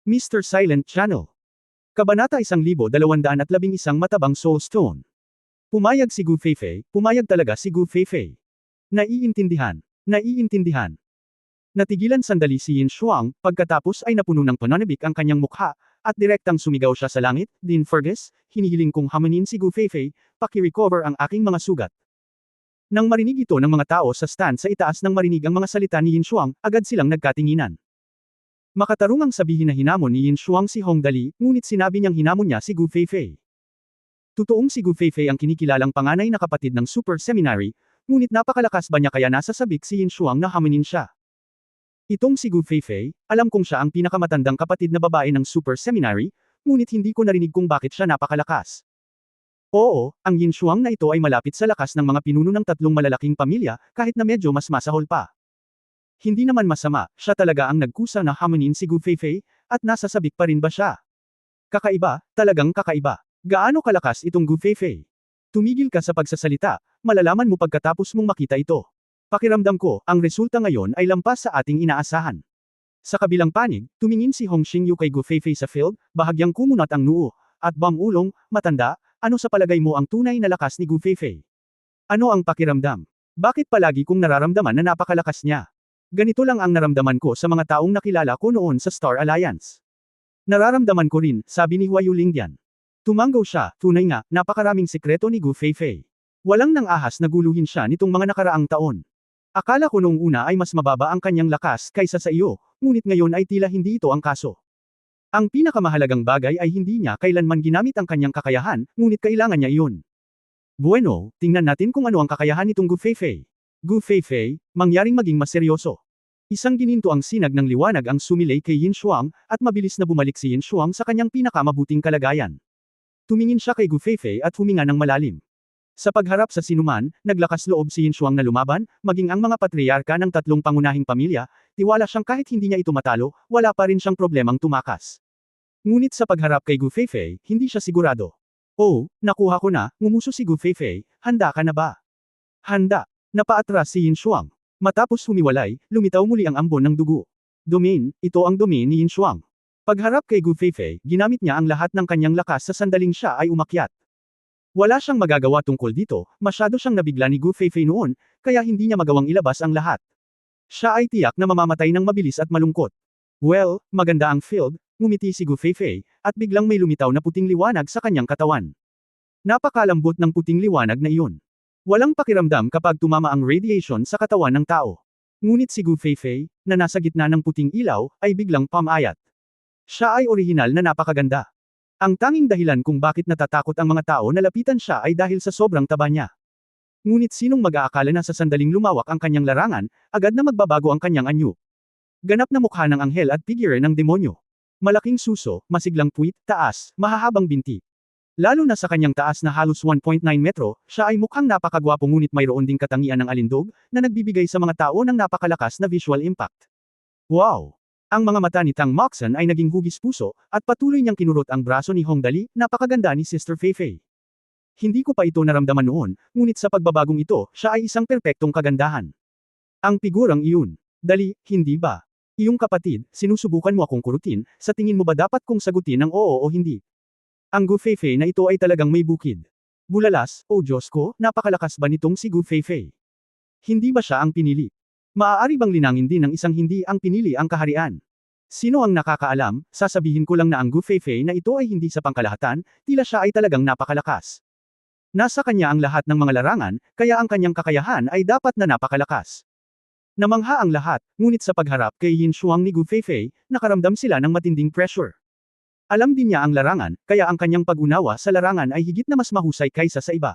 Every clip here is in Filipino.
Mr. Silent Channel. Kabanata 1211 Matabang Soulstone. Pumayag si Gu Feifei, pumayag talaga si Gu Feifei. Naiintindihan. Naiintindihan. Natigilan sandali si Yin Shuang, pagkatapos ay napuno ng pananabik ang kanyang mukha, at direktang sumigaw siya sa langit, Din Fergus, hinihiling kong hamanin si Gu Feifei, paki-recover ang aking mga sugat. Nang marinig ito ng mga tao sa stand sa itaas nang marinig ang mga salita ni Yin Shuang, agad silang nagkatinginan. Makatarungang sabihin na hinamon ni Yin Shuang si Hong Dali, ngunit sinabi niyang hinamon niya si Gu Feifei. Totoong si Gu Feifei ang kinikilalang panganay na kapatid ng Super Seminary, ngunit napakalakas ba niya kaya nasasabik si Yin Shuang na hamanin siya? Itong si Gu Feifei, alam kong siya ang pinakamatandang kapatid na babae ng Super Seminary, ngunit hindi ko narinig kung bakit siya napakalakas. Oo, ang Yin Shuang na ito ay malapit sa lakas ng mga pinuno ng tatlong malalaking pamilya, kahit na medyo mas masahol pa. Hindi naman masama, siya talaga ang nagkusa na hamanin si Gu Feifei, at nasasabik pa rin ba siya? Kakaiba, talagang kakaiba. Gaano kalakas itong Gu Feifei? Tumigil ka sa pagsasalita, malalaman mo pagkatapos mong makita ito. Pakiramdam ko, ang resulta ngayon ay lampas sa ating inaasahan. Sa kabilang panig, tumingin si Hong Xingyu kay Gu Feifei sa field, bahagyang kumunat ang noo, at Ulong, matanda, ano sa palagay mo ang tunay na lakas ni Gu Feifei? Ano ang pakiramdam? Bakit palagi kong nararamdaman na napakalakas niya? Ganito lang ang naramdaman ko sa mga taong nakilala ko noon sa Star Alliance. Nararamdaman ko rin, sabi ni Huayu Lingdian. Tumanggaw siya, tunay nga, napakaraming sikreto ni Gu Feifei. Walang nang ahas na guluhin siya nitong mga nakaraang taon. Akala ko noong una ay mas mababa ang kanyang lakas kaysa sa iyo, ngunit ngayon ay tila hindi ito ang kaso. Ang pinakamahalagang bagay ay hindi niya kailanman ginamit ang kanyang kakayahan, ngunit kailangan niya iyon. Bueno, tingnan natin kung ano ang kakayahan nitong Gu Feifei. Gu Feifei, mangyaring maging mas seryoso. Isang gininto ang sinag ng liwanag ang sumilay kay Yin Shuang, at mabilis na bumalik si Yin Shuang sa kanyang pinakamabuting kalagayan. Tumingin siya kay Gu Feifei at huminga ng malalim. Sa pagharap sa sinuman, naglakas loob si Yin Shuang na lumaban, maging ang mga patriarka ng tatlong pangunahing pamilya, tiwala siyang kahit hindi niya ito matalo, wala pa rin siyang problemang tumakas. Ngunit sa pagharap kay Gu Feifei, hindi siya sigurado. Oh, nakuha ko na, ngumuso si Gu Feifei, handa ka na ba? Handa. Napaatras si Yin Shuang. Matapos humiwalay, lumitaw muli ang ambon ng dugo. Domain, ito ang domain ni Yin Shuang. Pagharap kay Gu Feifei, ginamit niya ang lahat ng kanyang lakas sa sandaling siya ay umakyat. Wala siyang magagawa tungkol dito, masyado siyang nabigla ni Gu Feifei noon, kaya hindi niya magawang ilabas ang lahat. Siya ay tiyak na mamamatay ng mabilis at malungkot. Well, maganda ang field, ngumiti si Gu Feifei, at biglang may lumitaw na puting liwanag sa kanyang katawan. Napakalambot ng puting liwanag na iyon. Walang pakiramdam kapag tumama ang radiation sa katawan ng tao. Ngunit si Gu Feifei, na nasa gitna ng puting ilaw, ay biglang pamayat. Siya ay orihinal na napakaganda. Ang tanging dahilan kung bakit natatakot ang mga tao na lapitan siya ay dahil sa sobrang taba niya. Ngunit sinong mag-aakala na sa sandaling lumawak ang kanyang larangan, agad na magbabago ang kanyang anyo. Ganap na mukha ng anghel at figure ng demonyo. Malaking suso, masiglang puwit, taas, mahahabang binti. Lalo na sa kanyang taas na halos 1.9 metro, siya ay mukhang napakagwapo ngunit mayroon ding katangian ng alindog, na nagbibigay sa mga tao ng napakalakas na visual impact. Wow! Ang mga mata ni Tang Moxon ay naging hugis puso, at patuloy niyang kinurot ang braso ni Hong Dali, napakaganda ni Sister Feifei. Hindi ko pa ito naramdaman noon, ngunit sa pagbabagong ito, siya ay isang perpektong kagandahan. Ang figurang iyon. Dali, hindi ba? Iyong kapatid, sinusubukan mo akong kurutin, sa tingin mo ba dapat kong sagutin ng oo o hindi? Ang Gu Feifei na ito ay talagang may bukid. Bulalas, oh Diyos ko, napakalakas ba nitong si Gu Feifei? Hindi ba siya ang pinili? Maaari bang linangin din ng isang hindi ang pinili ang kaharian? Sino ang nakakaalam, sasabihin ko lang na ang Gu Feifei na ito ay hindi sa pangkalahatan, tila siya ay talagang napakalakas. Nasa kanya ang lahat ng mga larangan, kaya ang kanyang kakayahan ay dapat na napakalakas. Namangha ang lahat, ngunit sa pagharap kay Yin Shuang ni Gu Feifei, nakaramdam sila ng matinding pressure. Alam din niya ang larangan, kaya ang kanyang pag-unawa sa larangan ay higit na mas mahusay kaysa sa iba.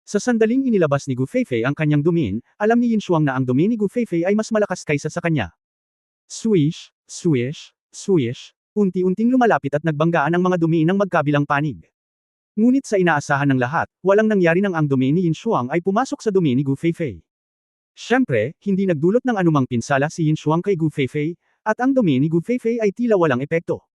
Sa sandaling inilabas ni Gu Feifei ang kanyang domain, alam ni Yin Shuang na ang domain ni Gu Feifei ay mas malakas kaysa sa kanya. Swish, swish, swish, unti-unting lumalapit at nagbanggaan ang mga domain ng magkabilang panig. Ngunit sa inaasahan ng lahat, walang nangyari nang ang domain ni Yin Shuang ay pumasok sa domain ni Gu Feifei. Siyempre, hindi nagdulot ng anumang pinsala si Yin Shuang kay Gu Feifei, at ang domain ni Gu Feifei ay tila walang epekto.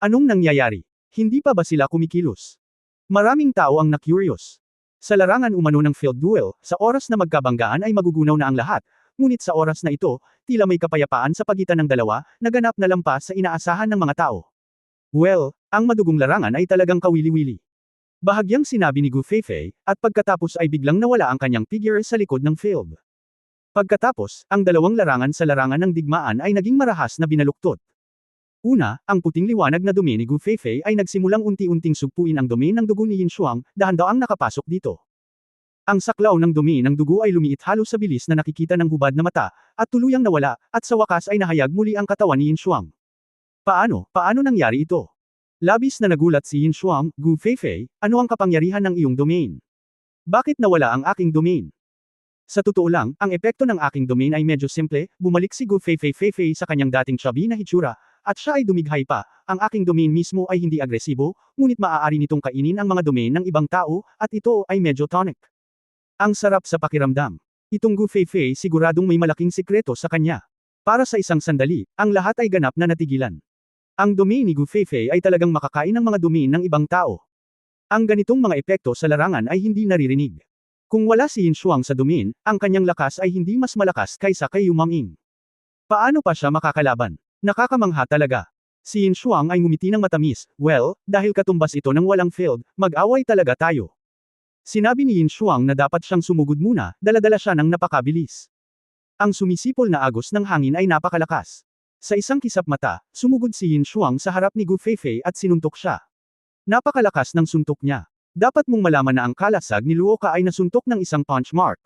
Anong nangyayari? Hindi pa ba sila kumikilos? Maraming tao ang na-curious. Sa larangan umano ng field duel, sa oras na magkabanggaan ay magugunaw na ang lahat, ngunit sa oras na ito, tila may kapayapaan sa pagitan ng dalawa, naganap na lampas sa inaasahan ng mga tao. Well, ang madugong larangan ay talagang kawili-wili. Bahagyang sinabi ni Gu Feifei, at pagkatapos ay biglang nawala ang kanyang figure sa likod ng field. Pagkatapos, ang dalawang larangan sa larangan ng digmaan ay naging marahas na binaluktot. Una, ang puting liwanag na dumi ni Gu Feifei ay nagsimulang unti-unting sugpuin ang dumi ng dugo ni Yin Shuang, dahan-daang nakapasok dito. Ang saklaw ng dumi ng dugo ay lumiit halos sa bilis na nakikita ng hubad na mata, at tuluyang nawala, at sa wakas ay nahayag muli ang katawan ni Yin Shuang. Paano nangyari ito? Labis na nagulat si Yin Shuang, Gu Feifei, ano ang kapangyarihan ng iyong domain? Bakit nawala ang aking domain? Sa totoo lang, ang epekto ng aking domain ay medyo simple, bumalik si Gu Feifei sa kanyang dating chubby na hitsura, at siya ay dumighay pa, ang aking domain mismo ay hindi agresibo, ngunit maaari nitong kainin ang mga domain ng ibang tao, at ito ay medyo tonic. Ang sarap sa pakiramdam. Itong Gu Feifei siguradong may malaking sikreto sa kanya. Para sa isang sandali, ang lahat ay ganap na natigilan. Ang domain ni Gu Feifei ay talagang makakain ng mga domain ng ibang tao. Ang ganitong mga epekto sa larangan ay hindi naririnig. Kung wala si Yin Shuang sa domain, ang kanyang lakas ay hindi mas malakas kaysa kay Yu Manging. Paano pa siya makakalaban? Nakakamangha talaga. Si Yin Shuang ay ngumiti ng matamis, well, dahil katumbas ito ng walang field, mag-away talaga tayo. Sinabi ni Yin Shuang na dapat siyang sumugod muna, dala-dala siya ng napakabilis. Ang sumisipol na agos ng hangin ay napakalakas. Sa isang kisap mata, sumugod si Yin Shuang sa harap ni Gu Feifei at sinuntok siya. Napakalakas ng suntok niya. Dapat mong malaman na ang kalasag ni Luoka ay nasuntok ng isang punch mark.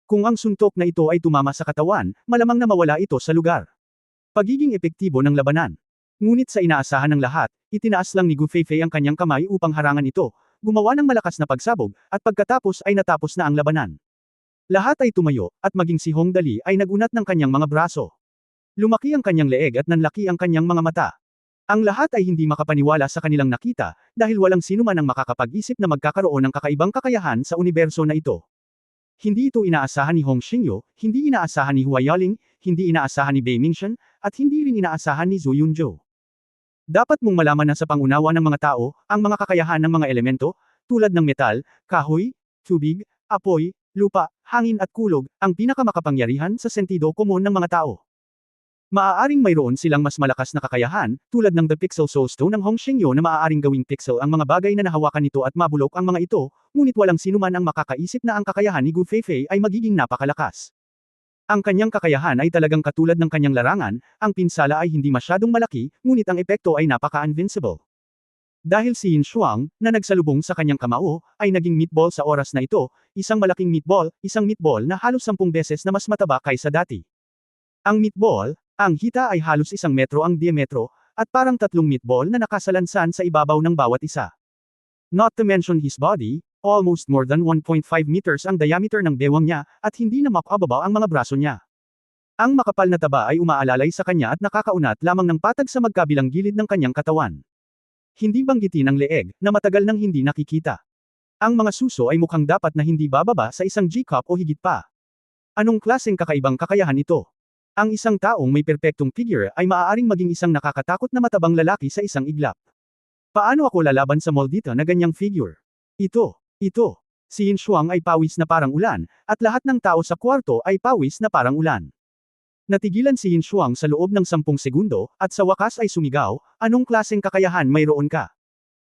Kung ang suntok na ito ay tumama sa katawan, malamang na mawala ito sa lugar. Pagiging epektibo ng labanan. Ngunit sa inaasahan ng lahat, itinaas lang ni Gu Feifei ang kanyang kamay upang harangan ito, gumawa ng malakas na pagsabog, at pagkatapos ay natapos na ang labanan. Lahat ay tumayo, at maging si Hong Dali ay nagunat ng kanyang mga braso. Lumaki ang kanyang leeg at nanlaki ang kanyang mga mata. Ang lahat ay hindi makapaniwala sa kanilang nakita, dahil walang sino man ang makakapag-isip na magkakaroon ng kakaibang kakayahan sa universo na ito. Hindi ito inaasahan ni Hong Xingyo, hindi inaasahan ni Hua Yaling, hindi inaasahan ni Bei Mingxian, at hindi rin inaasahan ni Zhu Yunzhou. Dapat mong malaman na sa pangunawa ng mga tao, ang mga kakayahan ng mga elemento, tulad ng metal, kahoy, tubig, apoy, lupa, hangin at kulog, ang pinakamakapangyarihan sa sentido komon ng mga tao. Maaaring mayroon silang mas malakas na kakayahan, tulad ng The Pixel Soul Stone ng Hong Xingyo na maaaring gawing pixel ang mga bagay na nahawakan nito at mabulok ang mga ito, ngunit walang sinuman ang makakaisip na ang kakayahan ni Gu Feifei ay magiging napakalakas. Ang kanyang kakayahan ay talagang katulad ng kanyang larangan, ang pinsala ay hindi masyadong malaki, ngunit ang epekto ay napaka-invincible. Dahil si Yin Shuang, na nagsalubong sa kanyang kamao, ay naging meatball sa oras na ito, isang malaking meatball, isang meatball na halos 10 beses na mas mataba kaysa dati. Ang meatball, ang hita ay halos 1 metro ang diametro, at parang 3 meatball na nakasalansan sa ibabaw ng bawat isa. Not to mention his body, almost more than 1.5 meters ang diameter ng bewang niya, at hindi na makababa ang mga braso niya. Ang makapal na taba ay umaalalay sa kanya at nakakaunat lamang ng patag sa magkabilang gilid ng kanyang katawan. Hindi banggitin ang leeg, na matagal nang hindi nakikita. Ang mga suso ay mukhang dapat na hindi bababa sa 1 G-cup o higit pa. Anong klaseng kakaibang kakayahan ito? Ang isang taong may perpektong figure ay maaaring maging isang nakakatakot na matabang lalaki sa isang iglap. Paano ako lalaban sa moldita na ganyang figure? Ito. Si Yin Shuang ay pawis na parang ulan, at lahat ng tao sa kwarto ay pawis na parang ulan. Natigilan si Yin Shuang sa loob ng 10 segundo, at sa wakas ay sumigaw, anong klaseng kakayahan mayroon ka?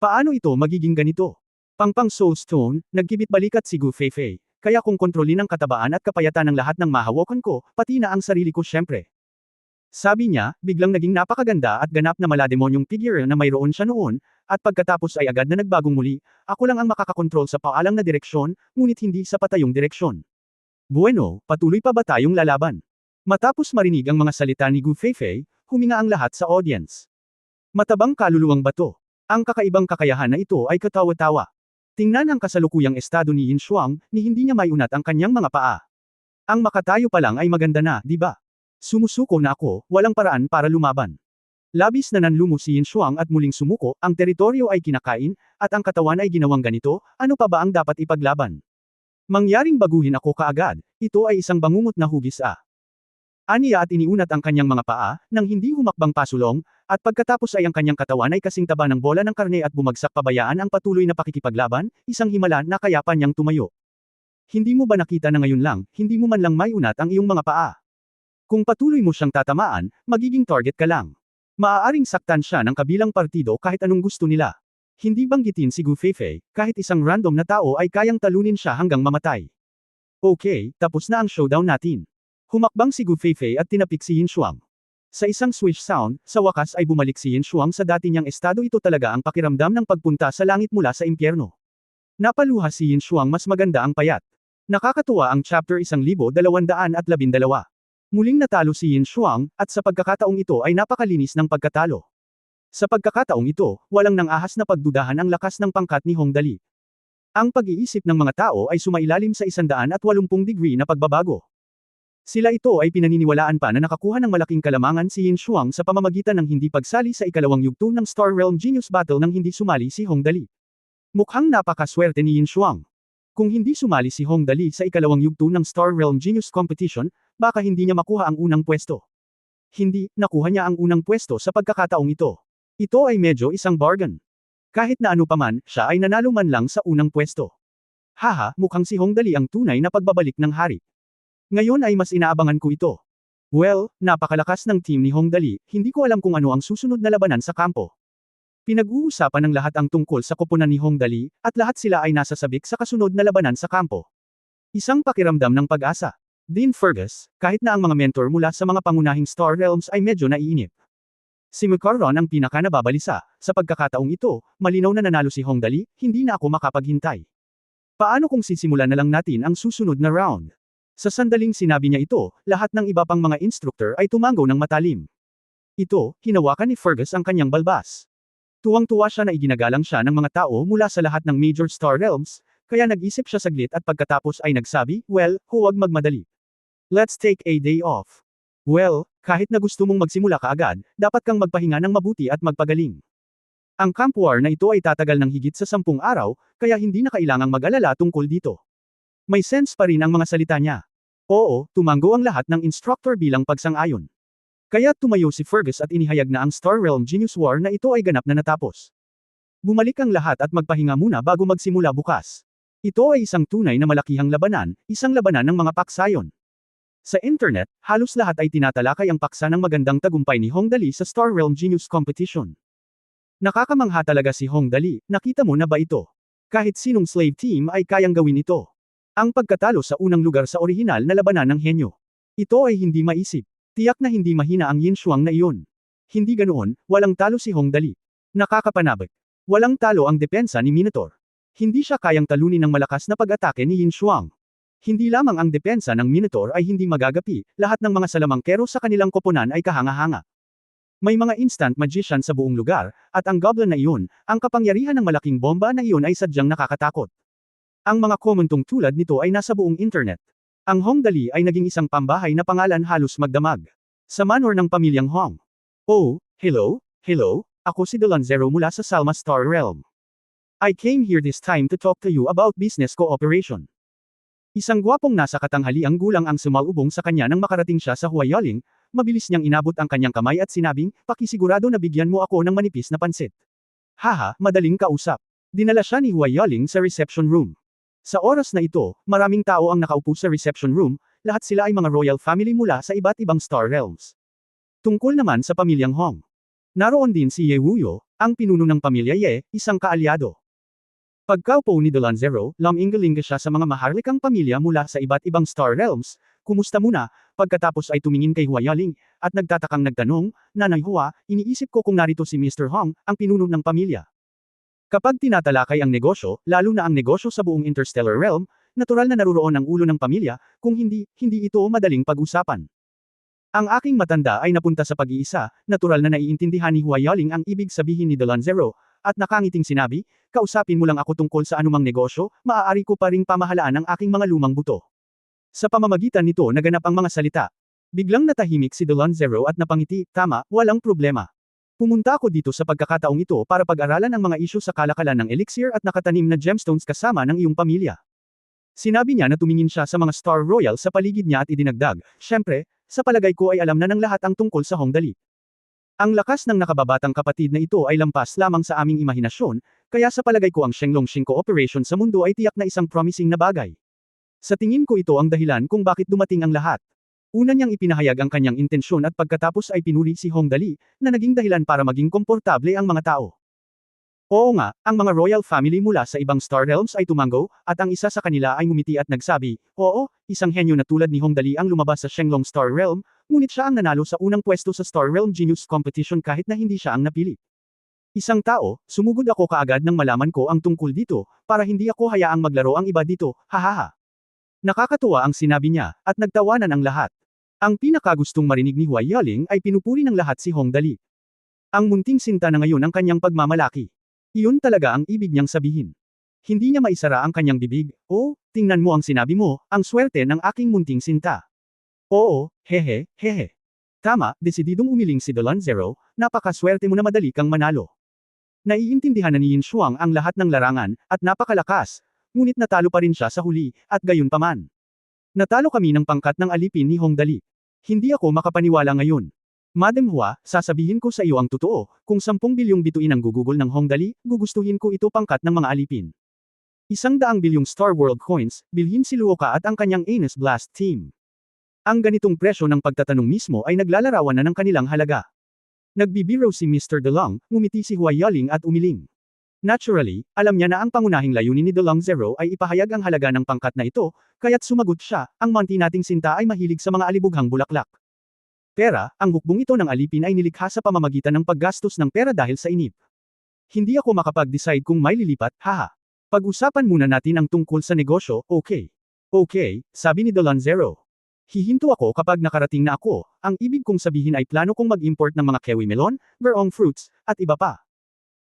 Paano ito magiging ganito? Pangpang Soul Stone, nagkibit balikat si Gu Feifei. Kaya kung kontrolin ang katabaan at kapayatan ng lahat ng mahawakan ko, pati na ang sarili ko syempre. Sabi niya, biglang naging napakaganda at ganap na malademonyong figure na mayroon siya noon, at pagkatapos ay agad na nagbagong muli, ako lang ang makakakontrol sa paalang na direksyon, ngunit hindi sa patayong direksyon. Bueno, patuloy pa ba tayong lalaban? Matapos marinig ang mga salita ni Gu Feifei, huminga ang lahat sa audience. Matabang kaluluwang bato. Ang kakaibang kakayahan na ito ay katawa-tawa. Tingnan ang kasalukuyang estado ni Yin Shuang, ni hindi niya maiunat ang kanyang mga paa. Ang makatayo pa lang ay maganda na, di ba? Sumusuko na ako, walang paraan para lumaban. Labis na nanlumo si Yin Shuang at muling sumuko, ang teritoryo ay kinakain, at ang katawan ay ginawang ganito, ano pa ba ang dapat ipaglaban? Mangyaring baguhin ako kaagad, ito ay isang bangungot na hugis . Aniya at iniunat ang kanyang mga paa, nang hindi humakbang pasulong, at pagkatapos ay ang kanyang katawan ay kasing taba ng bola ng karne at bumagsak pabayaan ang patuloy na pakikipaglaban, isang himala na kaya pa niyang tumayo. Hindi mo ba nakita na ngayon lang, hindi mo man lang maiunat ang iyong mga paa? Kung patuloy mo siyang tatamaan, magiging target ka lang. Maaaring saktan siya ng kabilang partido kahit anong gusto nila. Hindi banggitin si Gu Feifei, kahit isang random na tao ay kayang talunin siya hanggang mamatay. Okay, tapos na ang showdown natin. Humakbang si Gu Feifei at tinapik si Yin Shuang. Sa isang swish sound, sa wakas ay bumalik si Yin Shuang sa dati niyang estado. Ito talaga ang pakiramdam ng pagpunta sa langit mula sa impyerno. Napaluha si Yin Shuang, mas maganda ang payat. Nakakatuwa ang chapter 1212. Muling natalo si Yin Shuang, at sa pagkakataong ito ay napakalinis ng pagkatalo. Sa pagkakataong ito, walang nang-ahas na pagdudahan ang lakas ng pangkat ni Hong Dali. Ang pag-iisip ng mga tao ay sumailalim sa 180 degree na pagbabago. Sila ito ay pinaniniwalaan pa na nakakuha ng malaking kalamangan si Yin Shuang sa pamamagitan ng hindi pagsali sa ikalawang yugto ng Star Realm Genius Battle nang hindi sumali si Hong Dali. Mukhang napakaswerte ni Yin Shuang. Kung hindi sumali si Hong Dali sa ikalawang yugto ng Star Realm Genius Competition, baka hindi niya makuha ang unang pwesto. Hindi, nakuha niya ang unang pwesto sa pagkakataong ito. Ito ay medyo isang bargain. Kahit na ano paman, siya ay nanalo man lang sa unang pwesto. Haha, mukhang si Hong Dali ang tunay na pagbabalik ng hari. Ngayon ay mas inaabangan ko ito. Well, napakalakas ng team ni Hong Dali, hindi ko alam kung ano ang susunod na labanan sa kampo. Pinag-uusapan ng lahat ang tungkol sa koponan ni Hong Dali, at lahat sila ay nasasabik sa kasunod na labanan sa kampo. Isang pakiramdam ng pag-asa. Dean Fergus, kahit na ang mga mentor mula sa mga pangunahing Star Realms ay medyo naiinip. Si Mukarron ang pinaka-nababalisa, sa pagkakataong ito, malinaw na nanalo si Hong Dali, hindi na ako makapaghintay. Paano kung sisimulan na lang natin ang susunod na round? Sa sandaling sinabi niya ito, lahat ng iba pang mga instructor ay tumango ng matalim. Ito, hinawakan ni Fergus ang kanyang balbas. Tuwang-tuwa siya na iginagalang siya ng mga tao mula sa lahat ng major Star Realms, kaya nag-isip siya saglit at pagkatapos ay nagsabi, well, huwag magmadali. Let's take a day off. Well, kahit na gusto mong magsimula kaagad, dapat kang magpahinga ng mabuti at magpagaling. Ang camp war na ito ay tatagal ng higit sa 10 araw, kaya hindi na kailangang mag-alala tungkol dito. May sense pa rin ang mga salita niya. Oo, tumango ang lahat ng instructor bilang pagsang-ayon. Kaya tumayo si Fergus at inihayag na ang Star Realm Genius War na ito ay ganap na natapos. Bumalik ang lahat at magpahinga muna bago magsimula bukas. Ito ay isang tunay na malakihang labanan, isang labanan ng mga paksayon. Sa internet, halos lahat ay tinatalakay ang paksa ng magandang tagumpay ni Hong Dali sa Star Realm Genius Competition. Nakakamangha talaga si Hong Dali, nakita mo na ba ito? Kahit sinong slave team ay kayang gawin ito. Ang pagkatalo sa unang lugar sa orihinal na labanan ng henyo. Ito ay hindi maisip. Tiyak na hindi mahina ang Yin Shuang na iyon. Hindi ganoon, walang talo si Hong Dali. Nakakapanabik. Walang talo ang depensa ni Minotaur. Hindi siya kayang talunin ng malakas na pag-atake ni Yin Shuang. Hindi lamang ang depensa ng Minotaur ay hindi magagapi, lahat ng mga salamangkero sa kanilang koponan ay kahanga-hanga. May mga instant magician sa buong lugar, at ang goblin na iyon, ang kapangyarihan ng malaking bomba na iyon ay sadyang nakakatakot. Ang mga komentong tulad nito ay nasa buong internet. Ang Hong Dali ay naging isang pambahay na pangalan halos magdamag. Sa manor ng pamilyang Hong. Oh, hello, ako si Delonzero mula sa Salma Star Realm. I came here this time to talk to you about business cooperation. Isang gwapong nasa katanghaliang gulang ang sumalubong sa kanya nang makarating siya sa Huayaling, mabilis niyang inabot ang kanyang kamay at sinabing, pakisigurado na bigyan mo ako ng manipis na pansit. Haha, madaling kausap. Dinala siya ni Huayaling sa reception room. Sa oras na ito, maraming tao ang nakaupo sa reception room, lahat sila ay mga royal family mula sa iba't ibang Star Realms. Tungkol naman sa pamilyang Hong. Naroon din si Ye Wuyo, ang pinuno ng pamilya Ye, isang kaalyado. Pagkaupo ni Delonzero, laminggalinga siya sa mga maharlikang pamilya mula sa iba't ibang Star Realms. Kumusta muna? Pagkatapos ay tumingin kay Huayaling, at nagtatakang nagtanong, Nanay Hua, iniisip ko kung narito si Mr. Hong, ang pinuno ng pamilya. Kapag tinatalakay ang negosyo, lalo na ang negosyo sa buong Interstellar Realm, natural na naruroon ang ulo ng pamilya, kung hindi ito madaling pag-usapan. Ang aking matanda ay napunta sa pag-iisa, natural na naiintindihan ni Huayaling ang ibig sabihin ni Delonzero, at nakangiting sinabi, kausapin mo lang ako tungkol sa anumang negosyo, maaari ko pa ring pamahalaan ang aking mga lumang buto. Sa pamamagitan nito naganap ang mga salita. Biglang natahimik si Delonzero at napangiti, tama, walang problema. Pumunta ako dito sa pagkakataong ito para pag-aralan ang mga isyu sa kalakalan ng elixir at nakatanim na gemstones kasama ng iyong pamilya. Sinabi niya na tumingin siya sa mga Star Royal sa paligid niya at idinagdag, syempre, sa palagay ko ay alam na ng lahat ang tungkol sa Hong Dali. Ang lakas ng nakababatang kapatid na ito ay lampas lamang sa aming imahinasyon, kaya sa palagay ko ang Shenlong Xing cooperation sa mundo ay tiyak na isang promising na bagay. Sa tingin ko ito ang dahilan kung bakit dumating ang lahat. Una niyang ipinahayag ang kanyang intensyon at pagkatapos ay pinuri si Hong Dali, na naging dahilan para maging komportable ang mga tao. Oo nga, ang mga royal family mula sa ibang Star Realms ay tumango, at ang isa sa kanila ay ngumiti at nagsabi, oo, isang henyo na tulad ni Hong Dali ang lumabas sa Shenlong Star Realm, ngunit siya ang nanalo sa unang pwesto sa Star Realm Genius Competition kahit na hindi siya ang napili. Isang tao, sumugod ako kaagad nang malaman ko ang tungkol dito, para hindi ako hayaang maglaro ang iba dito, hahaha. Nakakatuwa ang sinabi niya, at nagtawanan ang lahat. Ang pinakagustong marinig ni Huai Yaling ay pinupuri ng lahat si Hong Dali. Ang munting sinta na ngayon ang kanyang pagmamalaki. Iyon talaga ang ibig niyang sabihin. Hindi niya maisara ang kanyang bibig, oh, tingnan mo ang sinabi mo, ang swerte ng aking munting sinta. Oo, hehe, hehe. Tama, desididong umiling si Dolan Zero, napakaswerte mo na madali kang manalo. Naiintindihan na ni Yin Shuang ang lahat ng larangan, at napakalakas, ngunit natalo pa rin siya sa huli, at gayon paman. Natalo kami ng pangkat ng alipin ni Hong Dali. Hindi ako makapaniwala ngayon. Madam Hua, sasabihin ko sa iyo ang totoo, kung 10 bilyong bituin ang gugugol ng Hong Dali, gugustuhin ko ito pangkat ng mga alipin. 100 bilyong Star World Coins, bilhin si Luoka at ang kanyang Anus Blast Team. Ang ganitong presyo ng pagtatanong mismo ay naglalarawan na ng kanilang halaga. Nagbibiro si Mr. DeLong, ngumiti si Huai Yaling at umiling. Naturally, alam niya na ang pangunahing layunin ni DeLong Zero ay ipahayag ang halaga ng pangkat na ito, kaya't sumagot siya, ang manti nating sinta ay mahilig sa mga alibughang bulaklak. Pera, ang hukbong ito ng alipin ay nilikha sa pamamagitan ng paggastos ng pera dahil sa inip. Hindi ako makapag-decide kung may lilipat, haha. Pag-usapan muna natin ang tungkol sa negosyo, okay? Okay, sabi ni Dolan Zero. Hihinto ako kapag nakarating na ako, ang ibig kong sabihin ay plano kong mag-import ng mga kiwi melon, bearong fruits, at iba pa.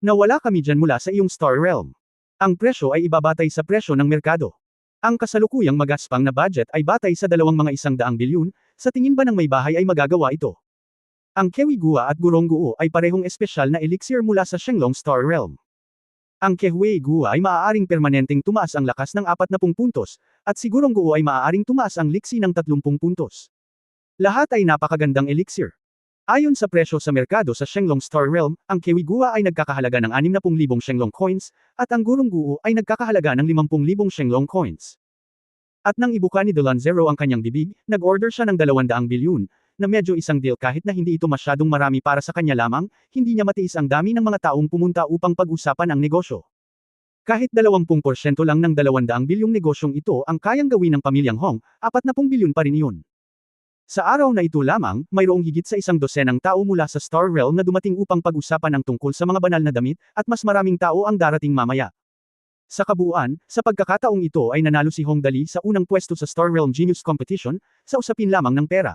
Nawala kami dyan mula sa iyong Star Realm. Ang presyo ay ibabatay sa presyo ng merkado. Ang kasalukuyang magaspang na budget ay batay sa dalawang mga 100 bilyon, sa tingin ba ng may bahay ay magagawa ito? Ang Kewi Gua at Gurong Guo ay parehong espesyal na elixir mula sa Shenlong Star Realm. Ang Kewi Gua ay maaaring permanenteng tumaas ang lakas ng 40 puntos, at si Gurong Guo ay maaaring tumaas ang liksi ng 30 puntos. Lahat ay napakagandang elixir. Ayon sa presyo sa merkado sa Shenlong Star Realm, ang Kewi Gua ay nagkakahalaga ng 60,000 Shenlong coins, at ang Gurong Guo ay nagkakahalaga ng 50,000 Shenlong coins. At nang ibuka ni Dolan Zero ang kanyang bibig, nag-order siya ng 200 bilyon, na medyo isang deal kahit na hindi ito masyadong marami para sa kanya lamang, hindi niya matiis ang dami ng mga taong pumunta upang pag-usapan ang negosyo. Kahit 20% lang ng 200 bilyong negosyong ito ang kayang gawin ng pamilyang Hong, 40 bilyon pa rin iyon. Sa araw na ito lamang, mayroong higit sa 100 tao mula sa Star Realm na dumating upang pag-usapan ang tungkol sa mga banal na damit, at mas maraming tao ang darating mamaya. Sa kabuuan, sa pagkakataong ito ay nanalo si Hong Dali sa unang pwesto sa Star Realm Genius Competition, sa usapin lamang ng pera.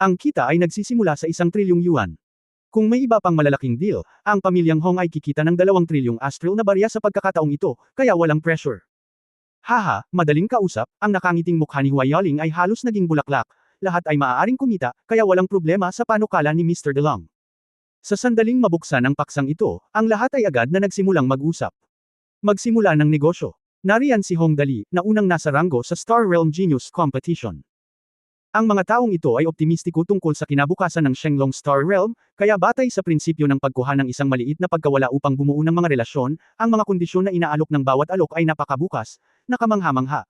Ang kita ay nagsisimula sa 1 trilyong yuan. Kung may iba pang malalaking deal, ang pamilyang Hong ay kikita ng 2 trilyong astril na barya sa pagkakataong ito, kaya walang pressure. Haha, madaling kausap, ang nakangiting mukha ni Huai Yaling ay halos naging bulaklak, lahat ay maaaring kumita, kaya walang problema sa panukala ni Mr. DeLong. Sa sandaling mabuksan ang paksang ito, ang lahat ay agad na nagsimulang mag-usap. Magsimula ng negosyo. Nariyan si Hong Dali, na unang nasa ranggo sa Star Realm Genius Competition. Ang mga taong ito ay optimistiko tungkol sa kinabukasan ng Shenlong Star Realm, kaya batay sa prinsipyo ng pagkuha ng isang maliit na pagkawala upang bumuo ng mga relasyon, ang mga kondisyon na inaalok ng bawat alok ay napakabukas, nakamangha-mangha.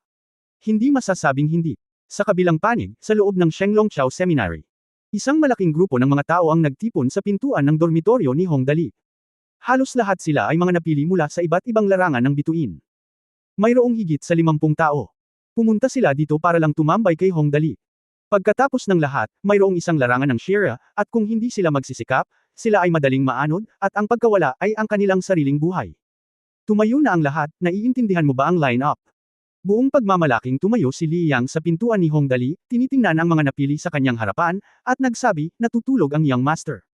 Hindi masasabing hindi. Sa kabilang panig, sa loob ng Shenlong Chao Seminary, isang malaking grupo ng mga tao ang nagtipon sa pintuan ng dormitoryo ni Hong Dali. Halos lahat sila ay mga napili mula sa iba't ibang larangan ng bituin. Mayroong higit sa 50 tao. Pumunta sila dito para lang tumambay kay Hong Dali. Pagkatapos ng lahat, mayroong isang larangan ng Shira, at kung hindi sila magsisikap, sila ay madaling maanod, at ang pagkawala ay ang kanilang sariling buhay. Tumayo na ang lahat, naiintindihan mo ba ang line-up? Buong pagmamalaking tumayo si Li Yang sa pintuan ni Hong Dali, tinitingnan ang mga napili sa kanyang harapan, at nagsabi, natutulog ang Young Master.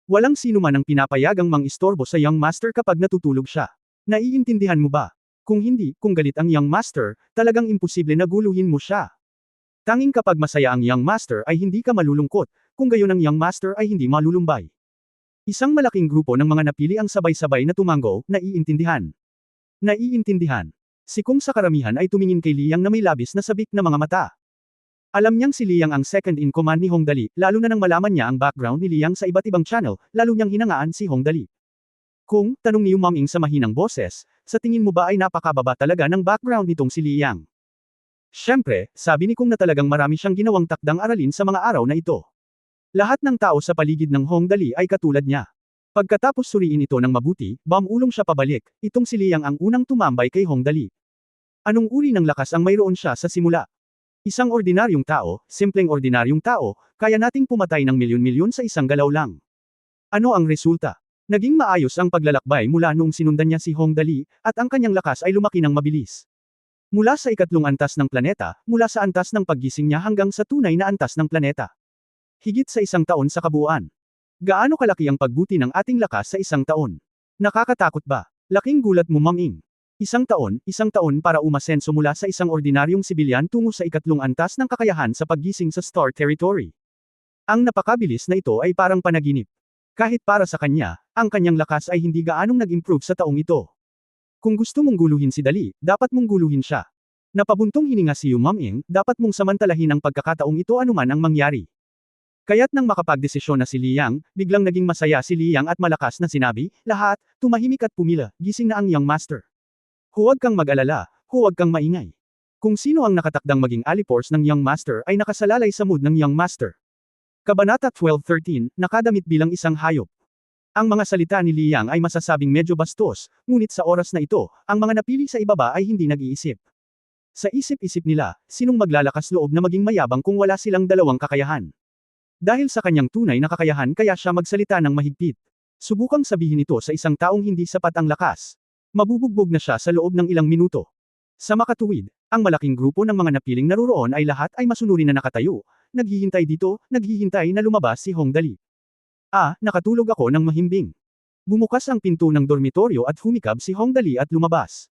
Walang sino man ang pinapayagang mang-istorbo sa Young Master kapag natutulog siya. Naiintindihan mo ba? Kung hindi, kung galit ang Young Master, talagang imposible na guluhin mo siya. Tanging kapag masaya ang Young Master ay hindi ka malulungkot, kung gayon ang Young Master ay hindi malulumbay. Isang malaking grupo ng mga napili ang sabay-sabay na tumango, naiintindihan. Naiintindihan. Si Kung sa karamihan ay tumingin kay Li Yang na may labis na sabik na mga mata. Alam niyang si Li Yang ang second in command ni Hong Dali, lalo na nang malaman niya ang background ni Li Yang sa iba't ibang channel, lalo niyang hinangaan si Hong Dali. Kung, tanong ni Ma'am Ing sa mahinang boses, sa tingin mo ba ay napakababa talaga ng background nitong si Li Yang? Siyempre, sabi ni Kung na talagang marami siyang ginawang takdang aralin sa mga araw na ito. Lahat ng tao sa paligid ng Hong Dali ay katulad niya. Pagkatapos suriin ito ng mabuti, bumulong siya pabalik, itong si Liang ang unang tumambay kay Hong Dali. Anong uri ng lakas ang mayroon siya sa simula? Isang ordinaryong tao, simpleng ordinaryong tao, kaya nating pumatay ng milyon-milyon sa isang galaw lang. Ano ang resulta? Naging maayos ang paglalakbay mula noong sinundan niya si Hong Dali, at ang kanyang lakas ay lumaki ng mabilis. Mula sa ikatlong antas ng planeta, mula sa antas ng paggising niya hanggang sa tunay na antas ng planeta. Higit sa isang taon sa kabuuan. Gaano kalaki ang pagbuti ng ating lakas sa isang taon? Nakakatakot ba? Laking gulat mo, Ma'am Ing. Isang taon para umasenso mula sa isang ordinaryong sibilyan tungo sa ikatlong antas ng kakayahan sa paggising sa Star Territory. Ang napakabilis na ito ay parang panaginip. Kahit para sa kanya, ang kanyang lakas ay hindi gaanong nag-improve sa taong ito. Kung gusto mong guluhin si Dali, dapat mong guluhin siya. Napabuntong hininga si Yu Ma'am Ing, dapat mong samantalahin ang pagkakataong ito anuman ang mangyari. Kaya't nang makapagdesisyon na si Liang, biglang naging masaya si Liang at malakas na sinabi, lahat, tumahimik at pumila, gising na ang Young Master. Huwag kang mag-alala, huwag kang maingay. Kung sino ang nakatakdang maging alipors ng Young Master ay nakasalalay sa mood ng Young Master. Kabanata 12:13, nakadamit bilang isang hayop. Ang mga salita ni Liang ay masasabing medyo bastos, ngunit sa oras na ito, ang mga napili sa ibaba ay hindi nag-iisip. Sa isip-isip nila, sinong maglalakas loob na maging mayabang kung wala silang dalawang kakayahan? Dahil sa kanyang tunay na kakayahan kaya siya magsalita ng mahigpit. Subukang sabihin ito sa isang taong hindi sapat ang lakas. Mabubugbog na siya sa loob ng ilang minuto. Sa makatuwid, ang malaking grupo ng mga napiling naruroon ay lahat ay masunurin na nakatayo, naghihintay dito, naghihintay na lumabas si Hong Dali. Nakatulog ako ng mahimbing. Bumukas ang pinto ng dormitoryo at humikab si Hong Dali at lumabas.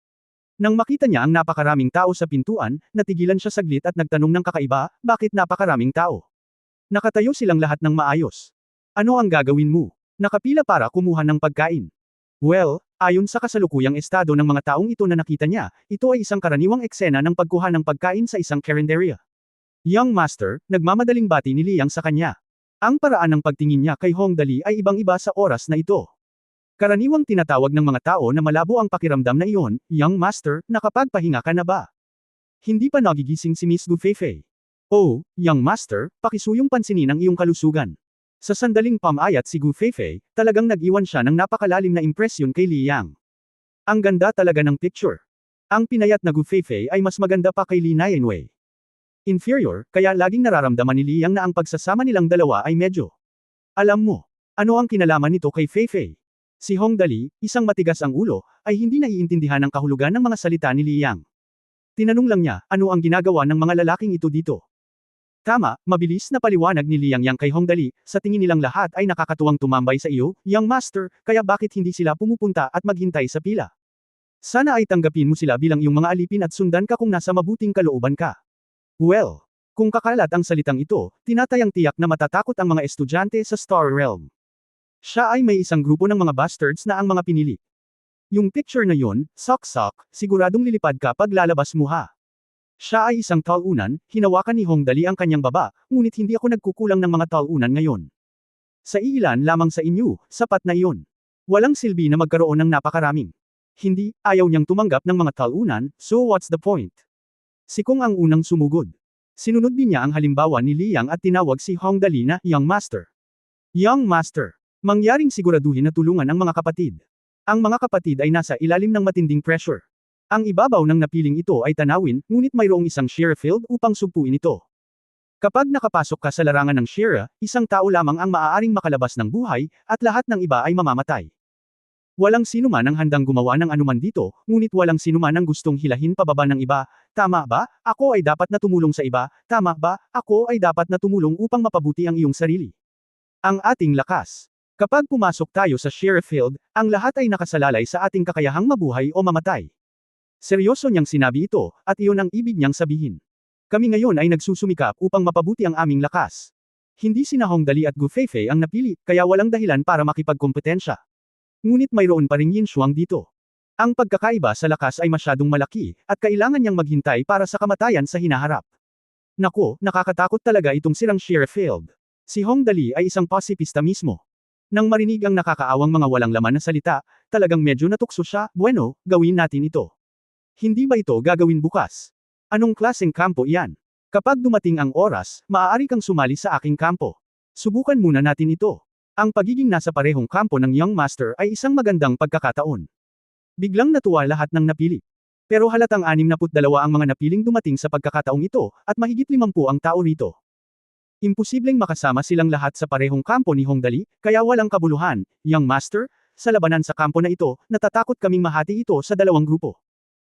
Nang makita niya ang napakaraming tao sa pintuan, natigilan siya saglit at nagtanong ng kakaiba, bakit napakaraming tao? Nakatayo silang lahat ng maayos. Ano ang gagawin mo? Nakapila para kumuha ng pagkain. Well, ayon sa kasalukuyang estado ng mga taong ito na nakita niya, ito ay isang karaniwang eksena ng pagkuha ng pagkain sa isang carinderia. Young Master, nagmamadaling bati ni Liang sa kanya. Ang paraan ng pagtingin niya kay Hong Dali ay ibang-iba sa oras na ito. Karaniwang tinatawag ng mga tao na malabo ang pakiramdam na iyon, Young Master, nakapagpahinga ka na ba? Hindi pa nagigising si Miss Gu Feifei. Oh, Young Master, pakisuyong pansinin ang iyong kalusugan. Sa sandaling pamayat si Gu Feifei, talagang nag-iwan siya ng napakalalim na impresyon kay Liang. Ang ganda talaga ng picture. Ang pinayat na Gu Feifei ay mas maganda pa kay Li Nianwei. Inferior, kaya laging nararamdaman ni Liang na ang pagsasama nilang dalawa ay medyo. Alam mo, ano ang kinalaman nito kay Feifei? Si Hong Dali, isang matigas ang ulo, ay hindi naiintindihan ang kahulugan ng mga salita ni Liang. Tinanong lang niya, ano ang ginagawa ng mga lalaking ito dito? Tama, mabilis na paliwanag ni Liang Yang kay Hong Dali, sa tingin nilang lahat ay nakakatuwang tumambay sa iyo, Young Master, kaya bakit hindi sila pumupunta at maghintay sa pila? Sana ay tanggapin mo sila bilang iyong mga alipin at sundan ka kung nasa mabuting kalooban ka. Well, kung kakalat ang salitang ito, tinatayang tiyak na matatakot ang mga estudyante sa Star Realm. Siya ay may isang grupo ng mga bastards na ang mga pinili. Yung picture na yun, sok-sok, siguradong lilipad ka pag lalabas mo ha. Siya ay isang talunan, hinawakan ni Hong Dali ang kanyang baba, ngunit hindi ako nagkukulang ng mga talunan ngayon. Sa ilan lamang sa inyo, sapat na iyon. Walang silbi na magkaroon ng napakaraming. Hindi, ayaw niyang tumanggap ng mga talunan, so what's the point? Si Kong ang unang sumugod. Sinunod din niya ang halimbawa ni Liang at tinawag si Hong Dali na Young Master. Young Master. Mangyaring siguraduhin na tulungan ang mga kapatid. Ang mga kapatid ay nasa ilalim ng matinding pressure. Ang ibabaw ng napiling ito ay tanawin, ngunit mayroong isang shear field upang sugpuin ito. Kapag nakapasok ka sa larangan ng shear, isang tao lamang ang maaaring makalabas ng buhay, at lahat ng iba ay mamamatay. Walang sinuman ang handang gumawa ng anuman dito, ngunit walang sinuman ang gustong hilahin pababa ng iba. Tama ba? Ako ay dapat na tumulong sa iba. Tama ba? Ako ay dapat na tumulong upang mapabuti ang iyong sarili. Ang ating lakas. Kapag pumasok tayo sa shear field, ang lahat ay nakasalalay sa ating kakayahang mabuhay o mamatay. Seryoso niyang sinabi ito, at iyon ang ibig niyang sabihin. Kami ngayon ay nagsusumikap upang mapabuti ang aming lakas. Hindi sina Hong Dali at Gu Feifei ang napili, kaya walang dahilan para makipagkompetensya. Ngunit mayroon pa ring Yin Shuang dito. Ang pagkakaiba sa lakas ay masyadong malaki, at kailangan niyang maghintay para sa kamatayan sa hinaharap. Nako, nakakatakot talaga itong sirang shear field. Si Hong Dali ay isang pasipista mismo. Nang marinig ang nakakaawang mga walang laman na salita, talagang medyo natukso siya, bueno, gawin natin ito. Hindi ba ito gagawin bukas? Anong klaseng kampo iyan? Kapag dumating ang oras, maaari kang sumali sa aking kampo. Subukan muna natin ito. Ang pagiging nasa parehong kampo ng Young Master ay isang magandang pagkakataon. Biglang natuwa lahat ng napili. Pero halatang 62 ang mga napiling dumating sa pagkakataong ito, at mahigit 50 ang tao rito. Imposibleng makasama silang lahat sa parehong kampo ni Hongdali, kaya walang kabuluhan. Young Master, sa labanan sa kampo na ito, natatakot kaming mahati ito sa dalawang grupo.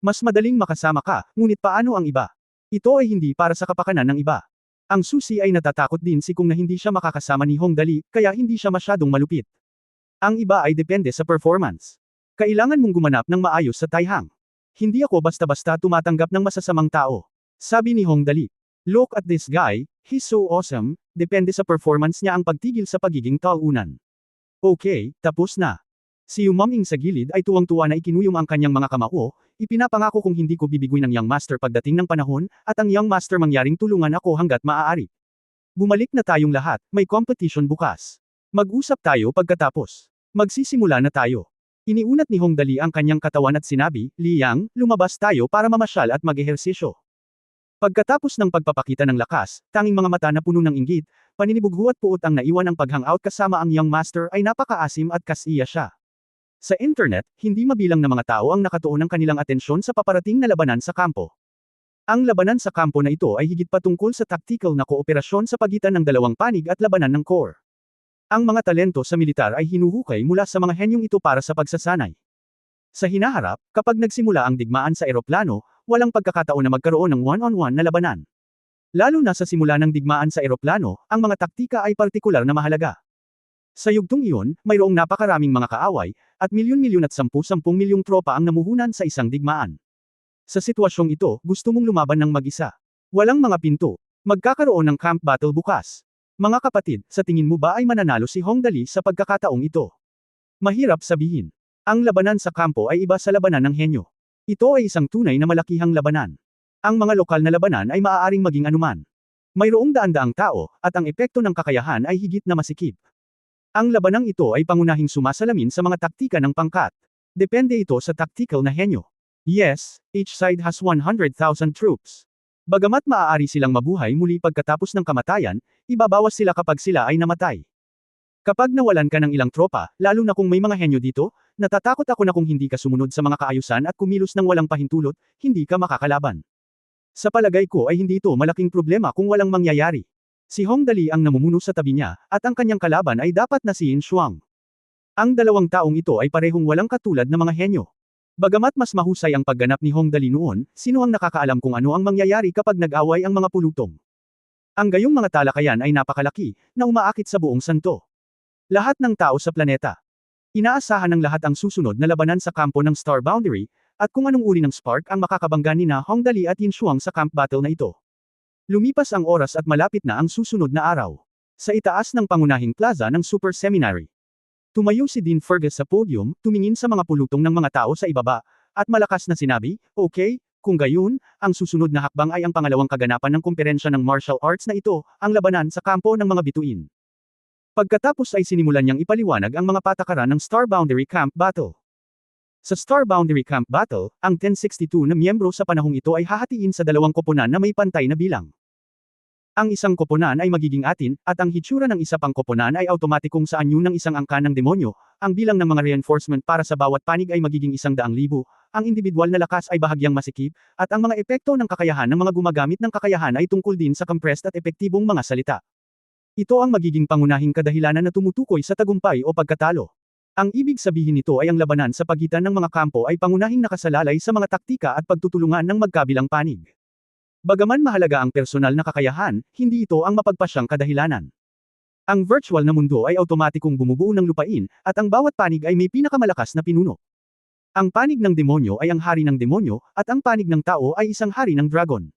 Mas madaling makasama ka, ngunit paano ang iba? Ito ay hindi para sa kapakanan ng iba. Ang susi ay natatakot din si Kung na hindi siya makakasama ni Hongdali, kaya hindi siya masyadong malupit. Ang iba ay depende sa performance. Kailangan mong gumanap ng maayos sa Taihang. Hindi ako basta-basta tumatanggap ng masasamang tao. Sabi ni Hongdali. Look at this guy, he's so awesome, depende sa performance niya ang pagtigil sa pagiging talunan. Okay, tapos na. Si Umaming sa gilid ay tuwang-tuwa na ikinuyom ang kanyang mga kamao, ipinapangako kung hindi ko bibiguin ang Young Master pagdating ng panahon, at ang Young Master mangyaring tulungan ako hanggat maaari. Bumalik na tayong lahat, may competition bukas. Mag-usap tayo pagkatapos. Magsisimula na tayo. Iniunat ni Hongdali ang kanyang katawan at sinabi, Liang, lumabas tayo para mamasyal at mag-ehersisyo. Pagkatapos ng pagpapakita ng lakas, tanging mga mata na puno ng inggit, paninibugho at puot ang naiwan ang pag-hangout kasama ang Young Master ay napakaasim at kasiya siya. Sa internet, hindi mabilang na mga tao ang nakatuon ng kanilang atensyon sa paparating na labanan sa kampo. Ang labanan sa kampo na ito ay higit pa tungkol sa tactical na kooperasyon sa pagitan ng dalawang panig at labanan ng core. Ang mga talento sa militar ay hinuhukay mula sa mga henyong ito para sa pagsasanay. Sa hinaharap, kapag nagsimula ang digmaan sa eroplano, walang pagkakataon na magkaroon ng one-on-one na labanan. Lalo na sa simula ng digmaan sa eroplano, ang mga taktika ay partikular na mahalaga. Sa yugtong iyon, mayroong napakaraming mga kaaway, at milyon-milyon at 10-10 milyong tropa ang namuhunan sa isang digmaan. Sa sitwasyong ito, gusto mong lumaban ng mag-isa. Walang mga pinto. Magkakaroon ng camp battle bukas. Mga kapatid, sa tingin mo ba ay mananalo si Hongdali sa pagkakataong ito? Mahirap sabihin. Ang labanan sa kampo ay iba sa labanan ng henyo. Ito ay isang tunay na malakihang labanan. Ang mga lokal na labanan ay maaaring maging anuman. Mayroong daan-daang tao, at ang epekto ng kakayahan ay higit na masikip. Ang labanang ito ay pangunahing sumasalamin sa mga taktika ng pangkat. Depende ito sa tactical na henyo. Yes, each side has 100,000 troops. Bagamat maaari silang mabuhay muli pagkatapos ng kamatayan, ibabawas sila kapag sila ay namatay. Kapag nawalan ka ng ilang tropa, lalo na kung may mga henyo dito, natatakot ako na kung hindi ka sumunod sa mga kaayusan at kumilos ng walang pahintulot, hindi ka makakalaban. Sa palagay ko ay hindi ito malaking problema kung walang mangyayari. Si Hongdali ang namumuno sa tabi niya, at ang kanyang kalaban ay dapat na si Yin Shuang. Ang dalawang taong ito ay parehong walang katulad na mga henyo. Bagamat mas mahusay ang pagganap ni Hongdali noon, sino ang nakakaalam kung ano ang mangyayari kapag nag-away ang mga pulutong? Ang gayong mga talakayan ay napakalaki, na umaakit sa buong santo. Lahat ng tao sa planeta. Inaasahan ng lahat ang susunod na labanan sa kampo ng Star Boundary, at kung anong uri ng spark ang makakabangga ni na Hongdali at Yin Shuang sa camp battle na ito. Lumipas ang oras at malapit na ang susunod na araw. Sa itaas ng pangunahing plaza ng Super Seminary. Tumayo si Dean Fergus sa podium, tumingin sa mga pulutong ng mga tao sa ibaba, at malakas na sinabi, okay, kung gayon, ang susunod na hakbang ay ang pangalawang kaganapan ng kumperensya ng martial arts na ito, ang labanan sa kampo ng mga bituin. Pagkatapos ay sinimulan niyang ipaliwanag ang mga patakaran ng Star Boundary Camp Battle. Sa Star Boundary Camp Battle, ang 1062 na miyembro sa panahong ito ay hahatiin sa dalawang koponan na may pantay na bilang. Ang isang koponan ay magiging atin, at ang hitsura ng isa pang koponan ay automatikong sa anyo ng isang angka ng demonyo, ang bilang ng mga reinforcement para sa bawat panig ay magiging 100,000, ang individual na lakas ay bahagyang masikip, at ang mga epekto ng kakayahan ng mga gumagamit ng kakayahan ay tungkol din sa compressed at epektibong mga salita. Ito ang magiging pangunahing kadahilanan na tumutukoy sa tagumpay o pagkatalo. Ang ibig sabihin nito ay ang labanan sa pagitan ng mga kampo ay pangunahing nakasalalay sa mga taktika at pagtutulungan ng magkabilang panig. Bagaman mahalaga ang personal na kakayahan, hindi ito ang mapagpasyang kadahilanan. Ang virtual na mundo ay automatikong bumubuo ng lupain, at ang bawat panig ay may pinakamalakas na pinuno. Ang panig ng demonyo ay ang hari ng demonyo, at ang panig ng tao ay isang hari ng dragon.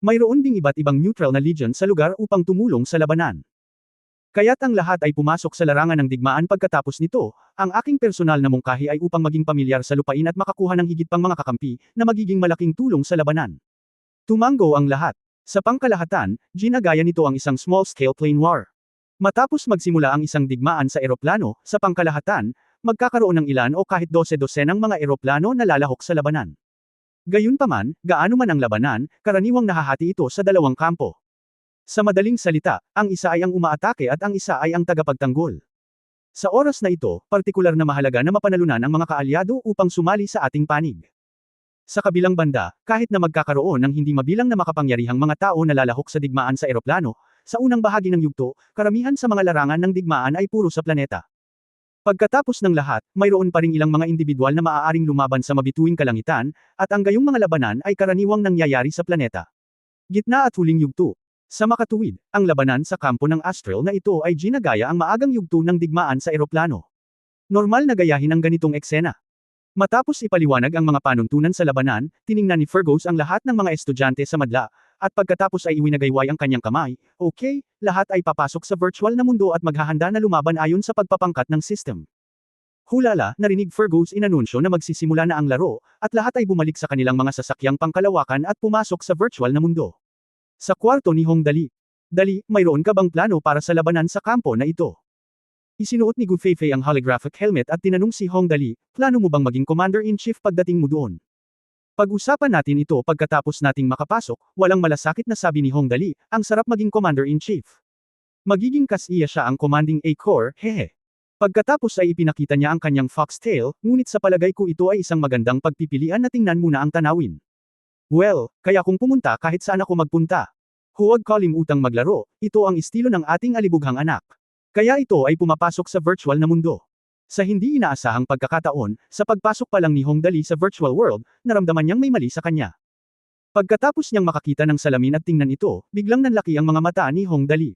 Mayroon ding iba't ibang neutral na legion sa lugar upang tumulong sa labanan. Kaya't ang lahat ay pumasok sa larangan ng digmaan pagkatapos nito, ang aking personal na mungkahi ay upang maging pamilyar sa lupain at makakuha ng higit pang mga kakampi, na magiging malaking tulong sa labanan. Tumango ang lahat. Sa pangkalahatan, ginagaya nito ang isang small-scale plane war. Matapos magsimula ang isang digmaan sa eroplano, sa pangkalahatan, magkakaroon ng ilan o kahit 12-12 ng mga eroplano na lalahok sa labanan. Gayunpaman, gaano man ang labanan, karaniwang nahahati ito sa dalawang kampo. Sa madaling salita, ang isa ay ang umaatake at ang isa ay ang tagapagtanggol. Sa oras na ito, partikular na mahalaga na mapanalunan ang mga kaalyado upang sumali sa ating panig. Sa kabilang banda, kahit na magkakaroon ng hindi mabilang na makapangyarihang mga tao na lalahok sa digmaan sa eroplano, sa unang bahagi ng yugto, karamihan sa mga larangan ng digmaan ay puro sa planeta. Pagkatapos ng lahat, mayroon pa ring ilang mga individual na maaaring lumaban sa mabituing kalangitan, at ang gayong mga labanan ay karaniwang nangyayari sa planeta. Gitna at huling yugto. Sa makatuwid, ang labanan sa kampo ng astral na ito ay ginagaya ang maagang yugto ng digmaan sa eroplano. Normal na gayahin ang ganitong eksena. Matapos ipaliwanag ang mga panuntunan sa labanan, tiningnan ni Fergus ang lahat ng mga estudyante sa madla, at pagkatapos ay iwinagayway ang kanyang kamay. Okay, lahat ay papasok sa virtual na mundo at maghahanda na lumaban ayon sa pagpapangkat ng system. Hulala, narinig Fergus inanunsyo na magsisimula na ang laro, at lahat ay bumalik sa kanilang mga sasakyang pangkalawakan at pumasok sa virtual na mundo. Sa kwarto ni Hong Dali. Dali, mayroon ka bang plano para sa labanan sa kampo na ito? Isinuot ni Gu Feifei ang holographic helmet at tinanong si Hong Dali, plano mo bang maging Commander-in-Chief pagdating mo doon? Pag-usapan natin ito pagkatapos nating makapasok, walang malasakit na sabi ni Hong Dali, ang sarap maging Commander-in-Chief. Magiging kasiya siya ang Commanding A-Corps, hehe. Pagkatapos ay ipinakita niya ang kanyang foxtail, ngunit sa palagay ko ito ay isang magandang pagpipilian na tingnan muna ang tanawin. Well, kaya kung pumunta kahit saan ako magpunta. Huwag kalimutang maglaro, ito ang estilo ng ating alibughang anak. Kaya ito ay pumapasok sa virtual na mundo. Sa hindi inaasahang pagkakataon, sa pagpasok pa lang ni Hong Dali sa virtual world, naramdaman niyang may mali sa kanya. Pagkatapos niyang makakita ng salamin at tingnan ito, biglang nanlaki ang mga mata ni Hong Dali.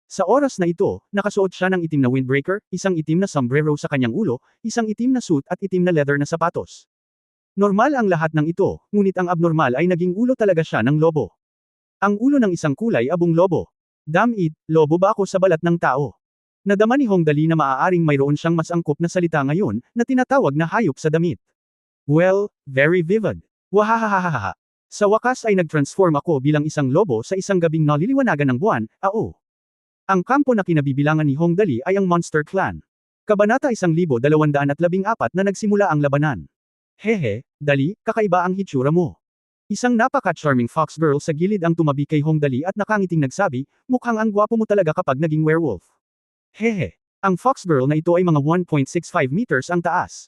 Sa oras na ito, nakasuot siya ng itim na windbreaker, isang itim na sombrero sa kanyang ulo, isang itim na suit at itim na leather na sapatos. Normal ang lahat ng ito, ngunit ang abnormal ay naging ulo talaga siya ng lobo. Ang ulo ng isang kulay abong lobo. Damn it, lobo ba ako sa balat ng tao? Nadama ni Hong Dali na maaaring mayroon siyang mas angkop na salita ngayon, na tinatawag na hayop sa damit. Well, very vivid. Wahahahaha. Sa wakas ay nag-transform ako bilang isang lobo sa isang gabing naliliwanagan ng buwan, ao. Ang kampo na kinabibilangan ni Hong Dali ay ang Monster Clan. Kabanata 1214 na nagsimula ang labanan. Hehe, Dali, kakaiba ang hitsura mo. Isang napaka-charming fox girl sa gilid ang tumabi kay Hong Dali at nakangiting nagsabi, mukhang ang gwapo mo talaga kapag naging werewolf. Hehe, ang fox girl na ito ay mga 1.65 meters ang taas.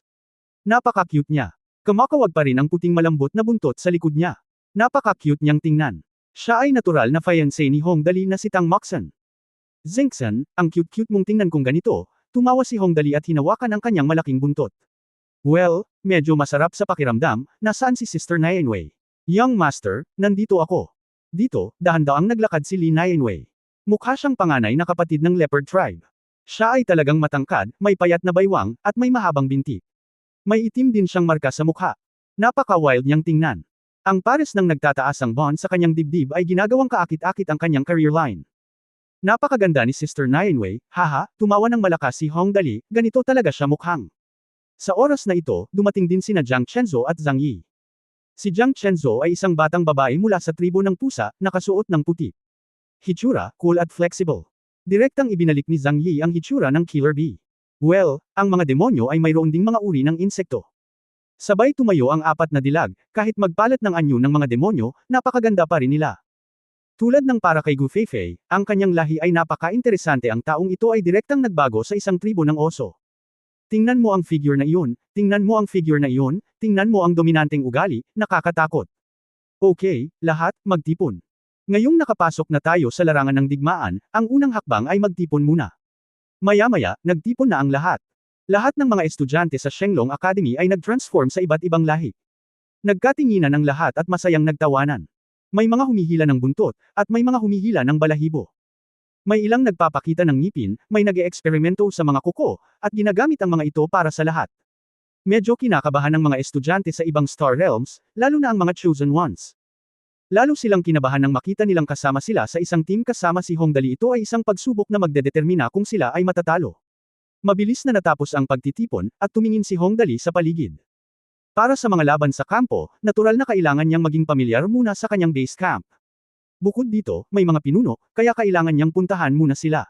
Napaka-cute niya. Kumakawag pa rin ang puting malambot na buntot sa likod niya. Napaka-cute niyang tingnan. Siya ay natural na fiancé ni Hong Dali na si Tang Moxon. Zengxan, ang cute-cute mong tingnan kung ganito, tumawa si Hong Dali at hinawakan ang kanyang malaking buntot. Well, medyo masarap sa pakiramdam, nasaan si Sister Nianwei? Young Master, nandito ako. Dito, dahan-daang naglakad si Li Nianwei. Mukha siyang panganay na kapatid ng Leopard Tribe. Siya ay talagang matangkad, may payat na baywang, at may mahabang binti. May itim din siyang marka sa mukha. Napaka-wild niyang tingnan. Ang pares ng nagtataas ang bond sa kanyang dibdib ay ginagawang kaakit-akit ang kanyang career line. Napakaganda ni Sister Nianwei, haha, tumawa ng malakas si Hong Dali, ganito talaga siya mukhang. Sa oras na ito, dumating din sina Jiang Chenzo at Zhang Yi. Si Jiang Chenzo ay isang batang babae mula sa tribo ng pusa, nakasuot ng puti. Hitsura, cool at flexible. Direktang ibinalik ni Zhang Yi ang hitsura ng Killer Bee. Well, ang mga demonyo ay mayroon ding mga uri ng insekto. Sabay tumayo ang apat na dilag, kahit magpalat ng anyo ng mga demonyo, napakaganda pa rin nila. Tulad ng para kay Gu Feifei, ang kanyang lahi ay napaka-interesante, ang taong ito ay direktang nagbago sa isang tribo ng oso. Tingnan mo ang figure na iyon, tingnan mo ang figure na iyon, tingnan mo ang dominanteng ugali, nakakatakot. Okay, lahat, magtipon. Ngayong nakapasok na tayo sa larangan ng digmaan, ang unang hakbang ay magtipon muna. Maya-maya, nagtipon na ang lahat. Lahat ng mga estudyante sa Shenglong Academy ay nag-transform sa iba't ibang lahi. Nagkatinginan ang lahat at masayang nagtawanan. May mga humihila ng buntot, at may mga humihila ng balahibo. May ilang nagpapakita ng ngipin, may nag-eeksperimento sa mga kuko, at ginagamit ang mga ito para sa lahat. Medyo kinakabahan ng mga estudyante sa ibang Star Realms, lalo na ang mga chosen ones. Lalo silang kinabahan nang makita nilang kasama sila sa isang team kasama si Hong Dali. Ito ay isang pagsubok na magdedetermina kung sila ay matatalo. Mabilis na natapos ang pagtitipon, at tumingin si Hong Dali sa paligid. Para sa mga laban sa kampo, natural na kailangan niyang maging pamilyar muna sa kanyang base camp. Bukod dito, may mga pinuno, kaya kailangan niyang puntahan muna sila.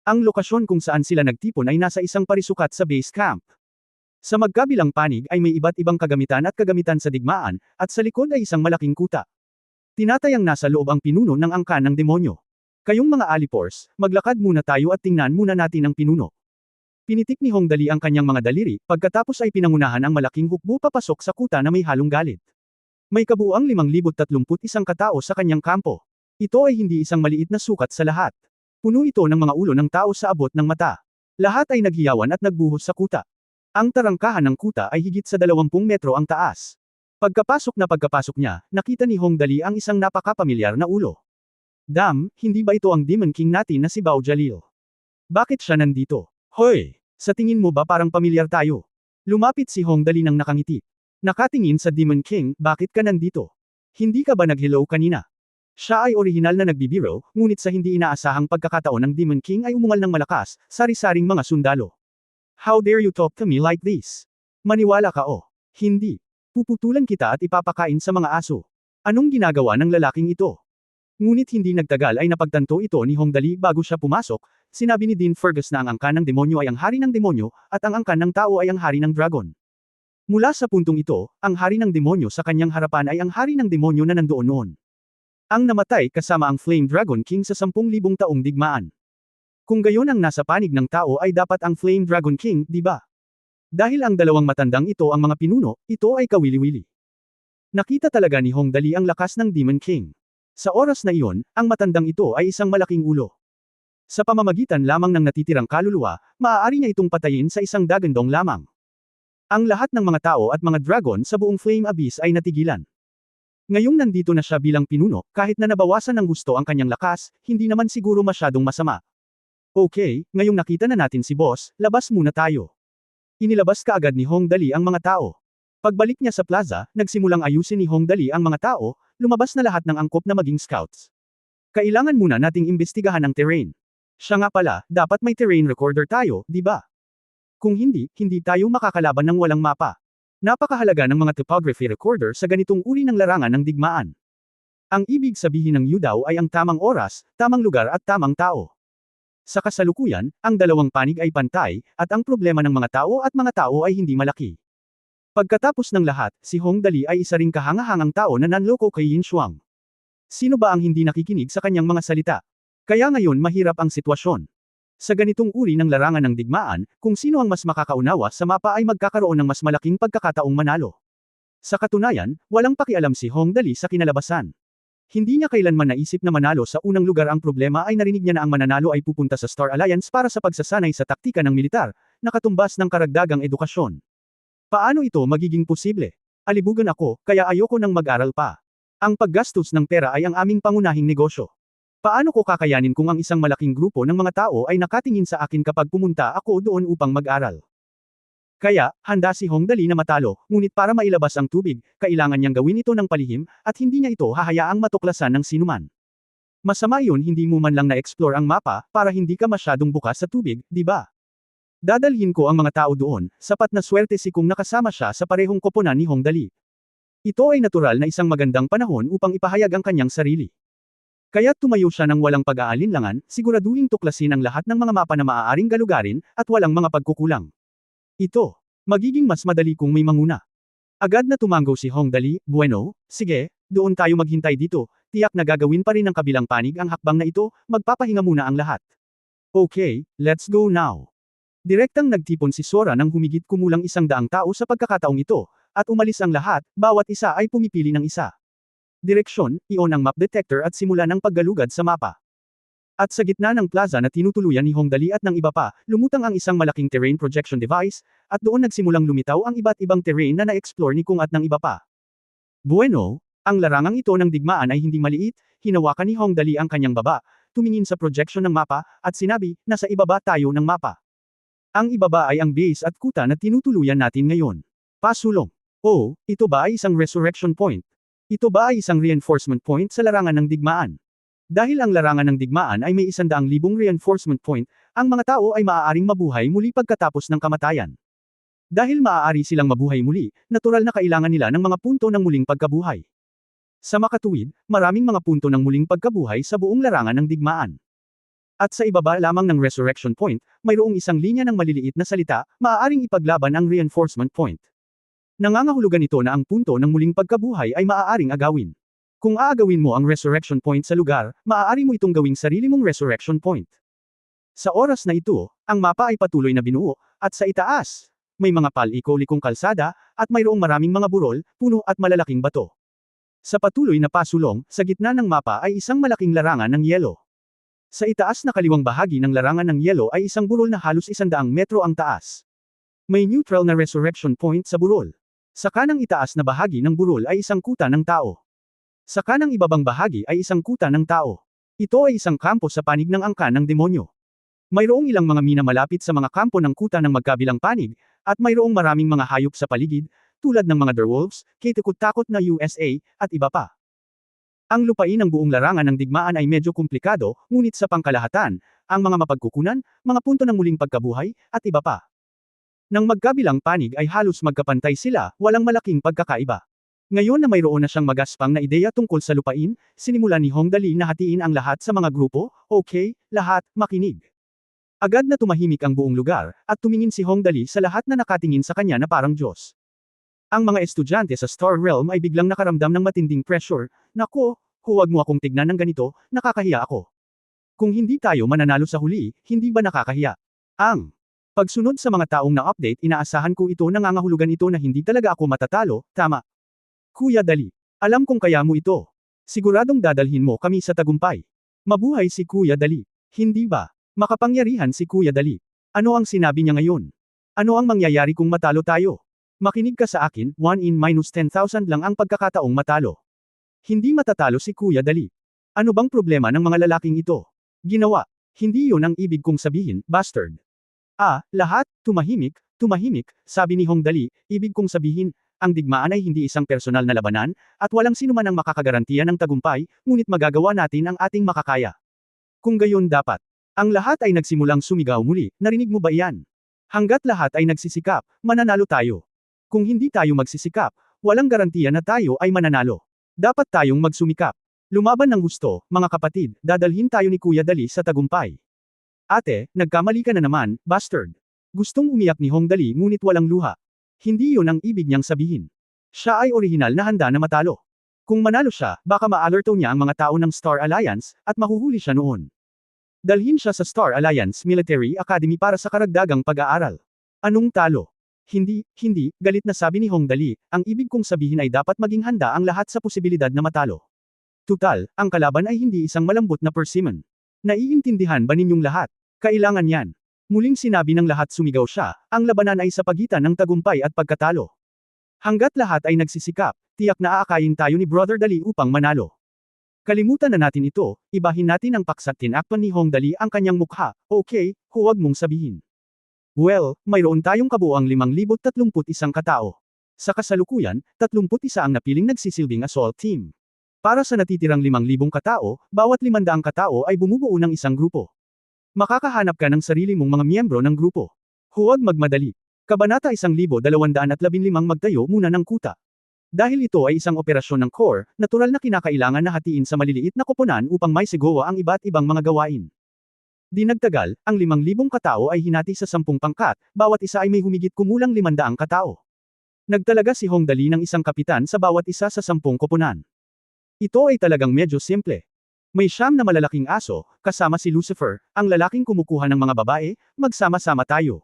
Ang lokasyon kung saan sila nagtipon ay nasa isang parisukat sa base camp. Sa magkabilang panig ay may iba't ibang kagamitan at kagamitan sa digmaan, at sa likod ay isang malaking kuta. Tinatayang nasa loob ang pinuno ng angkan ng demonyo. Kayong mga alipors, maglakad muna tayo at tingnan muna natin ang pinuno. Pinitik ni Hong Dali ang kanyang mga daliri, pagkatapos ay pinangunahan ang malaking hukbo papasok sa kuta na may halong galit. May kabuuang 5,031 katao sa kanyang kampo. Ito ay hindi isang maliit na sukat sa lahat. Puno ito ng mga ulo ng tao sa abot ng mata. Lahat ay naghiyawan at nagbuhos sa kuta. Ang tarangkahan ng kuta ay higit sa 20 metro ang taas. Pagkapasok niya, nakita ni Hong Dali ang isang napakapamilyar na ulo. Hindi ba ito ang Demon King natin na si Bao Jalil? Bakit siya nandito? Hoy! Sa tingin mo ba parang pamilyar tayo? Lumapit si Hong Dali nang nakangiti. Nakatingin sa Demon King, bakit ka nandito? Hindi ka ba nag-hello kanina? Siya ay orihinal na nagbibiro, ngunit sa hindi inaasahang pagkakataon ng Demon King ay umungal ng malakas, sari-saring mga sundalo. How dare you talk to me like this? Maniwala ka o? Hindi. Puputulan kita at ipapakain sa mga aso. Anong ginagawa ng lalaking ito? Ngunit hindi nagtagal ay napagtanto ito ni Hong Dali bago siya pumasok, sinabi ni Dean Fergus na ang angkan ng demonyo ay ang hari ng demonyo, at ang angkan ng tao ay ang hari ng dragon. Mula sa puntong ito, ang hari ng demonyo sa kanyang harapan ay ang hari ng demonyo na nandoon noon. Ang namatay kasama ang Flame Dragon King sa 10,000 taong digmaan. Kung gayon ang nasa panig ng tao ay dapat ang Flame Dragon King, di ba? Dahil ang dalawang matandang ito ang mga pinuno, ito ay kawili-wili. Nakita talaga ni Hong Dali ang lakas ng Demon King. Sa oras na iyon, ang matandang ito ay isang malaking ulo. Sa pamamagitan lamang ng natitirang kaluluwa, maaari niya itong patayin sa isang dagandong lamang. Ang lahat ng mga tao at mga dragon sa buong Flame Abyss ay natigilan. Ngayong nandito na siya bilang pinuno, kahit na nabawasan ng gusto ang kanyang lakas, hindi naman siguro masyadong masama. Okay, ngayong nakita na natin si boss, labas muna tayo. Inilabas kaagad ni Hong Dali ang mga tao. Pagbalik niya sa plaza, nagsimulang ayusin ni Hong Dali ang mga tao, lumabas na lahat ng angkop na maging scouts. Kailangan muna nating imbestigahan ang terrain. Siya nga pala, dapat may terrain recorder tayo, di ba? Kung hindi tayo makakalaban ng walang mapa. Napakahalaga ng mga topography recorder sa ganitong uri ng larangan ng digmaan. Ang ibig sabihin ng Yudaw ay ang tamang oras, tamang lugar at tamang tao. Sa kasalukuyan, ang dalawang panig ay pantay, at ang problema ng mga tao ay hindi malaki. Pagkatapos ng lahat, si Hong Dali ay isa ring kahangahangang tao na nanloko kay Yin Shuang. Sino ba ang hindi nakikinig sa kanyang mga salita? Kaya ngayon mahirap ang sitwasyon. Sa ganitong uri ng larangan ng digmaan, kung sino ang mas makakaunawa sa mapa ay magkakaroon ng mas malaking pagkakataong manalo. Sa katunayan, walang pakialam si Hong Dali sa kinalabasan. Hindi niya kailanman naisip na manalo sa unang lugar. Ang problema ay narinig niya na ang mananalo ay pupunta sa Star Alliance para sa pagsasanay sa taktika ng militar, nakatumbas ng karagdagang edukasyon. Paano ito magiging posible? Alibugan ako, kaya ayoko nang mag-aral pa. Ang paggastos ng pera ay ang aming pangunahing negosyo. Paano ko kakayanin kung ang isang malaking grupo ng mga tao ay nakatingin sa akin kapag pumunta ako doon upang mag-aral? Kaya, handa si Hong Dali na matalo, ngunit para mailabas ang tubig, kailangan niyang gawin ito ng palihim, at hindi niya ito hahayaang matuklasan ng sinuman. Masama yun hindi mo man lang na-explore ang mapa, para hindi ka masyadong bukas sa tubig, di ba? Dadalhin ko ang mga tao doon, sapat na swerte si kung nakasama siya sa parehong koponan ni Hong Dali. Ito ay natural na isang magandang panahon upang ipahayag ang kanyang sarili. Kaya tumayo siya ng walang pag-aalinlangan, siguraduhing tuklasin ang lahat ng mga mapa na maaaring galugarin, at walang mga pagkukulang. Ito, magiging mas madali kung may manguna. Agad na tumango si Hong Dali, bueno, sige, doon tayo maghintay dito, tiyak na gagawin pa rin ng kabilang panig ang hakbang na ito, magpapahinga muna ang lahat. Okay, let's go now. Direktang nagtipon si Sora nang humigit kumulang 100 tao sa pagkakataong ito, at umalis ang lahat, bawat isa ay pumipili ng isa. Direksyon, i-on ang map detector at simulan ang paggalugad sa mapa. At sa gitna ng plaza na tinutuluyan ni Hong Dali at ng iba pa, lumutang ang isang malaking terrain projection device, at doon nagsimulang lumitaw ang iba't ibang terrain na na-explore ni Kung at ng iba pa. Bueno, ang larangang ito ng digmaan ay hindi maliit, hinawakan ni Hong Dali ang kanyang baba, tumingin sa projection ng mapa, at sinabi, nasa ibaba tayo ng mapa. Ang ibaba ay ang base at kuta na tinutuluyan natin ngayon. Pasulong. Oh, ito ba ay isang resurrection point? Ito ba ay isang reinforcement point sa larangan ng digmaan? Dahil ang larangan ng digmaan ay may 100,000 reinforcement point, ang mga tao ay maaaring mabuhay muli pagkatapos ng kamatayan. Dahil maaari silang mabuhay muli, natural na kailangan nila ng mga punto ng muling pagkabuhay. Sa makatuwid, maraming mga punto ng muling pagkabuhay sa buong larangan ng digmaan. At sa ibaba lamang ng resurrection point, mayroong isang linya ng maliliit na salita, maaaring ipaglaban ang reinforcement point. Nangangahulugan ito na ang punto ng muling pagkabuhay ay maaaring agawin. Kung aagawin mo ang resurrection point sa lugar, maaari mo itong gawing sarili mong resurrection point. Sa oras na ito, ang mapa ay patuloy na binuo, at sa itaas, may mga pal-ikolikong kalsada, at mayroong maraming mga burol, puno at malalaking bato. Sa patuloy na pasulong, sa gitna ng mapa ay isang malaking larangan ng yelo. Sa itaas na kaliwang bahagi ng larangan ng yelo ay isang burol na halos 100 metro ang taas. May neutral na resurrection point sa burol. Sa kanang itaas na bahagi ng burol ay isang kuta ng tao. Sa kanang ibabang bahagi ay isang kuta ng tao. Ito ay isang kampo sa panig ng angkan ng demonyo. Mayroong ilang mga mina malapit sa mga kampo ng kuta ng magkabilang panig, at mayroong maraming mga hayop sa paligid, tulad ng mga direwolves, kitikot-takot na USA, at iba pa. Ang lupain ng buong larangan ng digmaan ay medyo komplikado, ngunit sa pangkalahatan, ang mga mapagkukunan, mga punto ng muling pagkabuhay, at iba pa. Nang magkabilang panig ay halos magkapantay sila, walang malaking pagkakaiba. Ngayon na mayroon na siyang magaspang na ideya tungkol sa lupain, sinimulan ni Hong Dali na hatiin ang lahat sa mga grupo, okay, lahat, makinig. Agad na tumahimik ang buong lugar, at tumingin si Hong Dali sa lahat na nakatingin sa kanya na parang Diyos. Ang mga estudyante sa Star Realm ay biglang nakaramdam ng matinding pressure. Nako, huwag mo akong tignan ng ganito, nakakahiya ako. Kung hindi tayo mananalo sa huli, hindi ba nakakahiya? Ang pagsunod sa mga taong na-update, inaasahan ko ito, nangangahulugan ito na hindi talaga ako matatalo, tama. Kuya Dali, alam kong kaya mo ito. Siguradong dadalhin mo kami sa tagumpay. Mabuhay si Kuya Dali. Hindi ba? Makapangyarihan si Kuya Dali. Ano ang sinabi niya ngayon? Ano ang mangyayari kung matalo tayo? Makinig ka sa akin, 1 in minus 10,000 lang ang pagkakataong matalo. Hindi matatalo si Kuya Dali. Ano bang problema ng mga lalaking ito? Ginawa. Hindi yun ang ibig kong sabihin, bastard. Lahat, tumahimik, sabi ni Hong Dali, ibig kong sabihin, ang digmaan ay hindi isang personal na labanan, at walang sinuman ang makakagarantiya ng tagumpay, ngunit magagawa natin ang ating makakaya. Kung gayon dapat. Ang lahat ay nagsimulang sumigaw muli, narinig mo ba iyan? Hanggat lahat ay nagsisikap, mananalo tayo. Kung hindi tayo magsisikap, walang garantiya na tayo ay mananalo. Dapat tayong magsumikap. Lumaban ng gusto, mga kapatid, dadalhin tayo ni Kuya Dali sa tagumpay. Ate, nagkamali ka na naman, bastard. Gustong umiyak ni Hong Dali ngunit walang luha. Hindi yun ang ibig niyang sabihin. Siya ay orihinal na handa na matalo. Kung manalo siya, baka ma-alerto niya ang mga tao ng Star Alliance, at mahuhuli siya noon. Dalhin siya sa Star Alliance Military Academy para sa karagdagang pag-aaral. Anong talo? Hindi, galit na sabi ni Hong Dali, ang ibig kong sabihin ay dapat maging handa ang lahat sa posibilidad na matalo. Tutal, ang kalaban ay hindi isang malambot na persimmon. Naiintindihan ba ninyong lahat? Kailangan yan. Muling sinabi ng lahat, sumigaw siya, ang labanan ay sa pagitan ng tagumpay at pagkatalo. Hanggat lahat ay nagsisikap, tiyak na aakayin tayo ni Brother Dali upang manalo. Kalimutan na natin ito, ibahin natin ang paksa. Tinakpan ni Hong Dali ang kanyang mukha, okay, huwag mong sabihin. Well, mayroon tayong kabuuang 5,031 katao. Sa kasalukuyan, 31 ang napiling nagsisilbing assault team. Para sa natitirang 5,000 katao, bawat 500 katao ay bumubuo ng isang grupo. Makakahanap ka ng sarili mong mga miyembro ng grupo. Huwag magmadali. Kabanata 1215 magtayo muna ng kuta. Dahil ito ay isang operasyon ng core, natural na kinakailangan na hatiin sa maliliit na koponan upang may sigawa ang iba't ibang mga gawain. Di nagtagal, ang 5,000 katao ay hinati sa 10 pangkat, bawat isa ay may humigit kumulang 500 katao. Nagtalaga si Hong Dali ng isang kapitan sa bawat isa sa 10 koponan. Ito ay talagang medyo simple. May 9 na malalaking aso, kasama si Lucifer, ang lalaking kumukuha ng mga babae, magsama-sama tayo.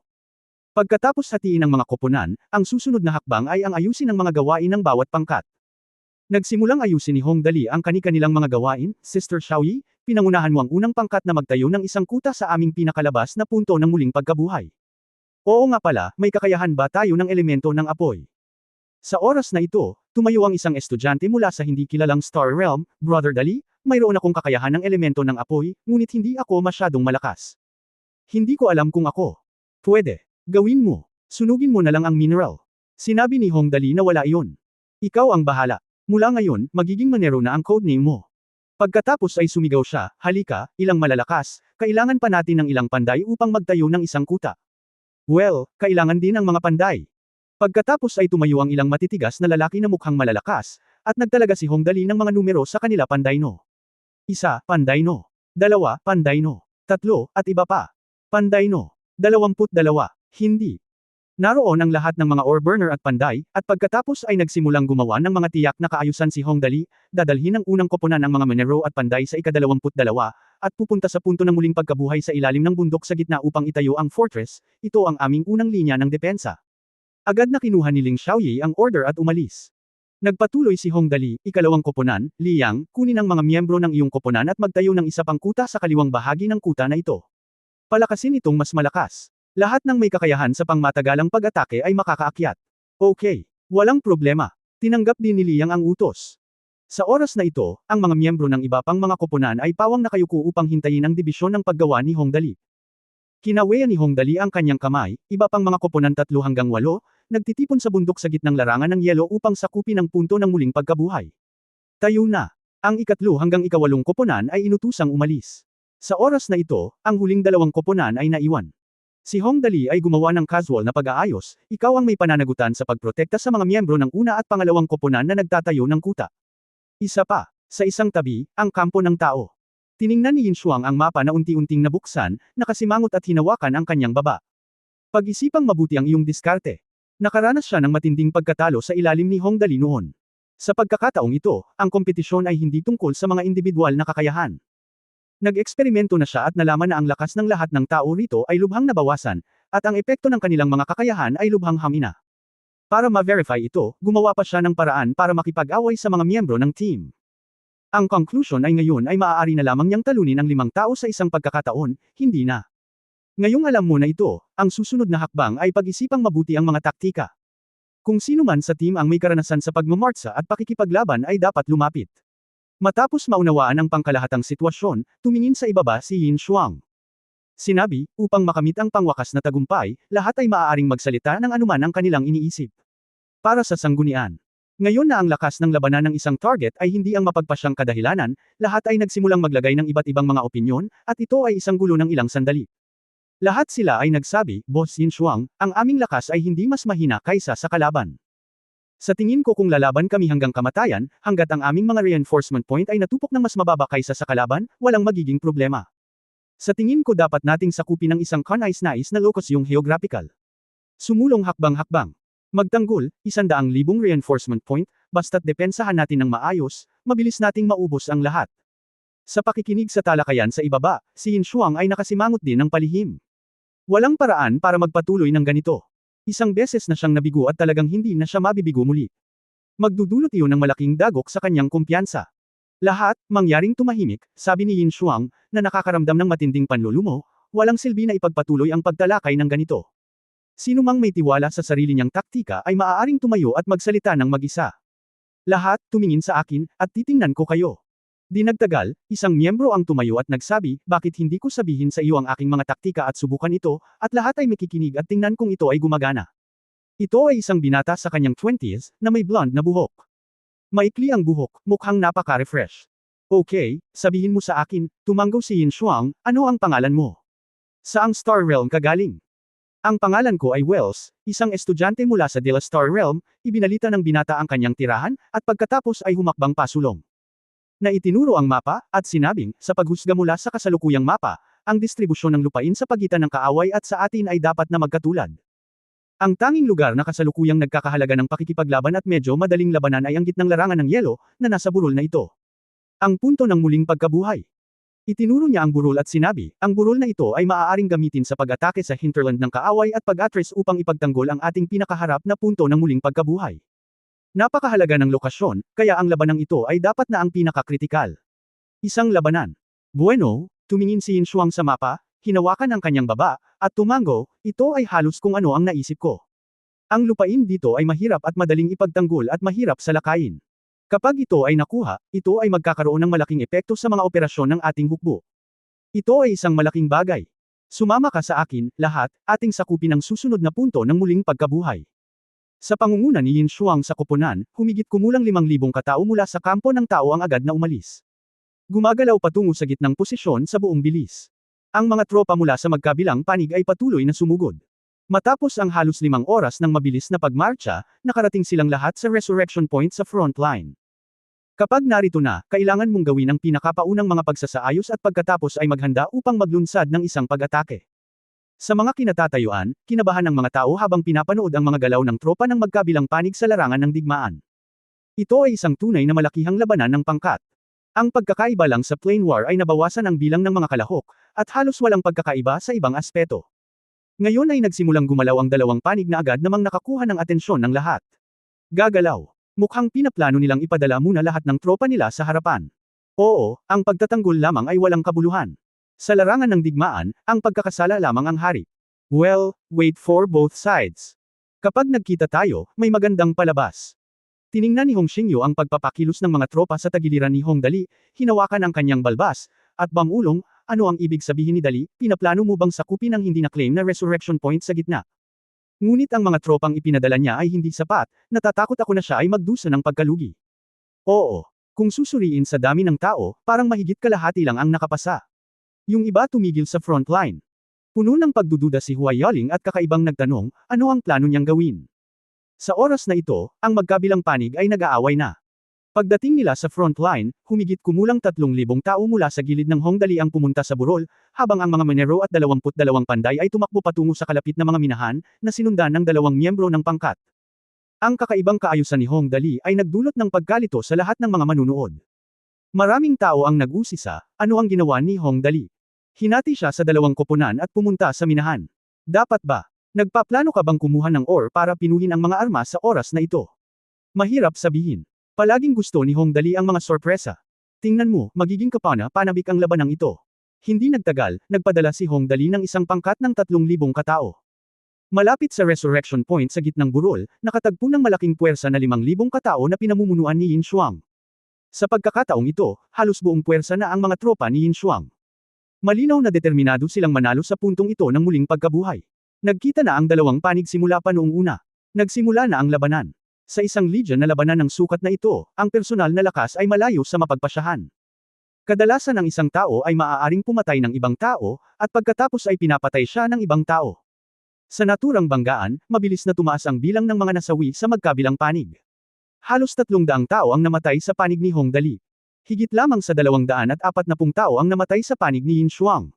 Pagkatapos hatiin ang mga koponan, ang susunod na hakbang ay ang ayusin ang mga gawain ng bawat pangkat. Nagsimulang ayusin ni Hong Dali ang kani-kanilang mga gawain, Sister Xiaoyi, pinangunahan mo ang unang pangkat na magtayo ng isang kuta sa aming pinakalabas na punto ng muling pagkabuhay. Oo nga pala, may kakayahan ba tayo ng elemento ng apoy? Sa oras na ito, tumayo ang isang estudyante mula sa hindi kilalang Star Realm, Brother Dali, mayroon akong kakayahan ng elemento ng apoy, ngunit hindi ako masyadong malakas. Hindi ko alam kung ako. Pwede. Gawin mo. Sunugin mo na lang ang mineral. Sinabi ni Hong Dali na wala iyon. Ikaw ang bahala. Mula ngayon, magiging Manero na ang codename mo. Pagkatapos ay sumigaw siya, halika, ilang malalakas, kailangan pa natin ng ilang panday upang magtayo ng isang kuta. Well, kailangan din ang mga panday. Pagkatapos ay tumayo ang ilang matitigas na lalaki na mukhang malalakas, at nagtalaga si Hong Dali ng mga numero sa kanila panday no. 1, panday no. 2, panday no. 3, at iba pa. Panday no. 22. Hindi. Naroon ang lahat ng mga ore burner at panday, at pagkatapos ay nagsimulang gumawa ng mga tiyak na kaayusan si Hongdali, dadalhin ng unang koponan ang mga minero at panday sa ika-22, at pupunta sa punto ng muling pagkabuhay sa ilalim ng bundok sa gitna upang itayo ang fortress. Ito ang aming unang linya ng depensa. Agad na kinuha ni Ling Xiaoyi ang order at umalis. Nagpatuloy si Hongdali, ikalawang koponan, Liang, kunin ang mga miyembro ng iyong koponan at magtayo ng isa pang kuta sa kaliwang bahagi ng kuta na ito. Palakasin itong mas malakas. Lahat ng may kakayahan sa pangmatagalang pag-atake ay makakaakyat. Okay. Walang problema. Tinanggap din ni Liang ang utos. Sa oras na ito, ang mga miyembro ng iba pang mga koponan ay pawang nakayuko upang hintayin ang dibisyon ng paggawa ni Hongdali. Kinaweyan ni Hongdali ang kanyang kamay, iba pang mga koponan 3 hanggang 8, nagtitipon sa bundok sa gitnang larangan ng yelo upang sakupin ang punto ng muling pagkabuhay. Tayo na. Ang ika-3 hanggang ika-8 koponan ay inutusang umalis. Sa oras na ito, ang huling 2 koponan ay naiwan. Si Hongdali ay gumawa ng casual na pag-aayos, ikaw ang may pananagutan sa pagprotekta sa mga miyembro ng una at pangalawang koponan na nagtatayo ng kuta. Isa pa, sa isang tabi, ang kampo ng tao. Tiningnan ni Yin Shuang ang mapa na unti-unting nabuksan, nakasimangot at hinawakan ang kanyang baba. Pag-isipang mabuti ang iyong diskarte. Nakaranas siya ng matinding pagkatalo sa ilalim ni Hongdali noon. Sa pagkakataong ito, ang kompetisyon ay hindi tungkol sa mga individual na kakayahan. Nag-eksperimento na siya at nalaman na ang lakas ng lahat ng tao rito ay lubhang nabawasan, at ang epekto ng kanilang mga kakayahan ay lubhang hamina. Para ma-verify ito, gumawa pa siya ng paraan para makipag-away sa mga miyembro ng team. Ang conclusion ay ngayon ay maaari na lamang niyang talunin ang 5 tao sa isang pagkakataon, hindi na. Ngayong alam mo na ito, ang susunod na hakbang ay pag-isipang mabuti ang mga taktika. Kung sino man sa team ang may karanasan sa pagmamartsa at pakikipaglaban ay dapat lumapit. Matapos maunawaan ang pangkalahatang sitwasyon, tumingin sa ibaba si Yin Shuang. Sinabi, upang makamit ang pangwakas na tagumpay, lahat ay maaaring magsalita ng anuman ang kanilang iniisip. Para sa sanggunian. Ngayon na ang lakas ng labanan ng isang target ay hindi ang mapagpasyang kadahilanan, lahat ay nagsimulang maglagay ng iba't ibang mga opinyon, at ito ay isang gulo ng ilang sandali. Lahat sila ay nagsabi, Boss Yin Shuang, ang aming lakas ay hindi mas mahina kaysa sa kalaban. Sa tingin ko kung lalaban kami hanggang kamatayan, hanggat ang aming mga reinforcement point ay natupok ng mas mababa kaysa sa kalaban, walang magiging problema. Sa tingin ko dapat nating sakupin ng isang kanais-nais na lokasyong geographical. Sumulong hakbang-hakbang. Magtanggol, 100,000 reinforcement point, basta't depensahan natin ng maayos, mabilis nating maubos ang lahat. Sa pakikinig sa talakayan sa ibaba, si Yin Shuang ay nakasimangot din ng palihim. Walang paraan para magpatuloy ng ganito. Isang beses na siyang nabigo at talagang hindi na siya mabibigo muli. Magdudulot iyon ng malaking dagok sa kanyang kumpiyansa. Lahat, mangyaring tumahimik, sabi ni Yin Shuang, na nakakaramdam ng matinding panlulumo, walang silbi na ipagpatuloy ang pagtalakay ng ganito. Sino mang may tiwala sa sarili niyang taktika ay maaaring tumayo at magsalita ng mag-isa. Lahat, tumingin sa akin, at titingnan ko kayo. Di nagtagal, isang miyembro ang tumayo at nagsabi, bakit hindi ko sabihin sa iyo ang aking mga taktika at subukan ito, at lahat ay makikinig at tingnan kung ito ay gumagana. Ito ay isang binata sa kanyang 20s, na may blonde na buhok. Maikli ang buhok, mukhang napaka-refresh. Okay, sabihin mo sa akin, tumanggo si Yin Shuang, ano ang pangalan mo? Saang Star Realm ka galing? Ang pangalan ko ay Wells, isang estudyante mula sa De La Star Realm, ibinalita ng binata ang kanyang tirahan, at pagkatapos ay humakbang pasulong. Na itinuro ang mapa, at sinabing, sa paghusga mula sa kasalukuyang mapa, ang distribusyon ng lupain sa pagitan ng kaaway at sa atin ay dapat na magkatulad. Ang tanging lugar na kasalukuyang nagkakahalaga ng pakikipaglaban at medyo madaling labanan ay ang gitnang larangan ng yelo, na nasa burol na ito. Ang punto ng muling pagkabuhay. Itinuro niya ang burol at sinabi, ang burol na ito ay maaaring gamitin sa pag-atake sa hinterland ng kaaway at pag-atres upang ipagtanggol ang ating pinakaharap na punto ng muling pagkabuhay. Napakahalaga ng lokasyon, kaya ang labanang ito ay dapat na ang pinakakritikal. Isang labanan. Bueno, tumingin si Yin Shuang sa mapa, hinawakan ang kanyang baba, at tumanggo, ito ay halos kung ano ang naisip ko. Ang lupain dito ay mahirap at madaling ipagtanggol at mahirap salakayin. Kapag ito ay nakuha, ito ay magkakaroon ng malaking epekto sa mga operasyon ng ating hukbo. Ito ay isang malaking bagay. Sumama ka sa akin, lahat, ating sakupin ang susunod na punto ng muling pagkabuhay. Sa pangunguna ni Yin Shuang sa koponan, humigit kumulang 5,000 katao mula sa kampo ng tao ang agad na umalis. Gumagalaw patungo sa gitnang posisyon sa buong bilis. Ang mga tropa mula sa magkabilang panig ay patuloy na sumugod. Matapos ang halos 5 oras ng mabilis na pagmarcha, nakarating silang lahat sa resurrection point sa front line. Kapag narito na, kailangan mong gawin ang pinakapaunang mga pagsasaayos at pagkatapos ay maghanda upang maglunsad ng isang pag-atake. Sa mga kinatatayuan, kinabahan ng mga tao habang pinapanood ang mga galaw ng tropa ng magkabilang panig sa larangan ng digmaan. Ito ay isang tunay na malakihang labanan ng pangkat. Ang pagkakaiba lang sa plane war ay nabawasan ang bilang ng mga kalahok, at halos walang pagkakaiba sa ibang aspeto. Ngayon ay nagsimulang gumalaw ang dalawang panig na agad namang nakakuha ng atensyon ng lahat. Gagalaw. Mukhang pinaplano nilang ipadala muna lahat ng tropa nila sa harapan. Oo, ang pagtatanggol lamang ay walang kabuluhan. Sa larangan ng digmaan, ang pagkakasala lamang ang hari. Well, wait for both sides. Kapag nagkita tayo, may magandang palabas. Tiningnan ni Hong Xingyu ang pagpapakilos ng mga tropa sa tagiliran ni Hong Dali, hinawakan ang kanyang balbas, at bamulong, ano ang ibig sabihin ni Dali, pinaplano mo bang sakupin ang hindi na-claim na resurrection point sa gitna? Ngunit ang mga tropang ipinadala niya ay hindi sapat, natatakot ako na siya ay magdusa ng pagkalugi. Oo, kung susuriin sa dami ng tao, parang mahigit kalahati lang ang nakapasa. Yung iba tumigil sa front line. Puno ng pagdududa si Hua Yaling at kakaibang nagtanong, ano ang plano niyang gawin? Sa oras na ito, ang magkabilang panig ay nag-aaway na. Pagdating nila sa front line, humigit kumulang 3,000 tao mula sa gilid ng Hongdali ang pumunta sa burol, habang ang mga Manero at 22 panday ay tumakbo patungo sa kalapit na mga minahan, na sinundan ng 2 miyembro ng pangkat. Ang kakaibang kaayusan ni Hongdali ay nagdulot ng pagkalito sa lahat ng mga manunood. Maraming tao ang nag-usisa, ano ang ginawa ni Hongdali? Hinati siya sa 2 koponan at pumunta sa minahan. Dapat ba? Nagpaplano ka bang kumuha ng ore para pinuhin ang mga armas sa oras na ito? Mahirap sabihin. Palaging gusto ni Hongdali ang mga sorpresa. Tingnan mo, magiging kapana-panabik ang labanang ito. Hindi nagtagal, nagpadala si Hongdali ng isang pangkat ng 3,000 katao. Malapit sa resurrection point sa gitnang burol, nakatagpo ng malaking puwersa na 5,000 katao na pinamumunuan ni Yin Shuang. Sa pagkakataong ito, halos buong puwersa na ang mga tropa ni Yin Shuang. Malinaw na determinado silang manalo sa puntong ito ng muling pagkabuhay. Nagkita na ang dalawang panig simula pa noong una. Nagsimula na ang labanan. Sa isang legion na labanan ng sukat na ito, ang personal na lakas ay malayo sa mapagpasyahan. Kadalasan ang isang tao ay maaaring pumatay ng ibang tao, at pagkatapos ay pinapatay siya ng ibang tao. Sa naturang banggaan, mabilis na tumaas ang bilang ng mga nasawi sa magkabilang panig. Halos 300 tao ang namatay sa panig ni Hongdali. Higit lamang sa 240 tao ang namatay sa panig ni Yin Shuang.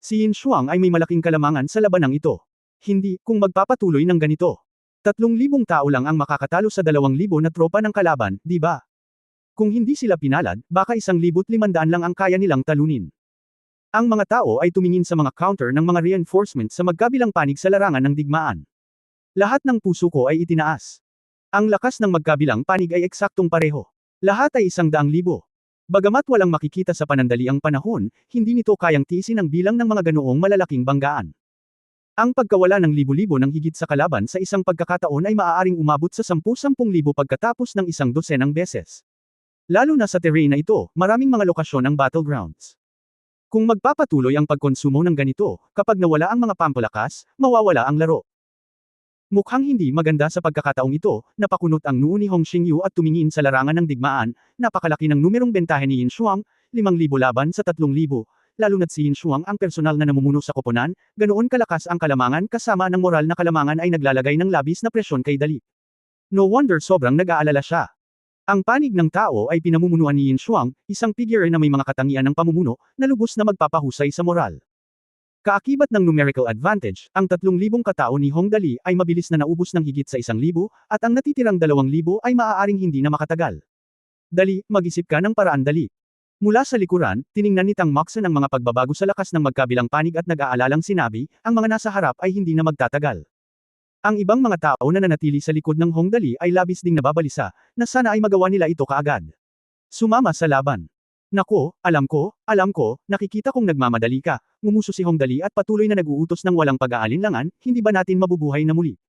Si Yin Shuang ay may malaking kalamangan sa labanang ito. Hindi, kung magpapatuloy ng ganito. 3,000 tao lang ang makakatalo sa 2,000 na tropa ng kalaban, di ba? Kung hindi sila pinalad, baka 1,500 lang ang kaya nilang talunin. Ang mga tao ay tumingin sa mga counter ng mga reinforcements sa magkabilang panig sa larangan ng digmaan. Lahat ng puso ko ay itinaas. Ang lakas ng magkabilang panig ay eksaktong pareho. Lahat ay 100,000. Bagamat walang makikita sa panandaliang panahon, hindi nito kayang tiisin ang bilang ng mga ganoong malalaking banggaan. Ang pagkawala ng libo-libo ng higit sa kalaban sa isang pagkakataon ay maaaring umabot sa 10,000 pagkatapos ng 100 beses. Lalo na sa terrain na ito, maraming mga lokasyon ang battlegrounds. Kung magpapatuloy ang pagkonsumo ng ganito, kapag nawala ang mga pampalakas, mawawala ang laro. Mukhang hindi maganda sa pagkakataong ito, napakunot ang noo ni Hong Xingyu at tumingin sa larangan ng digmaan, napakalaki ng numerong bentahe ni Yin Shuang, 5,000 laban sa 3,000. Lalo na't si Yin Shuang ang personal na namumuno sa koponan, ganoon kalakas ang kalamangan kasama ng moral na kalamangan ay naglalagay ng labis na presyon kay Dali. No wonder sobrang nag-aalala siya. Ang panig ng tao ay pinamumunuan ni Yin Shuang, isang figure na may mga katangian ng pamumuno, na lubos na magpapahusay sa moral. Kaakibat ng numerical advantage, ang 3,000 katao ni Hongdali ay mabilis na naubos ng higit sa 1,000, at ang natitirang 2,000 ay maaaring hindi na makatagal. Dali, mag-isip ka ng paraan Dali. Mula sa likuran, tiningnan ni Tang Moxon ang mga pagbabago sa lakas ng magkabilang panig at nag-aalalang sinabi, ang mga nasa harap ay hindi na magtatagal. Ang ibang mga tao na nanatili sa likod ng Hongdali ay labis ding nababalisa, na sana ay magawa nila ito kaagad. Sumama sa laban. Nako, alam ko, nakikita kong nagmamadali ka, ngumuso si Hongdali at patuloy na nag-uutos ng walang pag-aalinlangan, hindi ba natin mabubuhay na muli?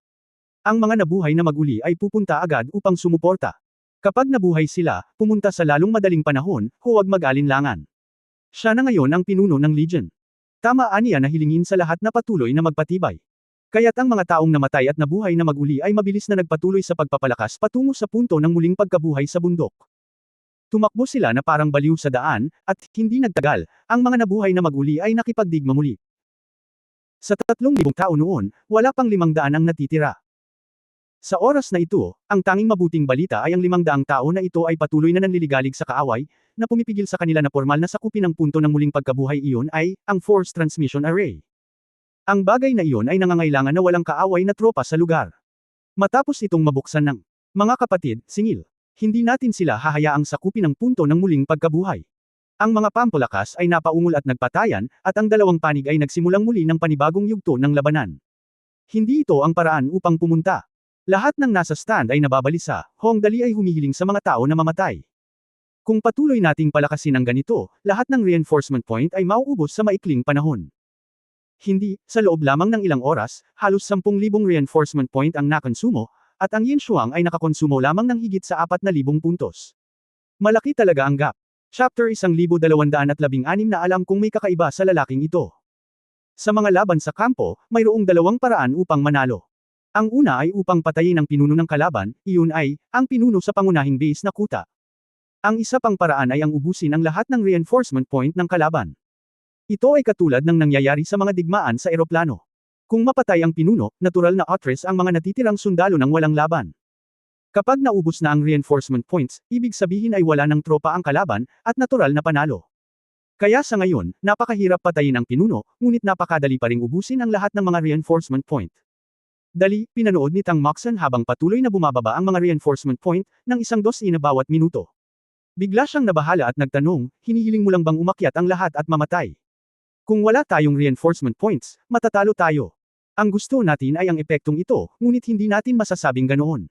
Ang mga nabuhay na maguli ay pupunta agad upang sumuporta. Kapag nabuhay sila, pumunta sa lalong madaling panahon, huwag mag-alinlangan. Siya na ngayon ang pinuno ng Legion. Tama aniya na hilingin sa lahat na patuloy na magpatibay. Kaya't ang mga taong namatay at nabuhay na maguli ay mabilis na nagpatuloy sa pagpapalakas patungo sa punto ng muling pagkabuhay sa bundok. Tumakbo sila na parang baliw sa daan, at hindi nagtagal, ang mga nabuhay na maguli ay nakipagdigma muli. Sa 3,000 tao noon, wala pang 500 ang natitira. Sa oras na ito, ang tanging mabuting balita ay ang 500 tao na ito ay patuloy na nanliligalig sa kaaway, na pumipigil sa kanila na formal na sakupin ang punto ng muling pagkabuhay. Iyon ay, ang Force Transmission Array. Ang bagay na iyon ay nangangailangan na walang kaaway na tropa sa lugar. Matapos itong mabuksan ng mga kapatid, singil, hindi natin sila hahayaang sakupin ang punto ng muling pagkabuhay. Ang mga pampalakas ay napaungol at nagpatayan, at ang dalawang panig ay nagsimulang muli ng panibagong yugto ng labanan. Hindi ito ang paraan upang pumunta. Lahat ng nasa stand ay nababalisa, Hong Dali ay humihiling sa mga tao na mamatay. Kung patuloy nating palakasin ang ganito, lahat ng reinforcement point ay mauubos sa maikling panahon. Hindi, sa loob lamang ng ilang oras, halos 10,000 reinforcement point ang nakonsumo, at ang Yinshuang ay nakakonsumo lamang ng higit sa 4,000 puntos. Malaki talaga ang gap. Chapter 1216 na alam kung may kakaiba sa lalaking ito. Sa mga laban sa kampo, mayroong dalawang paraan upang manalo. Ang una ay upang patayin ang pinuno ng kalaban, iyon ay, ang pinuno sa pangunahing base na kuta. Ang isa pang paraan ay ang ubusin ang lahat ng reinforcement point ng kalaban. Ito ay katulad ng nangyayari sa mga digmaan sa eroplano. Kung mapatay ang pinuno, natural na atras ang mga natitirang sundalo ng walang laban. Kapag naubos na ang reinforcement points, ibig sabihin ay wala ng tropa ang kalaban, at natural na panalo. Kaya sa ngayon, napakahirap patayin ang pinuno, ngunit napakadali pa ring ubusin ang lahat ng mga reinforcement point. Dali, pinanood ni Tang Moxon habang patuloy na bumababa ang mga reinforcement point, ng 1 dosina bawat minuto. Bigla siyang nabahala at nagtanong, hinihiling mo lang bang umakyat ang lahat at mamatay? Kung wala tayong reinforcement points, matatalo tayo. Ang gusto natin ay ang epektong ito, ngunit hindi natin masasabing ganoon.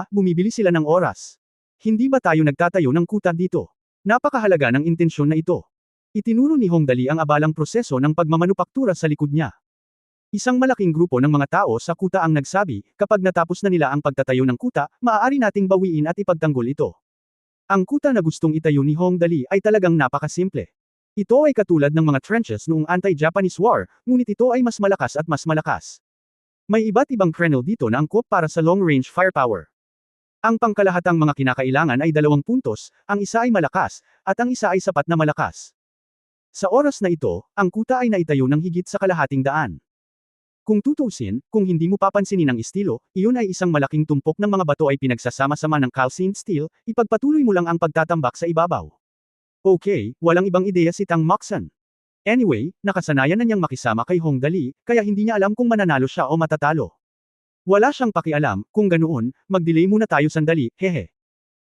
Bumibili sila ng oras. Hindi ba tayo nagtatayo ng kuta dito? Napakahalaga ng intensyon na ito. Itinuro ni Hong Dali ang abalang proseso ng pagmamanupaktura sa likod niya. Isang malaking grupo ng mga tao sa kuta ang nagsabi, kapag natapos na nila ang pagtatayo ng kuta, maaari nating bawiin at ipagtanggol ito. Ang kuta na gustong itayo ni Hong Dali ay talagang napakasimple. Ito ay katulad ng mga trenches noong anti-Japanese war, ngunit ito ay mas malakas at mas malakas. May iba't ibang kernel dito na angkop para sa long-range firepower. Ang pangkalahatang mga kinakailangan ay 2 puntos, ang isa ay malakas, at ang isa ay sapat na malakas. Sa oras na ito, ang kuta ay naitayo ng higit sa kalahating daan. Kung tutuusin, kung hindi mo papansinin ang estilo, iyon ay isang malaking tumpok ng mga bato ay pinagsasama-sama ng calcined steel, ipagpatuloy mo lang ang pagtatambak sa ibabaw. Okay, walang ibang ideya si Tang Moxon. Anyway, nakasanayan na niyang makisama kay Hong Dali, kaya hindi niya alam kung mananalo siya o matatalo. Wala siyang pakialam, kung ganoon, mag-delay muna tayo sandali, hehe.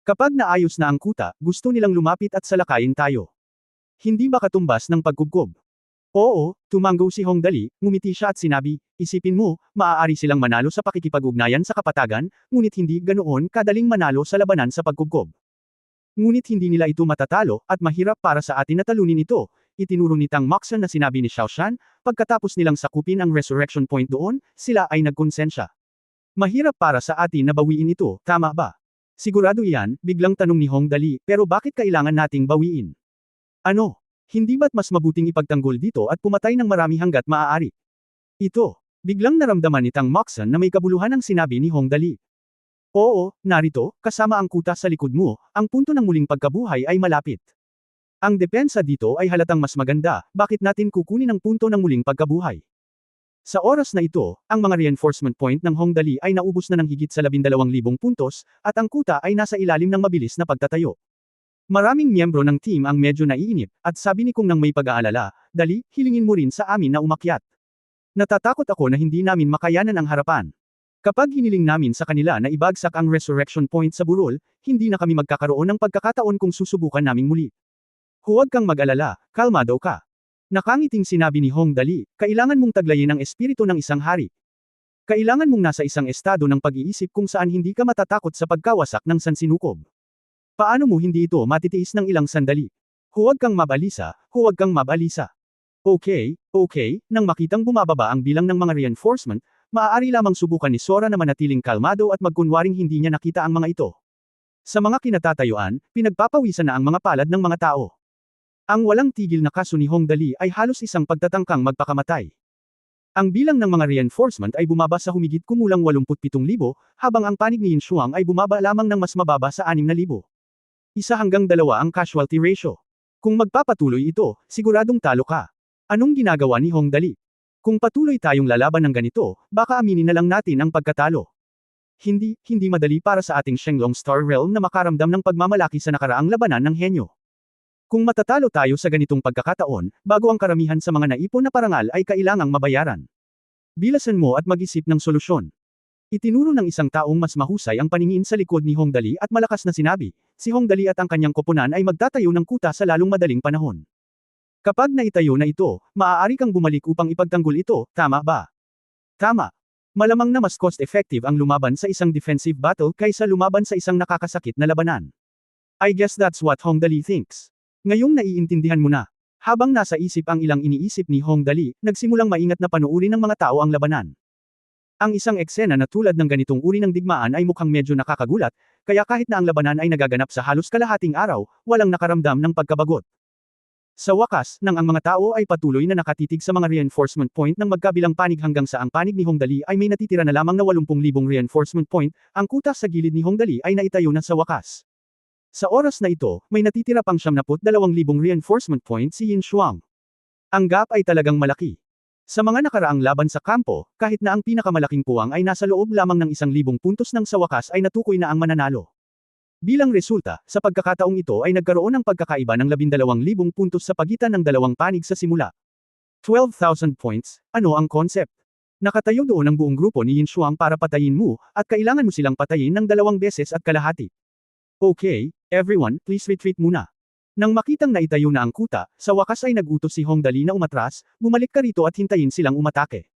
Kapag naayos na ang kuta, gusto nilang lumapit at salakayin tayo. Hindi ba katumbas ng pagkubkob? Oo, tumanggo si Hong Dali, ngumiti siya at sinabi, isipin mo, maaari silang manalo sa pakikipag-ugnayan sa kapatagan, ngunit hindi ganoon kadaling manalo sa labanan sa pagkubkob. Ngunit hindi nila ito matatalo, at mahirap para sa atin na talunin ito, itinuro ni Tang Moxon na sinabi ni Xiao Shan, pagkatapos nilang sakupin ang resurrection point doon, sila ay nagkonsensya. Mahirap para sa atin na bawiin ito, tama ba? Sigurado iyan, biglang tanong ni Hong Dali, pero bakit kailangan nating bawiin? Ano? Hindi ba't mas mabuting ipagtanggol dito at pumatay ng marami hanggat maaari? Ito. Biglang naramdaman ni Tang Moxon na may kabuluhan ang sinabi ni Hong Dali. Oo, narito, kasama ang kuta sa likod mo, ang punto ng muling pagkabuhay ay malapit. Ang depensa dito ay halatang mas maganda, bakit natin kukunin ang punto ng muling pagkabuhay? Sa oras na ito, ang mga reinforcement point ng Hong Dali ay naubos na ng higit sa 12,000 puntos, at ang kuta ay nasa ilalim ng mabilis na pagtatayo. Maraming miyembro ng team ang medyo naiinip, at sabi ni Kung nang may pag-aalala, Dali, hilingin mo rin sa amin na umakyat. Natatakot ako na hindi namin makayanan ang harapan. Kapag hiniling namin sa kanila na ibagsak ang resurrection point sa burol, hindi na kami magkakaroon ng pagkakataon kung susubukan naming muli. Huwag kang mag-alala, kalmado ka. Nakangiting sinabi ni Hong Dali, kailangan mong taglayin ang espiritu ng isang hari. Kailangan mong nasa isang estado ng pag-iisip kung saan hindi ka matatakot sa pagkawasak ng sansinukob. Paano mo hindi ito matitiis ng ilang sandali? Huwag kang mabalisa, huwag kang mabalisa. Okay, nang makitang bumababa ang bilang ng mga reinforcement, maaari lamang subukan ni Sora na manatiling kalmado at magkunwaring hindi niya nakita ang mga ito. Sa mga kinatatayuan, pinagpapawisan na ang mga palad ng mga tao. Ang walang tigil na kaso ni Hong Dali ay halos isang pagtatangkang magpakamatay. Ang bilang ng mga reinforcement ay bumaba sa humigit kumulang 87,000, habang ang panig ni Yinshuang ay bumaba lamang ng mas mababa sa 6,000. 1-2 ang casualty ratio. Kung magpapatuloy ito, siguradong talo ka. Anong ginagawa ni Hong Dali? Kung patuloy tayong lalaban ng ganito, baka aminin na lang natin ang pagkatalo. Hindi madali para sa ating Shenlong Star Realm na makaramdam ng pagmamalaki sa nakaraang labanan ng henyo. Kung matatalo tayo sa ganitong pagkakataon, bago ang karamihan sa mga naipon na parangal ay kailangang mabayaran. Bilasan mo at mag-isip ng solusyon. Itinuro ng isang taong mas mahusay ang paningin sa likod ni Hong Dali at malakas na sinabi, si Hong Dali at ang kanyang koponan ay magtatayo ng kuta sa lalong madaling panahon. Kapag naitayo na ito, maaari kang bumalik upang ipagtanggol ito, tama ba? Tama. Malamang na mas cost-effective ang lumaban sa isang defensive battle kaysa lumaban sa isang nakakasakit na labanan. I guess that's what Hong Dali thinks. Ngayong naiintindihan mo na. Habang nasa isip ang ilang iniisip ni Hong Dali, nagsimulang maingat na panuuri ng mga tao ang labanan. Ang isang eksena na tulad ng ganitong uri ng digmaan ay mukhang medyo nakakagulat, kaya kahit na ang labanan ay nagaganap sa halos kalahating araw, walang nakaramdam ng pagkabagot. Sa wakas, nang ang mga tao ay patuloy na nakatitig sa mga reinforcement point ng magkabilang panig hanggang sa ang panig ni Hong Dali ay may natitira na lamang na 80,000 reinforcement point, ang kuta sa gilid ni Hong Dali ay naitayo na sa wakas. Sa oras na ito, may natitira pang 72,000 reinforcement point si Yin Shuang. Ang gap ay talagang malaki. Sa mga nakaraang laban sa kampo, kahit na ang pinakamalaking puwang ay nasa loob lamang ng 1,000 puntos nang sa wakas ay natukoy na ang mananalo. Bilang resulta, sa pagkakataong ito ay nagkaroon ng pagkakaiba ng 12,000 puntos sa pagitan ng dalawang panig sa simula. 12,000 points, ano ang concept? Nakatayo doon ang buong grupo ni Yin Shuang para patayin mo, at kailangan mo silang patayin ng 2 beses at kalahati. Okay, everyone, please retreat muna. Nang makitang naitayo na ang kuta, sa wakas ay nagutos si Hong Dali na umatras, bumalik ka rito at hintayin silang umatake.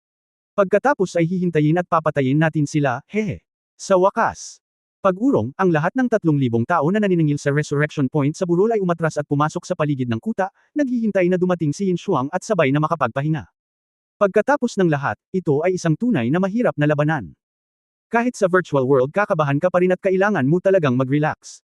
Pagkatapos ay hihintayin at papatayin natin sila, hehe. Sa wakas. Pag-urong, ang lahat ng 3,000 tao na naniningil sa Resurrection Point sa burol ay umatras at pumasok sa paligid ng kuta, naghihintay na dumating si Yin Shuang at sabay na makapagpahinga. Pagkatapos ng lahat, ito ay isang tunay na mahirap na labanan. Kahit sa virtual world kakabahan ka pa rin at kailangan mo talagang mag-relax.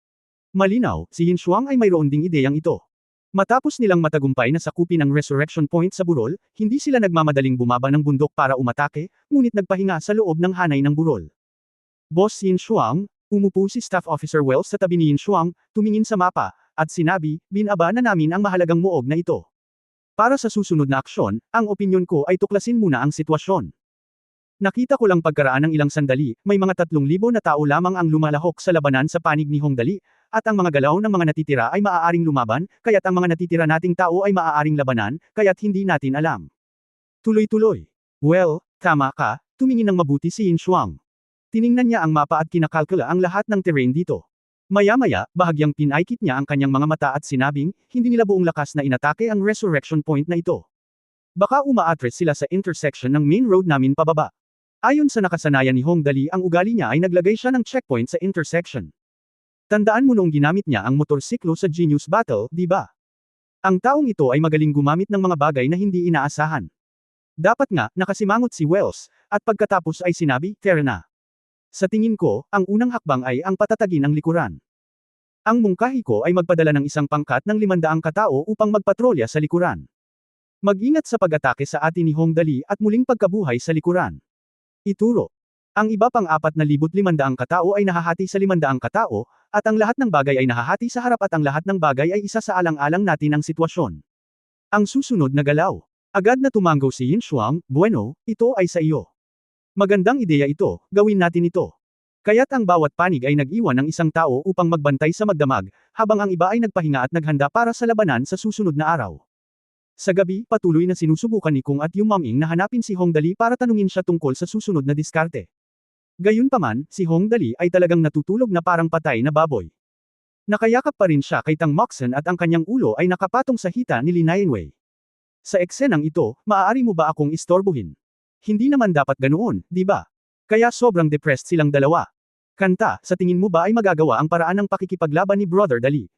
Malinaw, si Yin Shuang ay mayroon ding ideyang ito. Matapos nilang matagumpay na sakupin ang Resurrection Point sa burol, hindi sila nagmamadaling bumaba ng bundok para umatake, ngunit nagpahinga sa loob ng hanay ng burol. Boss Yin Shuang, umupo si Staff Officer Wells sa tabi ni Yin Shuang, tumingin sa mapa, at sinabi, binaba na namin ang mahalagang muog na ito. Para sa susunod na aksyon, ang opinyon ko ay tuklasin muna ang sitwasyon. Nakita ko lang pagkaraan ng ilang sandali, may mga 3,000 na tao lamang ang lumalahok sa labanan sa panig ni Hong Dali, at ang mga galaw ng mga natitira ay maaaring lumaban, kaya't ang mga natitira nating tao ay maaaring labanan, kaya't hindi natin alam. Tuloy-tuloy. Well, tama ka, tumingin ng mabuti si Yin Shuang. Tiningnan niya ang mapa at kinakalkula ang lahat ng terrain dito. Maya-maya, bahagyang pinaikit niya ang kanyang mga mata at sinabing, hindi nila buong lakas na inatake ang Resurrection Point na ito. Baka umaatres sila sa intersection ng main road namin pababa. Ayon sa nakasanayan ni Hong Dali, ang ugali niya ay naglagay siya ng checkpoint sa intersection. Tandaan mo noong ginamit niya ang motorsiklo sa Genius Battle, di ba? Ang taong ito ay magaling gumamit ng mga bagay na hindi inaasahan. Dapat nga, nakasimangot si Wells, at pagkatapos ay sinabi, fair na. Sa tingin ko, ang unang hakbang ay ang patatagin ang likuran. Ang mungkahi ko ay magpadala ng isang pangkat ng 500 katao upang magpatrolya sa likuran. Mag-ingat sa pag-atake sa atin ni Hong Dali at muling pagkabuhay sa likuran. Ituro. Ang iba pang 4,500 katao ay nahahati sa 500 katao, at ang lahat ng bagay ay nahahati sa harap at ang lahat ng bagay ay isa sa alang-alang natin ang sitwasyon. Ang susunod na galaw. Agad na tumango si Yin Shuang, bueno, ito ay sa iyo. Magandang ideya ito, gawin natin ito. Kaya't ang bawat panig ay nag-iwan ng isang tao upang magbantay sa magdamag, habang ang iba ay nagpahinga at naghanda para sa labanan sa susunod na araw. Sa gabi, patuloy na sinusubukan ni Kung at Yung Maming na hanapin si Hong Dali para tanungin siya tungkol sa susunod na diskarte. Gayunpaman, si Hong Dali ay talagang natutulog na parang patay na baboy. Nakayakap pa rin siya kay Tang Moxon at ang kanyang ulo ay nakapatong sa hita ni Lin Nianwei. Sa eksenang ito, maaari mo ba akong istorbohin? Hindi naman dapat ganoon, di ba? Kaya sobrang depressed silang dalawa. Kanta, sa tingin mo ba ay magagawa ang paraan ng pakikipaglaban ni Brother Dali?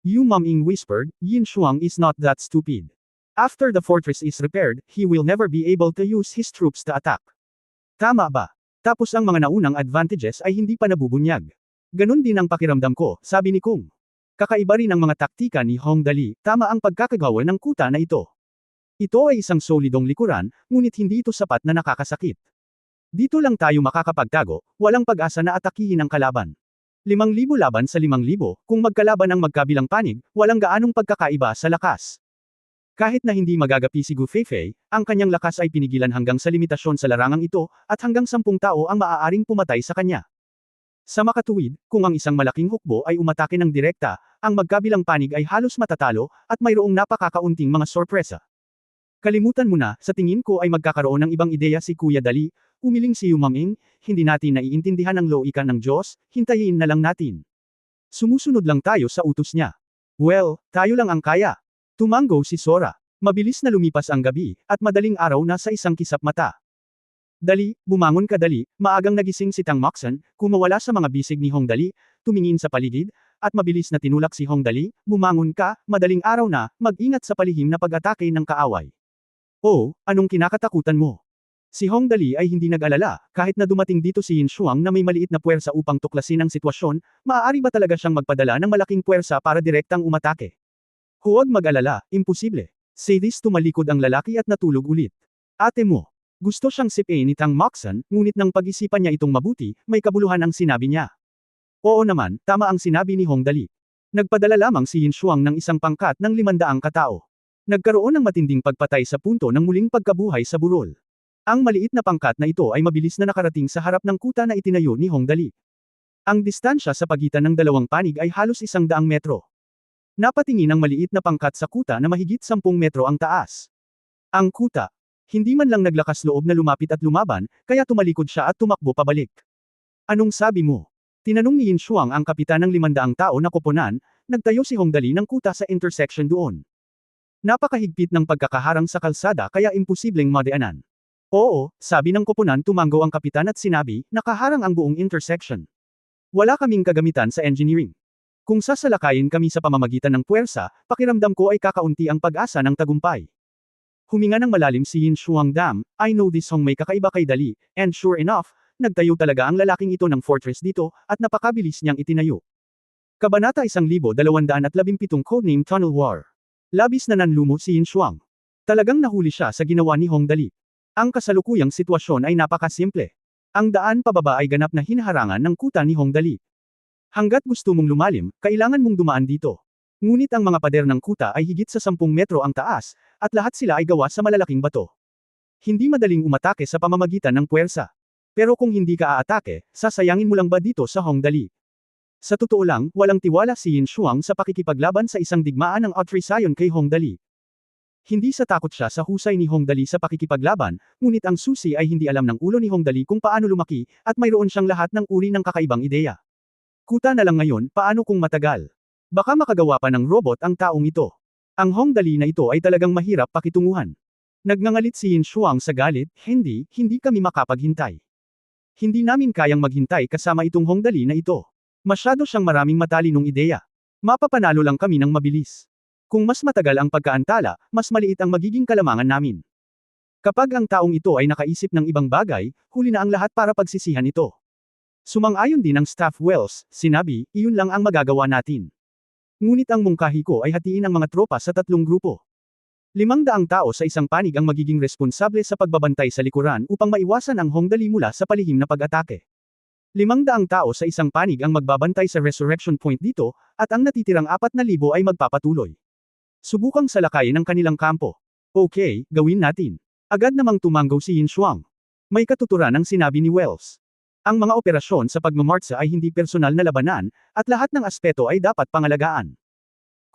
Yu Maming whispered, Yin Shuang is not that stupid. After the fortress is repaired, he will never be able to use his troops to attack. Tama ba? Tapos ang mga naunang advantages ay hindi pa nabubunyag. Ganon din ang pakiramdam ko, sabi ni Kung. Kakaiba rin ang mga taktika ni Hong Dali, tama ang pagkakagawa ng kuta na ito. Ito ay isang solidong likuran, ngunit hindi ito sapat na nakakasakit. Dito lang tayo makakapagtago, walang pag-asa na atakihin ang kalaban. 5,000 laban sa 5,000, kung magkalaban ang magkabilang panig, walang gaanong pagkakaiba sa lakas. Kahit na hindi magagapi si Gu Feifei, ang kanyang lakas ay pinigilan hanggang sa limitasyon sa larangang ito, at hanggang 10 tao ang maaaring pumatay sa kanya. Sa makatuwid, kung ang isang malaking hukbo ay umatake ng direkta, ang magkabilang panig ay halos matatalo, at mayroong napakakaunting mga sorpresa. Kalimutan mo na, sa tingin ko ay magkakaroon ng ibang ideya si Kuya Dali, umiling si Yumaming, hindi natin naiintindihan ang loikan ng Diyos, hintayin na lang natin. Sumusunod lang tayo sa utos niya. Well, tayo lang ang kaya. Tumango si Sora. Mabilis na lumipas ang gabi, at madaling araw na sa isang kisap mata. Dali, bumangon ka dali, maagang nagising si Tang Moxon, kumawala sa mga bisig ni Hong Dali, tumingin sa paligid, at mabilis na tinulak si Hong Dali, bumangon ka, madaling araw na, mag-ingat sa palihim na pag-atake ng kaaway. Oh, anong kinakatakutan mo? Si Hong Dali ay hindi nag-alala, kahit na dumating dito si Yin Shuang na may maliit na puwersa upang tuklasin ang sitwasyon, maaari ba talaga siyang magpadala ng malaking puwersa para direktang umatake? Huwag mag-alala, imposible. Sadis tumalikod ang lalaki at natulog ulit. Ate mo. Gusto siyang sipain ni Tang Moxon, ngunit nang pag-isipan niya itong mabuti, may kabuluhan ang sinabi niya. Oo naman, tama ang sinabi ni Hong Dali. Nagpadala lamang si Yin Shuang ng isang pangkat ng 500 katao. Nagkaroon ng matinding pagpatay sa punto ng muling pagkabuhay sa burol. Ang maliit na pangkat na ito ay mabilis na nakarating sa harap ng kuta na itinayo ni Hong Dali. Ang distansya sa pagitan ng dalawang panig ay halos 100 metro. Napatingin ang maliit na pangkat sa kuta na mahigit 10 metro ang taas. Ang kuta, hindi man lang naglakas loob na lumapit at lumaban, kaya tumalikod siya at tumakbo pabalik. Anong sabi mo? Tinanong ni Yin Shuang ang kapitan ng 500 tao na koponan, nagtayo si Hong Dali ng kuta sa intersection doon. Napakahigpit ng pagkakaharang sa kalsada kaya imposibleng madaanan. Oo, sabi ng koponan tumango ang kapitan at sinabi, nakaharang ang buong intersection. Wala kaming kagamitan sa engineering. Kung sasalakayin kami sa pamamagitan ng puwersa, pakiramdam ko ay kakaunti ang pag-asa ng tagumpay. Huminga ng malalim si Yin Shuang Dam, I know this Hong may kakaiba kay Dali, and sure enough, nagtayo talaga ang lalaking ito ng fortress dito, at napakabilis niyang itinayo. Kabanata 1217 Codename Tunnel War. Labis na nanlumo si Yin Shuang. Talagang nahuli siya sa ginawa ni Hong Dali. Ang kasalukuyang sitwasyon ay napakasimple. Ang daan pababa ay ganap na hinaharangan ng kuta ni Hong Dali. Hanggat gusto mong lumalim, kailangan mong dumaan dito. Ngunit ang mga pader ng kuta ay higit sa 10 metro ang taas, at lahat sila ay gawa sa malalaking bato. Hindi madaling umatake sa pamamagitan ng puwersa. Pero kung hindi ka aatake, sasayangin mo lang ba dito sa Hong Dali? Sa totoo lang, walang tiwala si Yin Shuang sa pakikipaglaban sa isang digmaan ng Outrisayon kay Hong Dali. Hindi sa takot siya sa husay ni Hong Dali sa pakikipaglaban, ngunit ang susi ay hindi alam ng ulo ni Hong Dali kung paano lumaki, at mayroon siyang lahat ng uri ng kakaibang ideya. Kuta na lang ngayon, paano kung matagal? Baka makagawa pa ng robot ang taong ito. Ang Hong Dali na ito ay talagang mahirap pakitunguhan. Nagngangalit si Yin Shuang sa galit, hindi kami makapaghintay. Hindi namin kayang maghintay kasama itong Hong Dali na ito. Masyado siyang maraming matalinong ideya. Mapapanalo lang kami ng mabilis. Kung mas matagal ang pagkaantala, mas maliit ang magiging kalamangan namin. Kapag ang taong ito ay nakaisip ng ibang bagay, huli na ang lahat para pagsisihan ito. Sumang-ayon din ang staff Wells, sinabi, iyon lang ang magagawa natin. Ngunit ang mungkahi ko ay hatiin ang mga tropa sa 3 grupo. 500 tao sa isang panig ang magiging responsable sa pagbabantay sa likuran upang maiwasan ang Hong Dali mula sa palihim na pag-atake. 500 tao sa isang panig ang magbabantay sa resurrection point dito, at ang natitirang 4,000 ay magpapatuloy. Subukang salakayin ang kanilang kampo. Okay, gawin natin. Agad namang tumango si Yin Shuang. May katuturan ang sinabi ni Wells. Ang mga operasyon sa pagmamartsa ay hindi personal na labanan, at lahat ng aspeto ay dapat pangalagaan.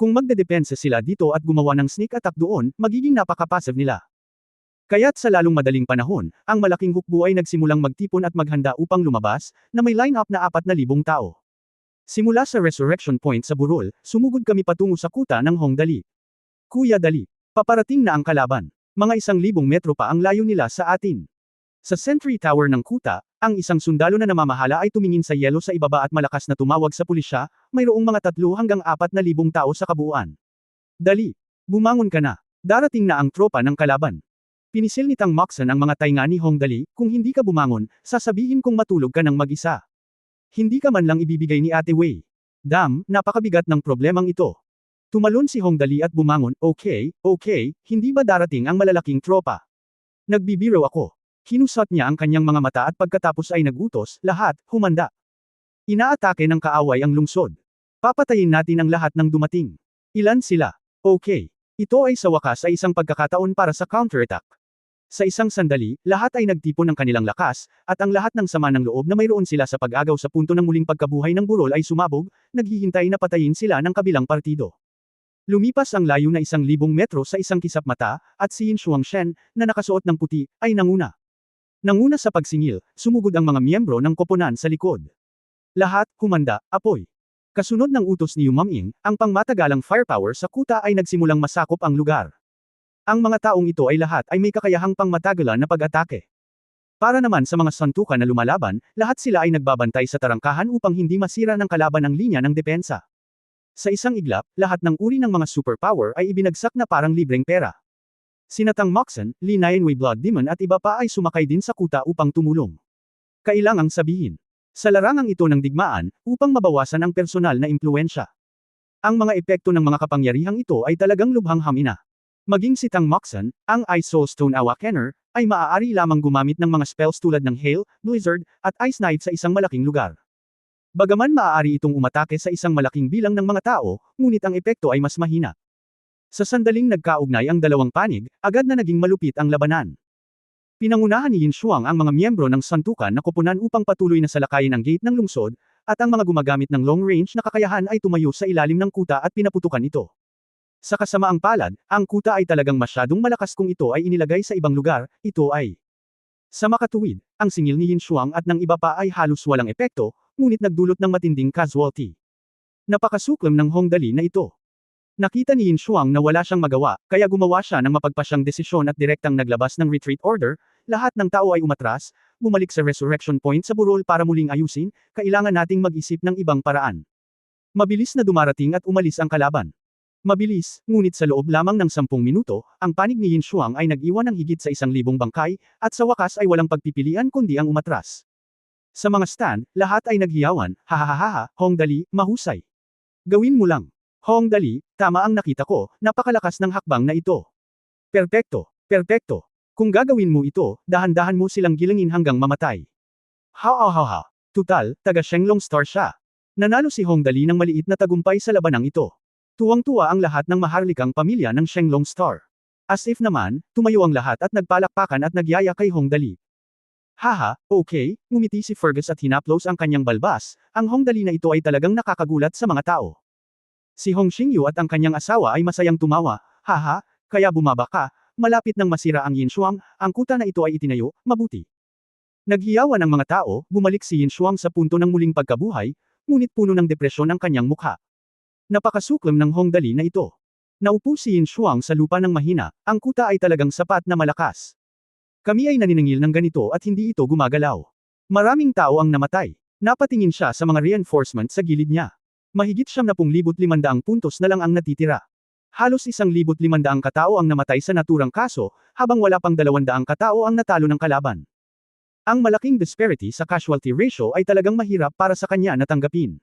Kung magdedepensa sila dito at gumawa ng sneak attack doon, magiging napaka-passive nila. Kaya't sa lalong madaling panahon, ang malaking hukbo ay nagsimulang magtipon at maghanda upang lumabas, na may line-up na 4,000 tao. Simula sa resurrection point sa burol, sumugod kami patungo sa kuta ng Hong Dali. Kuya Dali, paparating na ang kalaban. Mga 1,000 metro pa ang layo nila sa atin. Sa Sentry Tower ng kuta, ang isang sundalo na namamahala ay tumingin sa yelo sa ibaba at malakas na tumawag sa pulisya, mayroong mga 3 hanggang 4,000 tao sa kabuuan. Dali, bumangon ka na. Darating na ang tropa ng kalaban. Pinisil ni Tang Moxon ang mga tainga ni Hong Dali, kung hindi ka bumangon, sasabihin kong matulog ka ng mag-isa. Hindi ka man lang ibibigay ni Ate Wei. Dam, napakabigat ng problemang ito. Tumalon si Hong Dali at bumangon, okay, hindi ba darating ang malalaking tropa? Nagbibiro ako. Kinusot niya ang kanyang mga mata at pagkatapos ay nagutos, lahat, humanda. Inaatake ng kaaway ang lungsod. Papatayin natin ang lahat ng dumating. Ilan sila? Okay. Ito ay sa wakas ay isang pagkakataon para sa counterattack. Sa isang sandali, lahat ay nagtipon ng kanilang lakas, at ang lahat ng sama ng loob na mayroon sila sa pag-agaw sa punto ng muling pagkabuhay ng burol ay sumabog, naghihintay na patayin sila ng kabilang partido. Lumipas ang layo na 1,000 metro sa isang kisap mata, at si Yin Shuangshen, na nakasuot ng puti, ay nanguna. Nanguna sa pagsingil, sumugod ang mga miyembro ng koponan sa likod. Lahat, humanda, apoy. Kasunod ng utos ni Yu Maming, ang pangmatagalang firepower sa kuta ay nagsimulang masakop ang lugar. Ang mga taong ito ay lahat ay may kakayahang pangmatagalan na pag-atake. Para naman sa mga santukan na lumalaban, lahat sila ay nagbabantay sa tarangkahan upang hindi masira ng kalaban ang linya ng depensa. Sa isang iglap, lahat ng uri ng mga superpower ay ibinagsak na parang libreng pera. Sina Tang Moxon, Li Nianwei Blood Demon at iba pa ay sumakay din sa kuta upang tumulong. Kailangang sabihin. Sa larangang ito ng digmaan, upang mabawasan ang personal na impluensya. Ang mga epekto ng mga kapangyarihang ito ay talagang lubhang hamina. Maging si Tang Moxon, ang Ice Soul Stone Awakener, ay maaari lamang gumamit ng mga spells tulad ng Hail, Blizzard, at Ice Knife sa isang malaking lugar. Bagaman maaari itong umatake sa isang malaking bilang ng mga tao, ngunit ang epekto ay mas mahina. Sa sandaling nagkaugnay ang dalawang panig, agad na naging malupit ang labanan. Pinangunahan ni Yin Shuang ang mga miyembro ng santukan na koponan upang patuloy na salakayin ang gate ng lungsod, at ang mga gumagamit ng long-range na kakayahan ay tumayo sa ilalim ng kuta at pinaputukan ito. Sa kasamaang palad, ang kuta ay talagang masyadong malakas kung ito ay inilagay sa ibang lugar, ito ay. Sa makatuwid, ang singil ni Yin Shuang at ng iba pa ay halos walang epekto, ngunit nagdulot ng matinding casualty. Napakasuklam ng Hong Dali na ito. Nakita ni Yin Shuang na wala siyang magawa, kaya gumawa siya ng mapagpasyang desisyon at direktang naglabas ng retreat order, lahat ng tao ay umatras, bumalik sa resurrection point sa burol para muling ayusin, kailangan nating mag-isip ng ibang paraan. Mabilis na dumarating at umalis ang kalaban. Mabilis, ngunit sa loob lamang ng 10 minuto, ang panig ni Yin Shuang ay nag-iwan ng higit sa 1,000 bangkay, at sa wakas ay walang pagpipilian kundi ang umatras. Sa mga stand, lahat ay naghiyawan, hahaha, Hong Dali, mahusay. Gawin mo lang. Hong Dali, tama ang nakita ko, napakalakas ng hakbang na ito. Perpekto, perpekto. Kung gagawin mo ito, dahan-dahan mo silang gilangin hanggang mamatay. Ha. Tutal, taga Shenlong Star siya. Nanalo si Hong Dali ng maliit na tagumpay sa labanang ito. Tuwang-tuwa ang lahat ng maharlikang pamilya ng Shenlong Star. As if naman, tumayo ang lahat at nagpalakpakan at nagyaya kay Hong Dali. Haha, okay, ngumiti si Fergus at hinaplos ang kanyang balbas, ang Hong Dali na ito ay talagang nakakagulat sa mga tao. Si Hong Xingyu at ang kanyang asawa ay masayang tumawa, haha, kaya bumaba ka, malapit nang masira ang Yin Shuang, ang kuta na ito ay itinayo, mabuti. Naghiyawan ang mga tao, bumalik si Yin Shuang sa punto ng muling pagkabuhay, ngunit puno ng depresyon ang kanyang mukha. Napakasuklam ng Hong Dali na ito. Naupo si Yin Shuang sa lupa ng mahina, ang kuta ay talagang sapat na malakas. Kami ay naniningil ng ganito at hindi ito gumagalaw. Maraming tao ang namatay. Napatingin siya sa mga reinforcement sa gilid niya. Mahigit 70,500 puntos na lang ang natitira. Halos 1,500 katao ang namatay sa naturang kaso, habang wala pang 200 katao ang natalo ng kalaban. Ang malaking disparity sa casualty ratio ay talagang mahirap para sa kanya na tanggapin.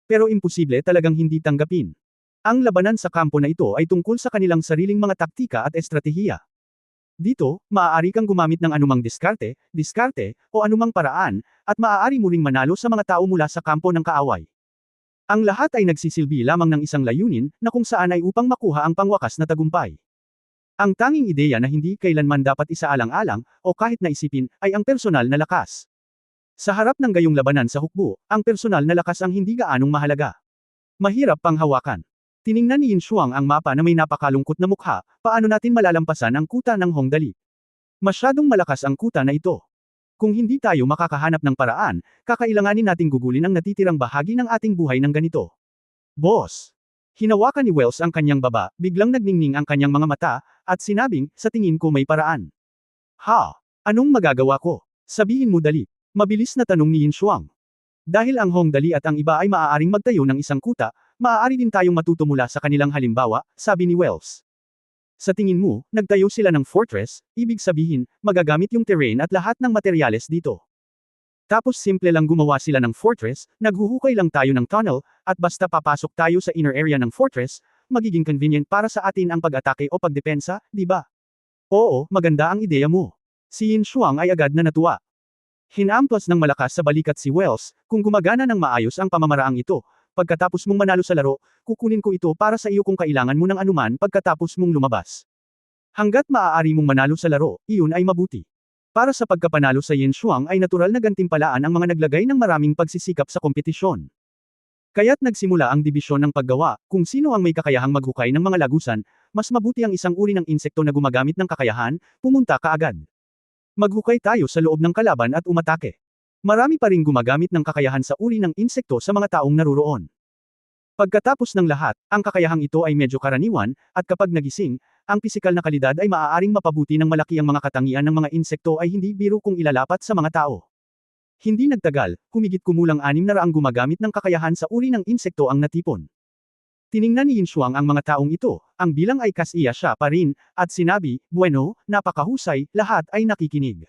Pero imposible talagang hindi tanggapin. Ang labanan sa kampo na ito ay tungkol sa kanilang sariling mga taktika at estratehiya. Dito, maaari kang gumamit ng anumang diskarte, o anumang paraan, at maaari mo ring manalo sa mga tao mula sa kampo ng kaaway. Ang lahat ay nagsisilbi lamang ng isang layunin, na kung saan ay upang makuha ang pangwakas na tagumpay. Ang tanging ideya na hindi kailanman dapat isaalang-alang, o kahit naisipin, ay ang personal na lakas. Sa harap ng gayong labanan sa hukbo, ang personal na lakas ang hindi gaanong mahalaga. Mahirap pang hawakan. Tiningnan ni Yin Shuang ang mapa na may napakalungkot na mukha, paano natin malalampasan ang kuta ng Hong Dali? Masyadong malakas ang kuta na ito. Kung hindi tayo makakahanap ng paraan, kakailanganin nating gugulin ang natitirang bahagi ng ating buhay ng ganito. Boss! Hinawakan ni Wells ang kanyang baba, biglang nagningning ang kanyang mga mata, at sinabing, sa tingin ko may paraan. Ha? Anong magagawa ko? Sabihin mo dali. Mabilis na tanong ni Yin Shuang. Dahil ang Hong Dali at ang iba ay maaaring magtayo ng isang kuta, maaari din tayong matuto mula sa kanilang halimbawa, sabi ni Wells. Sa tingin mo, nagtayo sila ng fortress, ibig sabihin, magagamit yung terrain at lahat ng materyales dito. Tapos simple lang gumawa sila ng fortress, naghuhukay lang tayo ng tunnel, at basta papasok tayo sa inner area ng fortress, magiging convenient para sa atin ang pag-atake o pagdepensa, di ba? Oo, maganda ang ideya mo. Si Yin Shuang ay agad na natuwa. Hinamplas ng malakas sa balikat si Wells, kung gumagana ng maayos ang pamamaraang ito, pagkatapos mong manalo sa laro, kukunin ko ito para sa iyo kung kailangan mo ng anuman pagkatapos mong lumabas. Hanggat maaari mong manalo sa laro, iyon ay mabuti. Para sa pagkapanalo sa Yin Shuang ay natural na gantimpalaan ang mga naglagay ng maraming pagsisikap sa kompetisyon. Kaya't nagsimula ang dibisyon ng paggawa, kung sino ang may kakayahang maghukay ng mga lagusan, mas mabuti ang isang uri ng insekto na gumagamit ng kakayahan, pumunta kaagad. Maghukay tayo sa loob ng kalaban at umatake. Marami pa ring gumagamit ng kakayahan sa uri ng insekto sa mga taong naruroon. Pagkatapos ng lahat, ang kakayahang ito ay medyo karaniwan, at kapag nagising, ang pisikal na kalidad ay maaaring mapabuti ng malaki ang mga katangian ng mga insekto ay hindi biro kung ilalapat sa mga tao. Hindi nagtagal, humigit kumulang 600 gumagamit ng kakayahan sa uri ng insekto ang natipon. Tiningnan ni Yin Shuang ang mga taong ito, ang bilang ay kasiya siya pa rin, at sinabi, bueno, napakahusay, lahat ay nakikinig.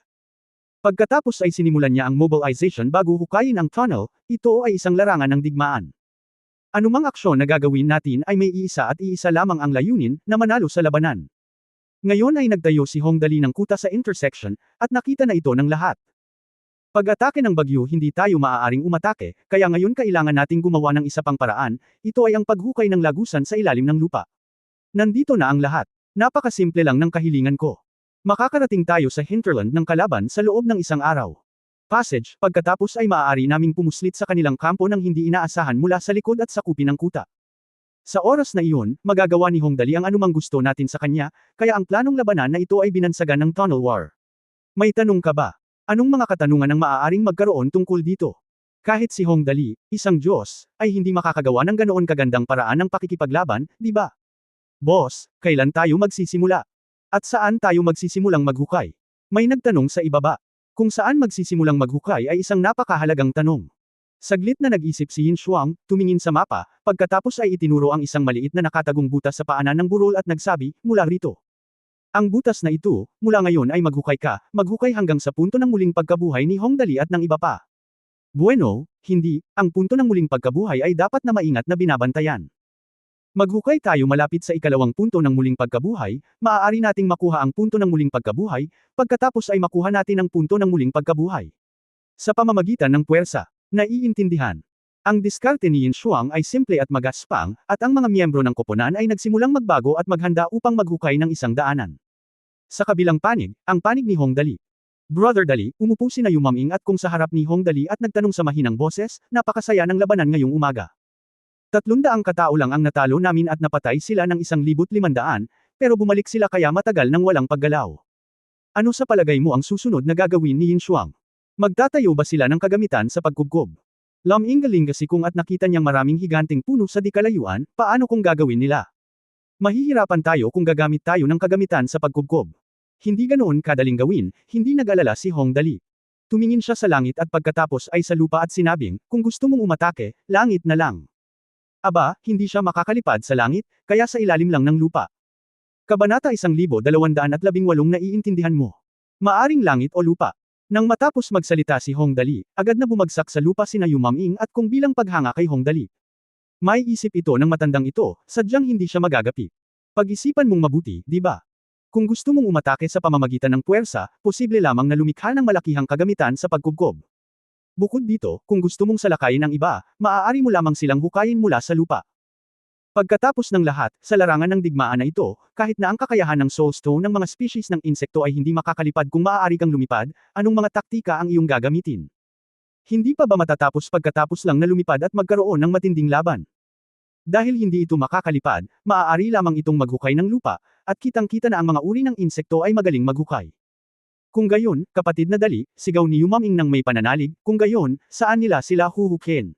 Pagkatapos ay sinimulan niya ang mobilization bago hukayin ang tunnel, ito ay isang larangan ng digmaan. Anumang aksyon na gagawin natin ay may iisa at iisa lamang ang layunin, na manalo sa labanan. Ngayon ay nagtayo si Hong Dali ng kuta sa intersection, at nakita na ito ng lahat. Pag-atake ng bagyo hindi tayo maaaring umatake, kaya ngayon kailangan nating gumawa ng isa pang paraan, ito ay ang paghukay ng lagusan sa ilalim ng lupa. Nandito na ang lahat. Napakasimple lang ng kahilingan ko. Makakarating tayo sa hinterland ng kalaban sa loob ng isang araw. Passage, pagkatapos ay maaari naming pumuslit sa kanilang kampo ng hindi inaasahan mula sa likod at sakupin ng kuta. Sa oras na iyon, magagawa ni Hong Dali ang anumang gusto natin sa kanya, kaya ang planong labanan na ito ay binansagan ng tunnel war. May tanong ka ba? Anong mga katanungan ang maaaring magkaroon tungkol dito? Kahit si Hong Dali, isang Diyos, ay hindi makakagawa ng ganoon kagandang paraan ng pakikipaglaban, di ba? Boss, kailan tayo magsisimula? At saan tayo magsisimulang maghukay? May nagtanong sa ibaba. Kung saan magsisimulang maghukay ay isang napakahalagang tanong. Saglit na nag-isip si Yin Shuang, tumingin sa mapa, pagkatapos ay itinuro ang isang maliit na nakatagong butas sa paanan ng burol at nagsabi, mula rito. Ang butas na ito, mula ngayon ay maghukay ka, maghukay hanggang sa punto ng muling pagkabuhay ni Hong Dali at ng iba pa. Bueno, hindi, ang punto ng muling pagkabuhay ay dapat na maingat na binabantayan. Maghukay tayo malapit sa ikalawang punto ng muling pagkabuhay, maaari nating makuha ang punto ng muling pagkabuhay, pagkatapos ay makuha natin ang punto ng muling pagkabuhay. Sa pamamagitan ng puwersa, naiintindihan. Ang diskarte ni Yin Shuang ay simple at magaspang, at ang mga miyembro ng koponan ay nagsimulang magbago at maghanda upang maghukay ng isang daanan. Sa kabilang panig, ang panig ni Hong Dali. Brother Dali, umupo si na Yumaming at kung sa harap ni Hong Dali at nagtanong sa mahinang boses, napakasaya ng labanan ngayong umaga. 300 katao lang ang natalo namin at napatay sila ng 1,500, pero bumalik sila kaya matagal nang walang paggalaw. Ano sa palagay mo ang susunod na gagawin ni Yin Shuang? Magtatayo ba sila ng kagamitan sa pagkubkob? Lam-ing galing kasi kung at nakita niyang maraming higanting puno sa di kalayuan, paano kung gagawin nila? Mahihirapan tayo kung gagamit tayo ng kagamitan sa pagkubkob. Hindi ganoon kadaling gawin, hindi nag-alala si Hong Dali. Tumingin siya sa langit at pagkatapos ay sa lupa at sinabing, kung gusto mong umatake, langit na lang. Aba, hindi siya makakalipad sa langit, kaya sa ilalim lang ng lupa. Kabanata 1218 naiintindihan mo. Maaring langit o lupa. Nang matapos magsalita si Hong Dali, agad na bumagsak sa lupa sina Yumaming at kung bilang paghanga kay Hong Dali. May isip ito ng matandang ito, sadyang hindi siya magagapi. Pag-isipan mong mabuti, di ba? Kung gusto mong umatake sa pamamagitan ng puwersa, posible lamang na lumikha ng malakihang kagamitan sa pagkubkob. Bukod dito, kung gusto mong salakayin ang iba, maaari mo lamang silang hukayin mula sa lupa. Pagkatapos ng lahat, sa larangan ng digmaan na ito, kahit na ang kakayahan ng soul stone ng mga species ng insekto ay hindi makakalipad kung maaari kang lumipad, anong mga taktika ang iyong gagamitin? Hindi pa ba matatapos pagkatapos lang na lumipad at magkaroon ng matinding laban? Dahil hindi ito makakalipad, maaari lamang itong maghukay ng lupa, at kitang-kita na ang mga uri ng insekto ay magaling maghukay. Kung gayon, kapatid na Dali, sigaw ni Yumaming ng may pananalig, kung gayon, saan nila sila huhukin?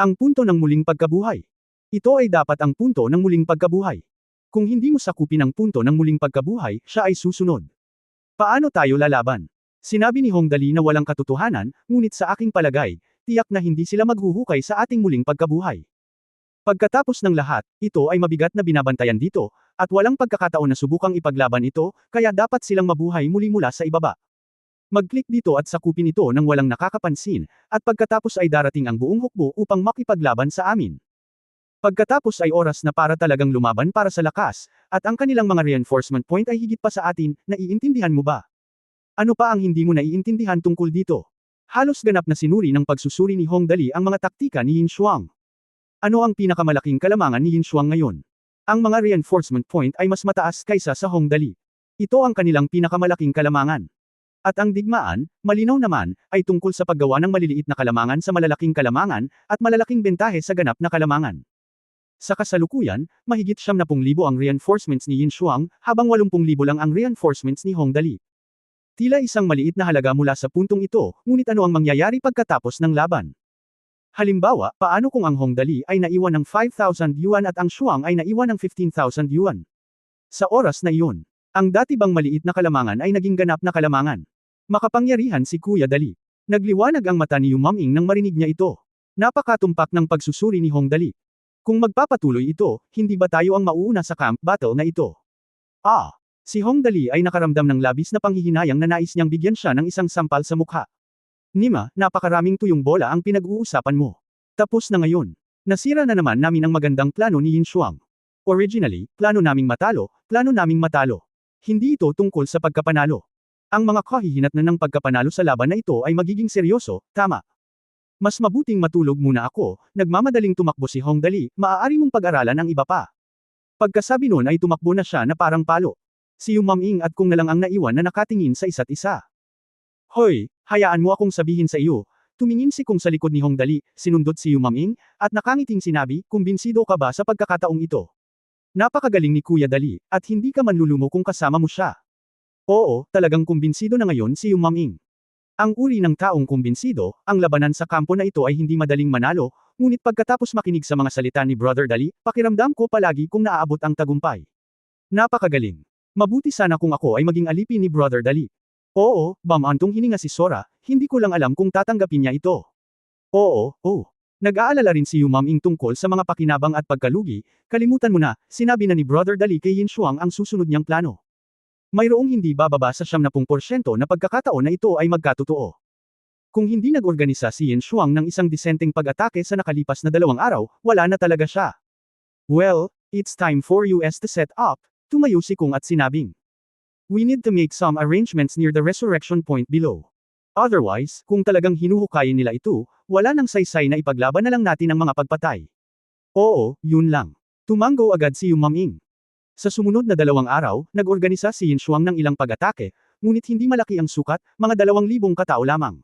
Ang punto ng muling pagkabuhay. Ito ay dapat ang punto ng muling pagkabuhay. Kung hindi mo sakupin ang punto ng muling pagkabuhay, siya ay susunod. Paano tayo lalaban? Sinabi ni Hong Dali na walang katotohanan, ngunit sa aking palagay, tiyak na hindi sila maghuhukay sa ating muling pagkabuhay. Pagkatapos ng lahat, ito ay mabigat na binabantayan dito, at walang pagkakataon na subukang ipaglaban ito, kaya dapat silang mabuhay muli mula sa ibaba. Mag-click dito at sakupin ito nang walang nakakapansin, at pagkatapos ay darating ang buong hukbo upang makipaglaban sa amin. Pagkatapos ay oras na para talagang lumaban para sa lakas, at ang kanilang mga reinforcement point ay higit pa sa atin, naiintindihan mo ba? Ano pa ang hindi mo naiintindihan tungkol dito? Halos ganap na sinuri ng pagsusuri ni Hong Dali ang mga taktika ni Yin Shuang. Ano ang pinakamalaking kalamangan ni Yin Shuang ngayon? Ang mga reinforcement point ay mas mataas kaysa sa Hong Dali. Ito ang kanilang pinakamalaking kalamangan. At ang digmaan, malinaw naman, ay tungkol sa paggawa ng maliliit na kalamangan sa malalaking kalamangan, at malalaking bentahe sa ganap na kalamangan. Sa kasalukuyan, mahigit 70,000 ang reinforcements ni Yin Shuang, habang 80,000 lang ang reinforcements ni Hong Dali. Tila isang maliit na halaga mula sa puntong ito, ngunit ano ang mangyayari pagkatapos ng laban? Halimbawa, paano kung ang Hong Dali ay naiwan ng 5,000 yuan at ang Shuang ay naiwan ng 15,000 yuan? Sa oras na iyon, ang dati bang maliit na kalamangan ay naging ganap na kalamangan. Makapangyarihan si Kuya Dali. Nagliwanag ang mata ni Yu Maming nang marinig niya ito. Napakatumpak ng pagsusuri ni Hong Dali. Kung magpapatuloy ito, hindi ba tayo ang mauuna sa camp battle na ito? Si Hong Dali ay nakaramdam ng labis na panghihinayang na nais niyang bigyan siya ng isang sampal sa mukha. Nima, napakaraming tuyong bola ang pinag-uusapan mo. Tapos na ngayon. Nasira na naman namin ang magandang plano ni Yin Shuang. Originally, plano naming matalo. Hindi ito tungkol sa pagkapanalo. Ang mga kahihinatnan ng pagkapanalo sa laban na ito ay magiging seryoso, tama. Mas mabuting matulog muna ako, nagmamadaling tumakbo si Hong Dali, maaari mong pag-aralan ang iba pa. Pagkasabi nun ay tumakbo na siya na parang palo. Si Yu Maming at Kung na lang ang naiwan na nakatingin sa isa't isa. Hoy, hayaan mo akong sabihin sa iyo. Tumingin si Kung sa likod ni Hong Dali, sinundot si Yu Maming, at nakangiting sinabi, kumbinsido ka ba sa pagkakataong ito? Napakagaling ni Kuya Dali, at hindi ka manlulumo kung kasama mo siya. Oo, talagang kumbinsido na ngayon si Yu Maming. Ang uri ng taong kumbinsido, ang labanan sa kampo na ito ay hindi madaling manalo, ngunit pagkatapos makinig sa mga salita ni Brother Dali, pakiramdam ko palagi kung naaabot ang tagumpay. Napakagaling. Mabuti sana kung ako ay maging alipin ni Brother Dali. Oo, bamantong hininga si Sora, hindi ko lang alam kung tatanggapin niya ito. Oo. Nag-aalala rin si Yu Maming tungkol sa mga pakinabang at pagkalugi, kalimutan mo na, sinabi na ni Brother Dali kay Yin Shuang ang susunod niyang plano. Mayroong hindi bababa sa 70% na pagkakataon na ito ay magkatotoo. Kung hindi nag-organisa si Yin Shuang ng isang disenteng pag-atake sa nakalipas na 2 araw, wala na talaga siya. Well, it's time for us to set up, tumayo si Kung at sinabing. We need to make some arrangements near the resurrection point below. Otherwise, kung talagang hinuhukayin nila ito, wala nang saysay na ipaglaban na lang natin ang mga pagpatay. Oo, yun lang. Tumango agad si Yu Maming. Sa sumunod na 2 araw, nag-organisa si Yin Shuang ng ilang pag-atake, ngunit hindi malaki ang sukat, mga 2,000 katao lamang.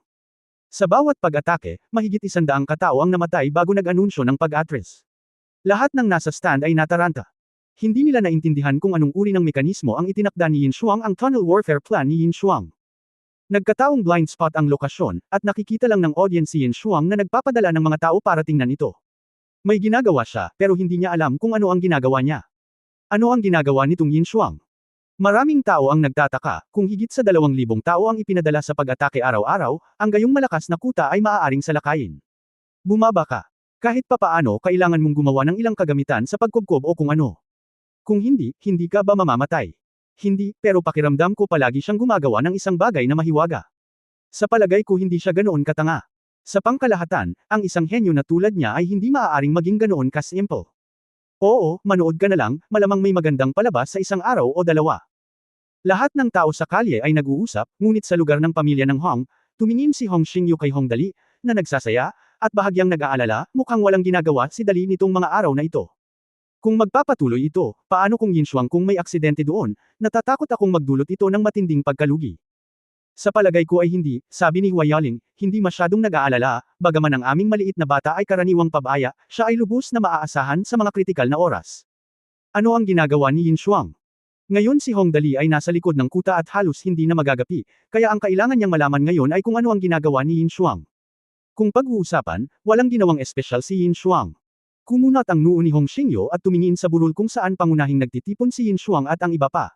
Sa bawat pag-atake, mahigit 100 katao ang namatay bago nag-anunsyo ng pag-atres. Lahat ng nasa stand ay nataranta. Hindi nila naintindihan kung anong uri ng mekanismo ang itinakda ni Yin Shuang ang tunnel warfare plan ni Yin Shuang. Nagkataong blind spot ang lokasyon, at nakikita lang ng audience si Yin Shuang na nagpapadala ng mga tao para tingnan ito. May ginagawa siya, pero hindi niya alam kung ano ang ginagawa niya. Ano ang ginagawa nitong Yin Shuang? Maraming tao ang nagtataka, kung higit sa 2,000 tao ang ipinadala sa pag-atake araw-araw, ang gayong malakas na kuta ay maaaring salakayin. Bumaba ka. Kahit papaano kailangan mong gumawa ng ilang kagamitan sa pagkubkob o kung ano. Kung hindi, hindi ka ba mamamatay? Hindi, pero pakiramdam ko palagi siyang gumagawa ng isang bagay na mahiwaga. Sa palagay ko hindi siya ganoon katanga. Sa pangkalahatan, ang isang henyo na tulad niya ay hindi maaaring maging ganoon ka-simple. Oo, manood ka na lang, malamang may magandang palabas sa isang araw o 2. Lahat ng tao sa kalye ay nag-uusap, ngunit sa lugar ng pamilya ng Hong, tumingin si Hong Xingyu kay Hong Dali, na nagsasaya, at bahagyang nag-aalala, mukhang walang ginagawa si Dali nitong mga araw na ito. Kung magpapatuloy ito, paano kung Yin Shuang kung may aksidente doon, natatakot akong magdulot ito ng matinding pagkalugi. Sa palagay ko ay hindi, sabi ni Huayaling, hindi masyadong nag-aalala, bagaman ang aming maliit na bata ay karaniwang pabaya, siya ay lubos na maaasahan sa mga kritikal na oras. Ano ang ginagawa ni Yin Shuang? Ngayon si Hong Dali ay nasa likod ng kuta at halos hindi na magagapi, kaya ang kailangan niyang malaman ngayon ay kung ano ang ginagawa ni Yin Shuang. Kung pag-uusapan, walang ginawang espesyal si Yin Shuang. Kumunat ang noo ni Hong Xingyu at tumingin sa burol kung saan pangunahing nagtitipon si Yin Shuang at ang iba pa.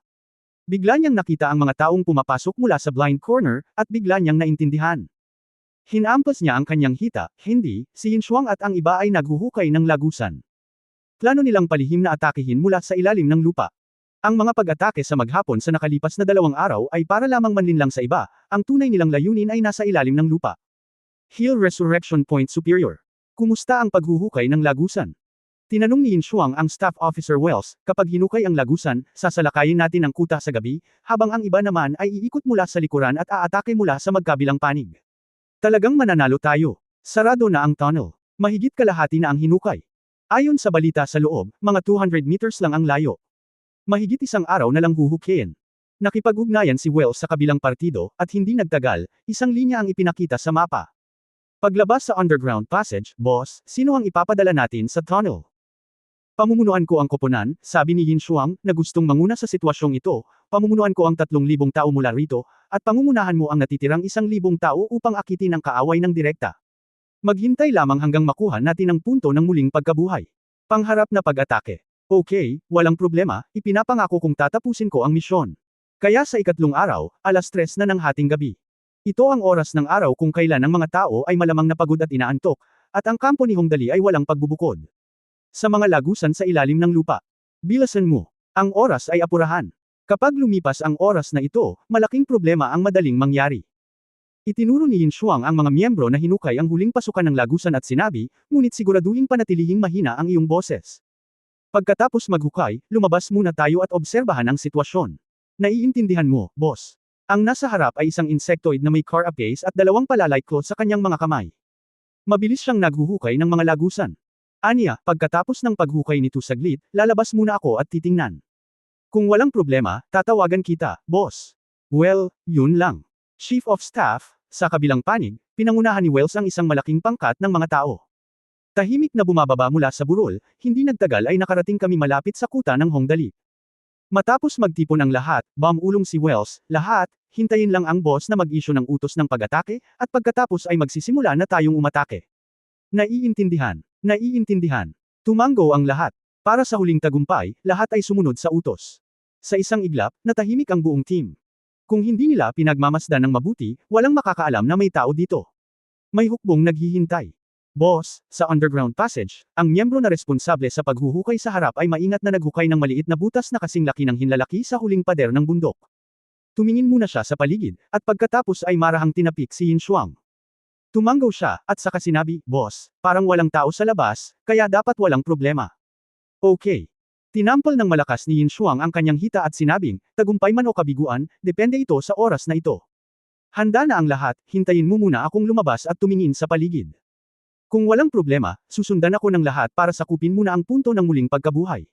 Bigla niyang nakita ang mga taong pumapasok mula sa blind corner, at bigla niyang naintindihan. Hinampas niya ang kanyang hita, hindi, si Yin Shuang at ang iba ay naghuhukay ng lagusan. Plano nilang palihim na atakihin mula sa ilalim ng lupa. Ang mga pag-atake sa maghapon sa nakalipas na 2 araw ay para lamang manlinlang sa iba, ang tunay nilang layunin ay nasa ilalim ng lupa. Hill Resurrection Point Superior. Kumusta ang paghuhukay ng lagusan? Tinanong ni Yin Shuang ang Staff Officer Wells, kapag hinukay ang lagusan, sasalakayin natin ang kuta sa gabi, habang ang iba naman ay iikot mula sa likuran at aatake mula sa magkabilang panig. Talagang mananalo tayo. Sarado na ang tunnel. Mahigit kalahati na ang hinukay. Ayon sa balita sa loob, mga 200 meters lang ang layo. Mahigit isang araw na lang huhukiin. Nakipag-ugnayan si Wells sa kabilang partido, at hindi nagtagal, isang linya ang ipinakita sa mapa. Paglabas sa underground passage, boss, sino ang ipapadala natin sa tunnel? Pamumunuan ko ang koponan, sabi ni Yin Shuang, na gustong manguna sa sitwasyong ito, pamumunuan ko ang 3,000 tao mula rito, at pangungunahan mo ang natitirang 1,000 tao upang akitin ang kaaway ng direkta. Maghintay lamang hanggang makuha natin ang punto ng muling pagkabuhay. Pangharap na pag-atake. Okay, walang problema, ipinapangako kong tatapusin ko ang misyon. Kaya sa ikatlong araw, 3:00 na ng hating gabi. Ito ang oras ng araw kung kailan ang mga tao ay malamang napagod at inaantok, at ang kampo ni Hongdali ay walang pagbubukod. Sa mga lagusan sa ilalim ng lupa. Bilasan mo. Ang oras ay apurahan. Kapag lumipas ang oras na ito, malaking problema ang madaling mangyari. Itinuro ni Yin Shuang ang mga miyembro na hinukay ang huling pasukan ng lagusan at sinabi, ngunit siguraduhin panatilihing mahina ang iyong boses. Pagkatapos maghukay, lumabas muna tayo at obserbahan ang sitwasyon. Naiintindihan mo, boss. Ang nasa harap ay isang insectoid na may carapace at 2 palalike claw sa kanyang mga kamay. Mabilis siyang naghuhukay ng mga lagusan. Aniya, pagkatapos ng paghukay nito saglit, lalabas muna ako at titingnan. Kung walang problema, tatawagan kita, boss. Well, yun lang. Chief of Staff, sa kabilang panig, pinangunahan ni Wells ang isang malaking pangkat ng mga tao. Tahimik na bumababa mula sa burol, hindi nagtagal ay nakarating kami malapit sa kuta ng Hongdali. Matapos magtipon ang lahat, bumulong si Wells, lahat, hintayin lang ang boss na mag-issue ng utos ng pag-atake, at pagkatapos ay magsisimula na tayong umatake. Naiintindihan. Naiintindihan. Tumango ang lahat. Para sa huling tagumpay, lahat ay sumunod sa utos. Sa isang iglap, natahimik ang buong team. Kung hindi nila pinagmamasdan ng mabuti, walang makakaalam na may tao dito. May hukbong naghihintay. Boss, sa underground passage, ang miyembro na responsable sa paghuhukay sa harap ay maingat na naghukay ng maliit na butas na kasing laki ng hinlalaki sa huling pader ng bundok. Tumingin muna siya sa paligid, at pagkatapos ay marahang tinapik si Yin Shuang. Tumango siya, at saka sinabi, boss, parang walang tao sa labas, kaya dapat walang problema. Okay. Tinampal ng malakas ni Yin Shuang ang kanyang hita at sinabing, tagumpay man o kabiguan, depende ito sa oras na ito. Handa na ang lahat, hintayin mo muna akong lumabas at tumingin sa paligid. Kung walang problema, susundan ako ng lahat para sakupin muna ang punto ng muling pagkabuhay.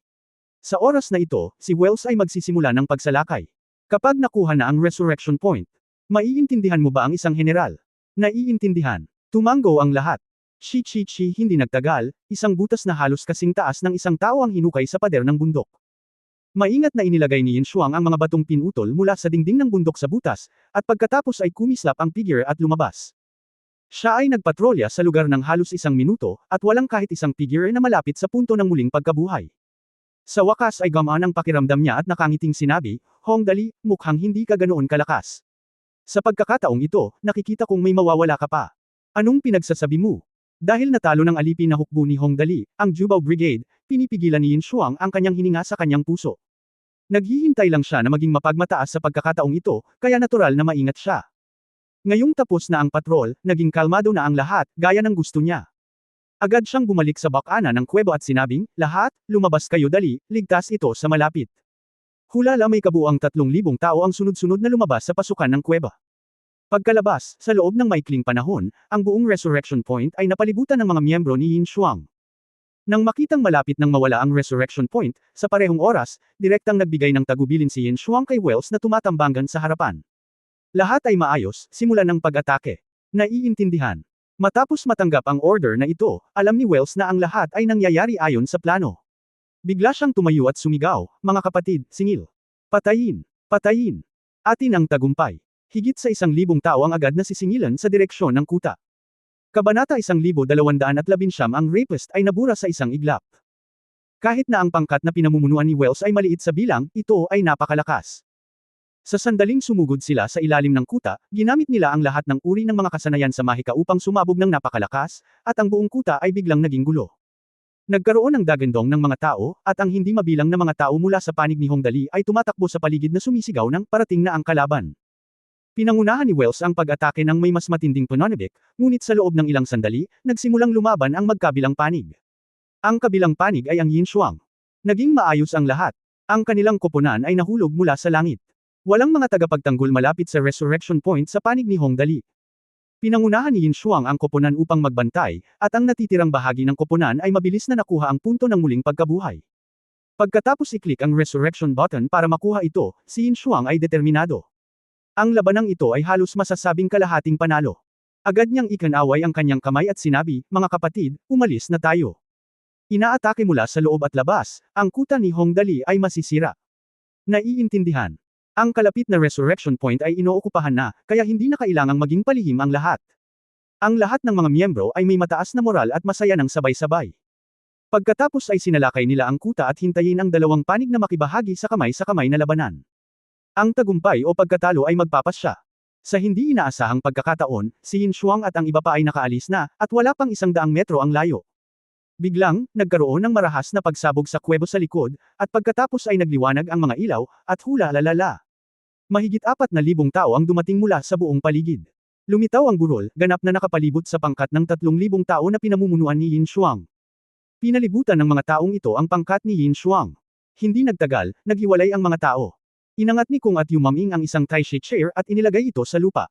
Sa oras na ito, si Wells ay magsisimula ng pagsalakay. Kapag nakuha na ang resurrection point, maiintindihan mo ba ang isang general? Naiintindihan. Tumango ang lahat. Chi, hindi nagtagal, isang butas na halos kasing taas ng isang tao ang hinukay sa pader ng bundok. Maingat na inilagay ni Yin Shuang ang mga batong pinutol mula sa dingding ng bundok sa butas, at pagkatapos ay kumislap ang figure at lumabas. Siya ay nagpatrolya sa lugar ng halos 1 minuto, at walang kahit isang figure na malapit sa punto ng muling pagkabuhay. Sa wakas ay gamaan ang pakiramdam niya at nakangiting sinabi, Hongdali, mukhang hindi ka ganoon kalakas. Sa pagkakataong ito, nakikita kong may mawawala ka pa. Anong pinagsasabi mo? Dahil natalo ng alipin na hukbo ni Hongdali, ang Jubao Brigade, pinipigilan ni Yin Shuang ang kanyang hininga sa kanyang puso. Naghihintay lang siya na maging mapagmataas sa pagkakataong ito, kaya natural na maingat siya. Ngayong tapos na ang patrol, naging kalmado na ang lahat, gaya ng gusto niya. Agad siyang bumalik sa bakana ng kuweba at sinabing, lahat, lumabas kayo dali, ligtas ito sa malapit. Hulala may kabuuang 3,000 tao ang sunod-sunod na lumabas sa pasukan ng kuweba. Pagkalabas, sa loob ng maikling panahon, ang buong resurrection point ay napalibutan ng mga miyembro ni Yin Shuang. Nang makitang malapit nang mawala ang resurrection point, sa parehong oras, direktang nagbigay ng tagubilin si Yin Shuang kay Wells na tumatambangan sa harapan. Lahat ay maayos, simulan ng pag-atake. Naiintindihan. Matapos matanggap ang order na ito, alam ni Wells na ang lahat ay nangyayari ayon sa plano. Bigla siyang tumayo at sumigaw, mga kapatid, singil. Patayin! Patayin! Atin ang tagumpay. Higit sa 1,000 tao ang agad na sisingilan sa direksyon ng kuta. Kabanata 1219 ang rapist ay nabura sa isang iglap. Kahit na ang pangkat na pinamumunuan ni Wells ay maliit sa bilang, ito ay napakalakas. Sa sandaling sumugod sila sa ilalim ng kuta, ginamit nila ang lahat ng uri ng mga kasanayan sa mahika upang sumabog ng napakalakas, at ang buong kuta ay biglang naging gulo. Nagkaroon ng dagandong ng mga tao, at ang hindi mabilang na mga tao mula sa panig ni Hongdali ay tumatakbo sa paligid na sumisigaw ng parating na ang kalaban. Pinangunahan ni Wells ang pag-atake ng may mas matinding pananabik, ngunit sa loob ng ilang sandali, nagsimulang lumaban ang magkabilang panig. Ang kabilang panig ay ang Yin Shuang. Naging maayos ang lahat. Ang kanilang koponan ay nahulog mula sa langit. Walang mga tagapagtanggol malapit sa resurrection point sa panig ni Hongdali. Pinangunahan ni Yin Shuang ang koponan upang magbantay, at ang natitirang bahagi ng koponan ay mabilis na nakuha ang punto ng muling pagkabuhay. Pagkatapos i-click ang resurrection button para makuha ito, si Yin Shuang ay determinado. Ang labanang ito ay halos masasabing kalahating panalo. Agad niyang ikanaway ang kanyang kamay at sinabi, "Mga kapatid, umalis na tayo." Inaatake mula sa loob at labas, ang kuta ni Hong Dali ay masisira. Naiintindihan. Ang kalapit na resurrection point ay inookupahan na, kaya hindi na kailangang maging palihim ang lahat. Ang lahat ng mga miyembro ay may mataas na moral at masaya ng sabay-sabay. Pagkatapos ay sinalakay nila ang kuta at hintayin ang dalawang panig na makibahagi sa kamay na labanan. Ang tagumpay o pagkatalo ay magpapasya. Sa hindi inaasahang pagkakataon, si Yin Shuang at ang iba pa ay nakaalis na, at wala pang 100 metro ang layo. Biglang, nagkaroon ng marahas na pagsabog sa kuwebo sa likod, at pagkatapos ay nagliwanag ang mga ilaw, at hula lalala. Mahigit 4,000 tao ang dumating mula sa buong paligid. Lumitaw ang burol, ganap na nakapalibot sa pangkat ng 3,000 tao na pinamumunuan ni Yin Shuang. Pinalibutan ng mga taong ito ang pangkat ni Yin Shuang. Hindi nagtagal, naghiwalay ang mga tao. Inangat ni Kung at Yumaming ang isang Taishe chair at inilagay ito sa lupa.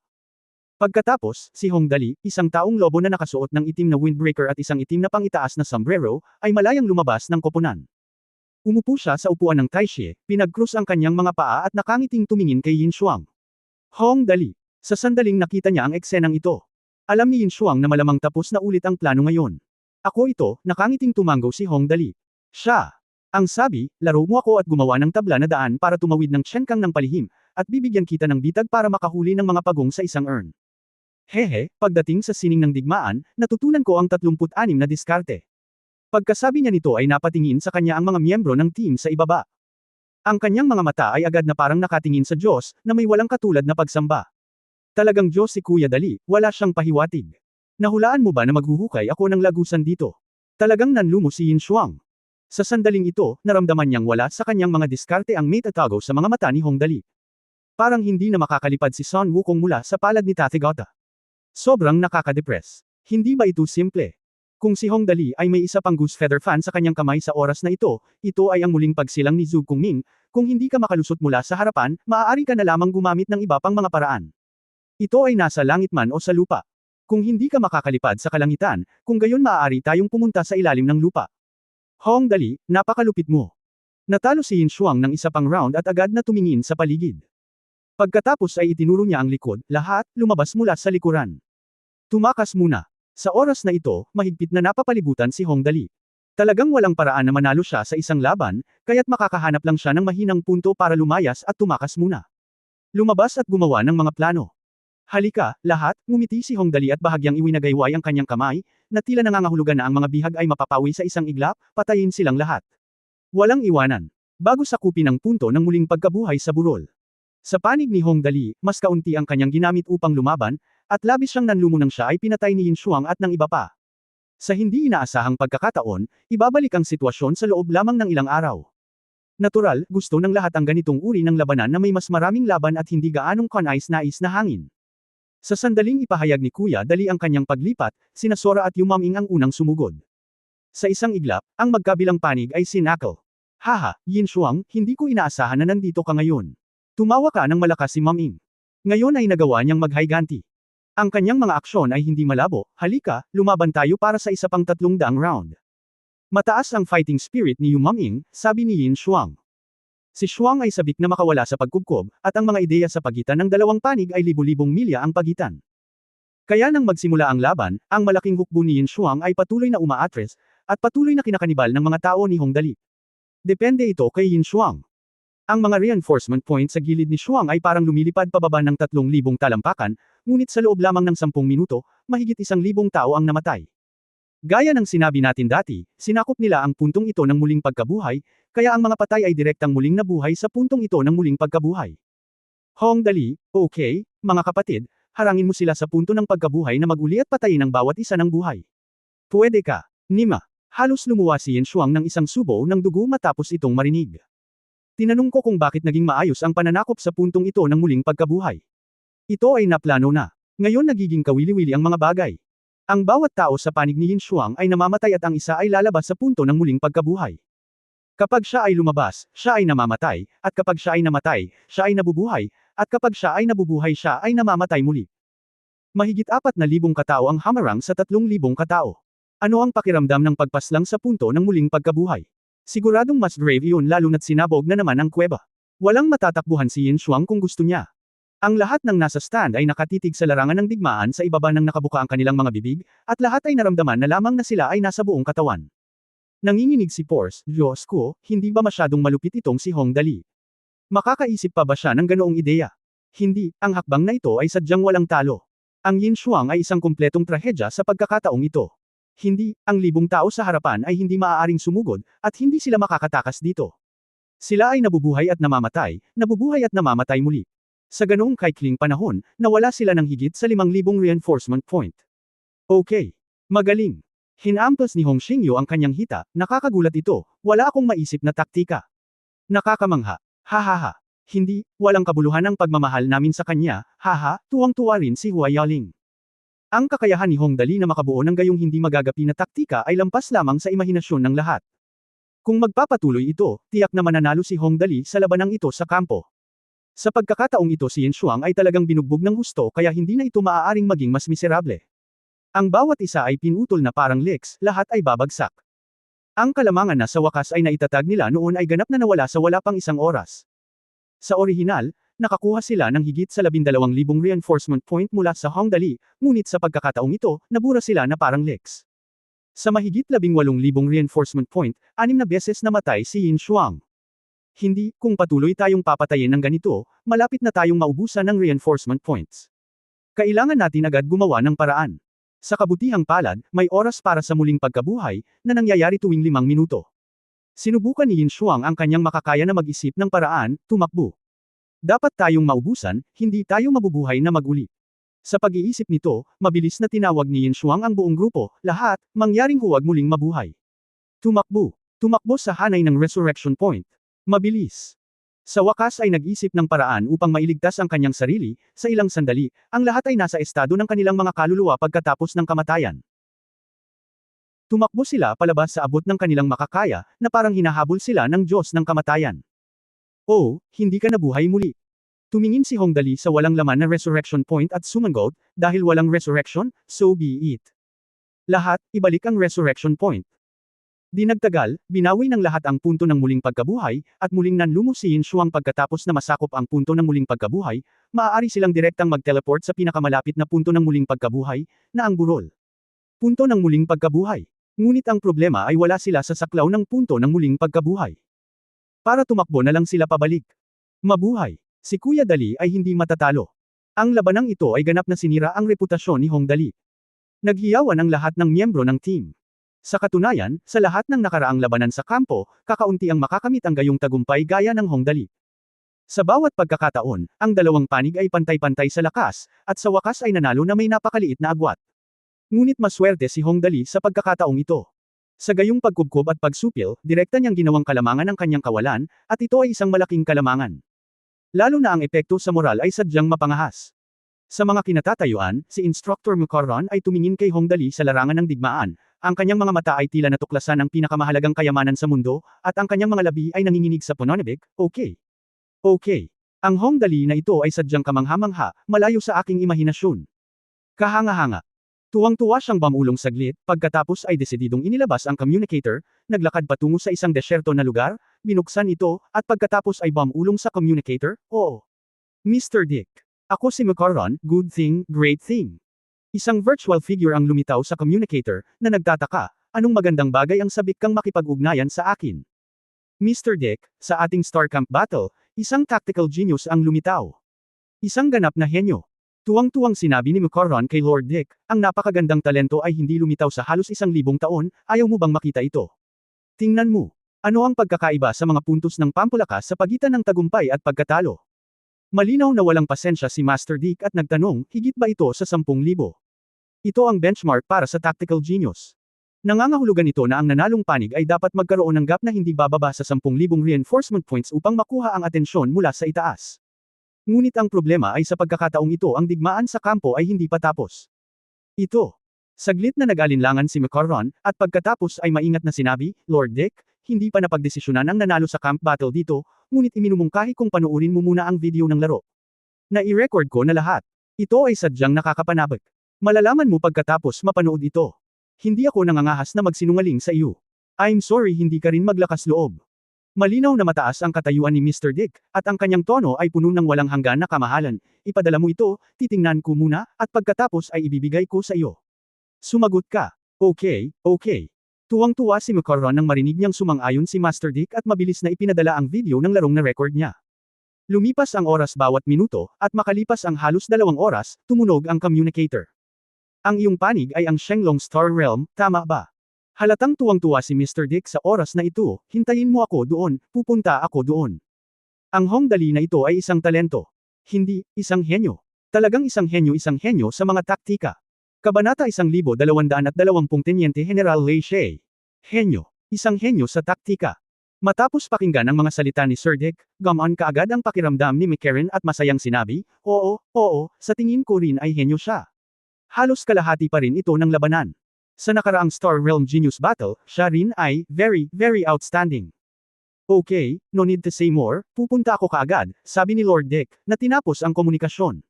Pagkatapos, si Hong Dali, isang taong lobo na nakasuot ng itim na windbreaker at isang itim na pangitaas na sombrero, ay malayang lumabas ng koponan. Umupo siya sa upuan ng Taishe, pinag-cross ang kanyang mga paa at nakangiting tumingin kay Yin Shuang. Hong Dali. Sa sandaling nakita niya ang eksenang ito. Alam ni Yin Shuang na malamang tapos na ulit ang plano ngayon. "Ako ito," nakangiting tumanggo si Hong Dali. Siya. Ang sabi, "Laro mo ako at gumawa ng tabla na daan para tumawid ng tsenkang ng palihim, at bibigyan kita ng bitag para makahuli ng mga pagong sa isang urn." Hehe, pagdating sa sining ng digmaan, natutunan ko ang 36 na diskarte. Pagkasabi niya nito ay napatingin sa kanya ang mga miyembro ng team sa ibaba. Ang kanyang mga mata ay agad na parang nakatingin sa Diyos, na may walang katulad na pagsamba. Talagang Diyos si Kuya Dali, wala siyang pahiwatig. Nahulaan mo ba na maghuhukay ako ng lagusan dito? Talagang nanlumo si Yin Shuang. Sa sandaling ito, naramdaman niyang wala sa kanyang mga diskarte ang may tatago sa mga mata ni Hong Dali. Parang hindi na makakalipad si Sun Wukong mula sa palad ni Tathagata. Sobrang nakakadepress. Hindi ba ito simple? Kung si Hong Dali ay may isa pang goose feather fan sa kanyang kamay sa oras na ito ay ang muling pagsilang ni Zhu Kongming. Kung hindi ka makalusot mula sa harapan, maaari ka na lamang gumamit ng iba pang mga paraan. Ito ay nasa langit man o sa lupa. Kung hindi ka makakalipad sa kalangitan, kung gayon maaari tayong pumunta sa ilalim ng lupa. Hong Dali, napakalupit mo. Natalo si Yin Shuang ng isa pang round at agad na tumingin sa paligid. Pagkatapos ay itinuro niya ang likod, lahat, lumabas mula sa likuran. Tumakas muna. Sa oras na ito, mahigpit na napapalibutan si Hong Dali. Talagang walang paraan na manalo siya sa isang laban, kaya't makakahanap lang siya ng mahinang punto para lumayas at tumakas muna. Lumabas at gumawa ng mga plano. "Halika, lahat," ngumiti si Hong Dali at bahagyang iwinagayway ang kanyang kamay, na tila nangangahulugan na ang mga bihag ay mapapawi sa isang iglap, patayin silang lahat. Walang iwanan. Bago sakupin ang punto ng muling pagkabuhay sa burol. Sa panig ni Hong Dali, mas kaunti ang kanyang ginamit upang lumaban, at labis siyang nanlumo nang siya ay pinatay ni Yin Shuang at ng iba pa. Sa hindi inaasahang pagkakataon, ibabalik ang sitwasyon sa loob lamang ng ilang araw. Natural, gusto ng lahat ang ganitong uri ng labanan na may mas maraming laban at hindi gaanong kanais-nais na hangin. Sa sandaling ipahayag ni Kuya Dali ang kanyang paglipat, sina Sora at Yumaming ang unang sumugod. Sa isang iglap, ang magkabilang panig ay sinakal. "Haha, Yin Shuang, hindi ko inaasahan na nandito ka ngayon." Tumawa ka ng malakas si Maming. Ngayon ay nagawa niyang maghiganti. Ang kanyang mga aksyon ay hindi malabo, "Halika, lumaban tayo para sa isa pang 300 round." Mataas ang fighting spirit ni Yumaming, sabi ni Yin Shuang. Si Shuang ay sabik na makawala sa pagkubkob, at ang mga ideya sa pagitan ng dalawang panig ay libu-libong milya ang pagitan. Kaya nang magsimula ang laban, ang malaking hukbo ni Yin Shuang ay patuloy na umaatres, at patuloy na kinakanibal ng mga tao ni Hong Dali. Depende ito kay Yin Shuang. Ang mga reinforcement point sa gilid ni Shuang ay parang lumilipad pababa ng 3,000 talampakan, ngunit sa loob lamang ng 10 minuto, mahigit 1,000 tao ang namatay. Gaya ng sinabi natin dati, sinakop nila ang puntong ito ng muling pagkabuhay, kaya ang mga patay ay direktang muling nabuhay sa puntong ito ng muling pagkabuhay. Hong Dali, okay, mga kapatid, harangin mo sila sa punto ng pagkabuhay na mag-uli at patayin ang bawat isa ng buhay. Pwede ka, Nima. Halos lumuwa si Yin Shuang ng isang subo ng dugo matapos itong marinig. Tinanong ko kung bakit naging maayos ang pananakop sa puntong ito ng muling pagkabuhay. Ito ay naplano na. Ngayon nagiging kawili-wili ang mga bagay. Ang bawat tao sa panig ni Yin Shuang ay namamatay at ang isa ay lalabas sa punto ng muling pagkabuhay. Kapag siya ay lumabas, siya ay namamatay, at kapag siya ay namatay, siya ay nabubuhay, at kapag siya ay nabubuhay siya ay namamatay muli. Mahigit 4,000 katao ang hamarang sa 3,000 katao. Ano ang pakiramdam ng pagpaslang sa punto ng muling pagkabuhay? Siguradong mas grave iyon lalo na't sinabog na naman ang kuweba. Walang matatakbuhan si Yin Shuang kung gusto niya. Ang lahat ng nasa stand ay nakatitig sa larangan ng digmaan sa ibaba ng nakabuka ang kanilang mga bibig, at lahat ay naramdaman na lamang na sila ay nasa buong katawan. Nanginginig si Force, Diyos ko, hindi ba masyadong malupit itong si Hong Dali? Makakaisip pa ba siya ng ganoong ideya? Hindi, ang hakbang na ito ay sadyang walang talo. Ang Yin Shuang ay isang kumpletong trahedya sa pagkakataong ito. Hindi, ang libong tao sa harapan ay hindi maaaring sumugod, at hindi sila makakatakas dito. Sila ay nabubuhay at namamatay muli. Sa ganoong kaikling panahon, nawala sila ng higit sa 5,000 reinforcement point. Okay. Magaling. Hinampas ni Hong Xingyu ang kanyang hita, nakakagulat ito, wala akong maisip na taktika. Nakakamangha. Hahaha. Hindi, walang kabuluhan ang pagmamahal namin sa kanya, haha, tuwang-tuwa rin si Hua Yaling. Ang kakayahan ni Hong Dali na makabuo ng gayong hindi magagapi na taktika ay lampas lamang sa imahinasyon ng lahat. Kung magpapatuloy ito, tiyak na mananalo si Hong Dali sa labanang ito sa kampo. Sa pagkakataong ito si Yin Shuang ay talagang binugbog ng husto kaya hindi na ito maaaring maging mas miserable. Ang bawat isa ay pinutol na parang leeks, lahat ay babagsak. Ang kalamangan na sa wakas ay naitatag nila noon ay ganap na nawala sa wala pang isang oras. Sa orihinal, nakakuha sila ng higit sa 12,000 reinforcement point mula sa Hong Dali, ngunit sa pagkakataong ito, nabura sila na parang leeks. Sa mahigit 18,000 reinforcement point, 6 na beses namatay si Yin Shuang. Hindi, kung patuloy tayong papatayin ng ganito, malapit na tayong maubusan ng reinforcement points. Kailangan natin agad gumawa ng paraan. Sa kabutihang palad, may oras para sa muling pagkabuhay, na nangyayari tuwing 5 minuto. Sinubukan ni Yin Shuang ang kanyang makakaya na mag-isip ng paraan, tumakbo. Dapat tayong maubusan, hindi tayo mabubuhay na mag-uli. Sa pag-iisip nito, mabilis na tinawag ni Yin Shuang ang buong grupo, lahat, mangyaring huwag muling mabuhay. Tumakbo. Tumakbo sa hanay ng resurrection point. Mabilis. Sa wakas ay nag-isip ng paraan upang mailigtas ang kanyang sarili, sa ilang sandali, ang lahat ay nasa estado ng kanilang mga kaluluwa pagkatapos ng kamatayan. Tumakbo sila palabas sa abot ng kanilang makakaya, na parang hinahabol sila ng Diyos ng kamatayan. Oh, hindi ka nabuhay muli. Tumingin si Hong Dali sa walang laman na resurrection point at sumangot, dahil walang resurrection, so be it. Lahat, ibalik ang resurrection point. Di nagtagal, binawi ng lahat ang punto ng muling pagkabuhay, at muling nanlumo si Yin Shuang pagkatapos na masakop ang punto ng muling pagkabuhay, maaari silang direktang mag-teleport sa pinakamalapit na punto ng muling pagkabuhay, na ang burol. Punto ng muling pagkabuhay. Ngunit ang problema ay wala sila sa saklaw ng punto ng muling pagkabuhay. Para tumakbo na lang sila pabalik. Mabuhay. Si Kuya Dali ay hindi matatalo. Ang labanang ito ay ganap na sinira ang reputasyon ni Hong Dali. Naghiyawan ang lahat ng miyembro ng team. Sa katunayan, sa lahat ng nakaraang labanan sa kampo, kakaunti ang makakamit ang gayong tagumpay gaya ng Hong Dali. Sa bawat pagkakataon, ang dalawang panig ay pantay-pantay sa lakas, at sa wakas ay nanalo na may napakaliit na agwat. Ngunit maswerte si Hong Dali sa pagkakataong ito. Sa gayong pagkubkob at pagsupil, direkta niyang ginawang kalamangan ang kanyang kawalan, at ito ay isang malaking kalamangan. Lalo na ang epekto sa moral ay sadyang mapangahas. Sa mga kinatatayuan, si Instructor Mukaron ay tumingin kay Hong Dali sa larangan ng digmaan, ang kanyang mga mata ay tila natuklasan ang pinakamahalagang kayamanan sa mundo, at ang kanyang mga labi ay nanginginig sa pananabik, okay. Okay. Ang Hong Dali na ito ay sadyang kamangha-mangha, malayo sa aking imahinasyon. Kahanga-hanga. Tuwang-tuwa siyang bamulong saglit, pagkatapos ay desididong inilabas ang communicator, naglakad patungo sa isang desyerto na lugar, binuksan ito, at pagkatapos ay bamulong sa communicator, oo. Mr. Dick. Ako si Mukaron, good thing, great thing. Isang virtual figure ang lumitaw sa communicator, na nagtataka, anong magandang bagay ang sabik kang makipag-ugnayan sa akin. Mr. Dick, sa ating Star Camp battle, isang tactical genius ang lumitaw. Isang ganap na henyo. Tuwang-tuwang sinabi ni Mukaron kay Lord Dick, ang napakagandang talento ay hindi lumitaw sa halos 1,000 taon, ayaw mo bang makita ito? Tingnan mo. Ano ang pagkakaiba sa mga puntos ng pampulakas sa pagitan ng tagumpay at pagkatalo? Malinaw na walang pasensya si Master Dick at nagtanong, higit ba ito sa 10,000? Ito ang benchmark para sa tactical genius. Nangangahulugan ito na ang nanalong panig ay dapat magkaroon ng gap na hindi bababa sa 10,000 reinforcement points upang makuha ang atensyon mula sa itaas. Ngunit ang problema ay sa pagkakataong ito ang digmaan sa kampo ay hindi pa tapos. Ito. Saglit na nag-alinlangan si Mukaron, at pagkatapos ay maingat na sinabi, Lord Dick, hindi pa napagdesisyonan ang nanalo sa camp battle dito, ngunit iminumungkahi kong panuurin mo muna ang video ng laro. Na i-record ko na lahat. Ito ay sadyang nakakapanabik. Malalaman mo pagkatapos mapanood ito. Hindi ako nangangahas na magsinungaling sa iyo. I'm sorry hindi ka rin maglakas loob. Malinaw na mataas ang katayuan ni Mr. Dick, at ang kanyang tono ay puno ng walang hanggan na kamahalan. Ipadala mo ito, titingnan ko muna, at pagkatapos ay ibibigay ko sa iyo. Sumagot ka. Okay, okay. Tuwang-tuwa si McCarron nang marinig niyang sumang-ayon si Master Dick at mabilis na ipinadala ang video ng larong na record niya. Lumipas ang oras bawat minuto, at makalipas ang halos 2 oras, tumunog ang communicator. Ang iyong panig ay ang Shenlong Star Realm, tama ba? Halatang tuwang-tuwa si Mr. Dick sa oras na ito, hintayin mo ako doon, pupunta ako doon. Ang Hong Dali na ito ay isang talento. Hindi, isang henyo. Talagang isang henyo sa mga taktika. Kabanata 1220 Teniente General Lei She. Henyo. Isang henyo sa taktika. Matapos pakinggan ang mga salita ni Sir Dick, gumaan kaagad ang pakiramdam ni McCarron at masayang sinabi, oo, sa tingin ko rin ay henyo siya. Halos kalahati pa rin ito ng labanan. Sa nakaraang Star Realm Genius Battle, siya rin ay, very, very outstanding. Okay, no need to say more, pupunta ako kaagad, sabi ni Lord Dick, na tinapos ang komunikasyon.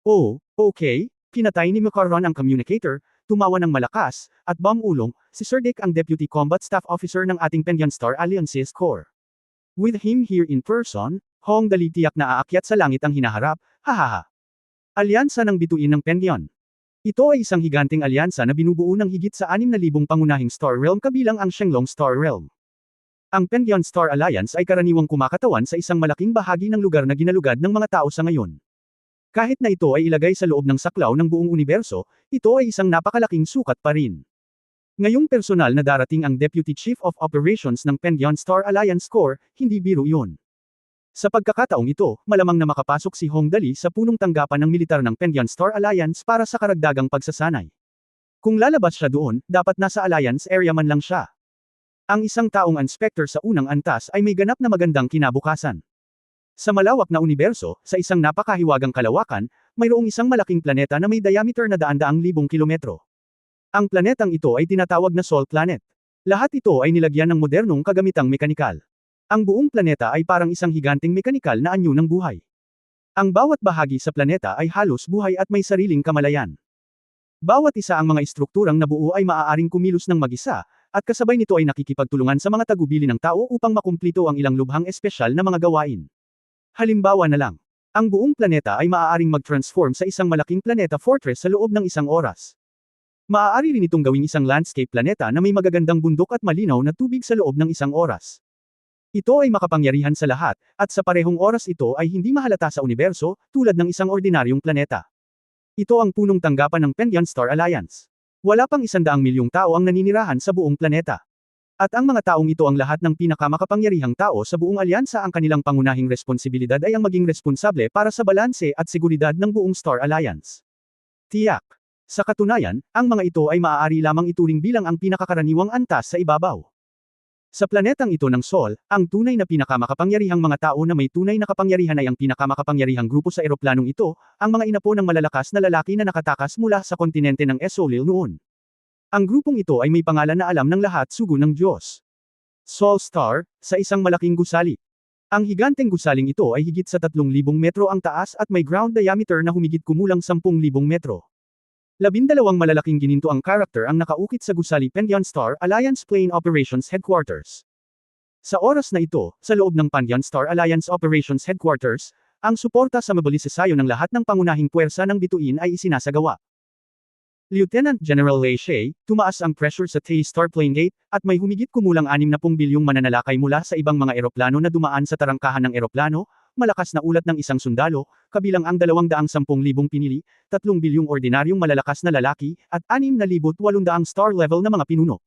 Oh, okay, kinatay ni McCarron ang communicator, tumawa ng malakas, at bumulong, si Sir Dick ang Deputy Combat Staff Officer ng ating Penyan Star Alliances Corps. With him here in person, Hong Dali tiyak na aakyat sa langit ang hinaharap, hahaha. Alyansa ng bituin ng Penyan. Ito ay isang higanting alyansa na binubuo ng higit sa 6,000 pangunahing Star Realm kabilang ang Shenlong Star Realm. Ang Penyan Star Alliance ay karaniwang kumakatawan sa isang malaking bahagi ng lugar na ginalugad ng mga tao sa ngayon. Kahit na ito ay ilagay sa loob ng saklaw ng buong universo, ito ay isang napakalaking sukat pa rin. Ngayong personal na darating ang Deputy Chief of Operations ng Penyan Star Alliance Corps, hindi biro yun. Sa pagkakataong ito, malamang na makapasok si Hong Dali sa punong tanggapan ng militar ng Penyan Star Alliance para sa karagdagang pagsasanay. Kung lalabas siya doon, dapat nasa Alliance area man lang siya. Ang isang taong inspector sa unang antas ay may ganap na magandang kinabukasan. Sa malawak na universo, sa isang napakahiwagang kalawakan, mayroong isang malaking planeta na may diameter na daan-daang libong kilometro. Ang planetang ito ay tinatawag na Sol Planet. Lahat ito ay nilagyan ng modernong kagamitang mekanikal. Ang buong planeta ay parang isang higanting mekanikal na anyo ng buhay. Ang bawat bahagi sa planeta ay halos buhay at may sariling kamalayan. Bawat isa ang mga estrukturang nabuo ay maaaring kumilos ng mag-isa, at kasabay nito ay nakikipagtulungan sa mga tagubili ng tao upang makumplito ang ilang lubhang espesyal na mga gawain. Halimbawa na lang, ang buong planeta ay maaaring mag-transform sa isang malaking planeta fortress sa loob ng isang oras. Maaari rin itong gawing isang landscape planeta na may magagandang bundok at malinaw na tubig sa loob ng isang oras. Ito ay makapangyarihan sa lahat, at sa parehong oras ito ay hindi mahalata sa universo, tulad ng isang ordinaryong planeta. Ito ang punong tanggapan ng Penyan Star Alliance. Wala pang 100 milyong tao ang naninirahan sa buong planeta. At ang mga taong ito ang lahat ng pinakamakapangyarihang tao sa buong alyansa, ang kanilang pangunahing responsibilidad ay ang maging responsable para sa balanse at seguridad ng buong Star Alliance. Tiyak. Sa katunayan, ang mga ito ay maaari lamang ituring bilang ang pinakakaraniwang antas sa ibabaw. Sa planetang ito ng Sol, ang tunay na pinakamakapangyarihang mga tao na may tunay na kapangyarihan ay ang pinakamakapangyarihang grupo sa eroplanong ito, ang mga inapo ng malalakas na lalaki na nakatakas mula sa kontinente ng Esolil noon. Ang grupong ito ay may pangalan na alam ng lahat, sugo ng Diyos. Sol Star, sa isang malaking gusali. Ang higanteng gusaling ito ay higit sa 3,000 metro ang taas at may ground diameter na humigit kumulang 10,000 metro. 12 malalaking gininto ang karakter ang nakaukit sa gusali Penyan Star Alliance Plane Operations Headquarters. Sa oras na ito, sa loob ng Penyan Star Alliance Operations Headquarters, ang suporta sa mobilisasayo ng lahat ng pangunahing puwersa ng bituin ay isinasagawa. Lieutenant General Lei She, tumaas ang pressure sa T-Star Plane Gate, at may humigit kumulang 60 bilyong mananalakay mula sa ibang mga eroplano na dumaan sa tarangkahan ng eroplano, malakas na ulat ng isang sundalo, kabilang ang 210,000 pinili, 3 bilyong ordinaryong malalakas na lalaki, at 6,800 star-level na mga pinuno.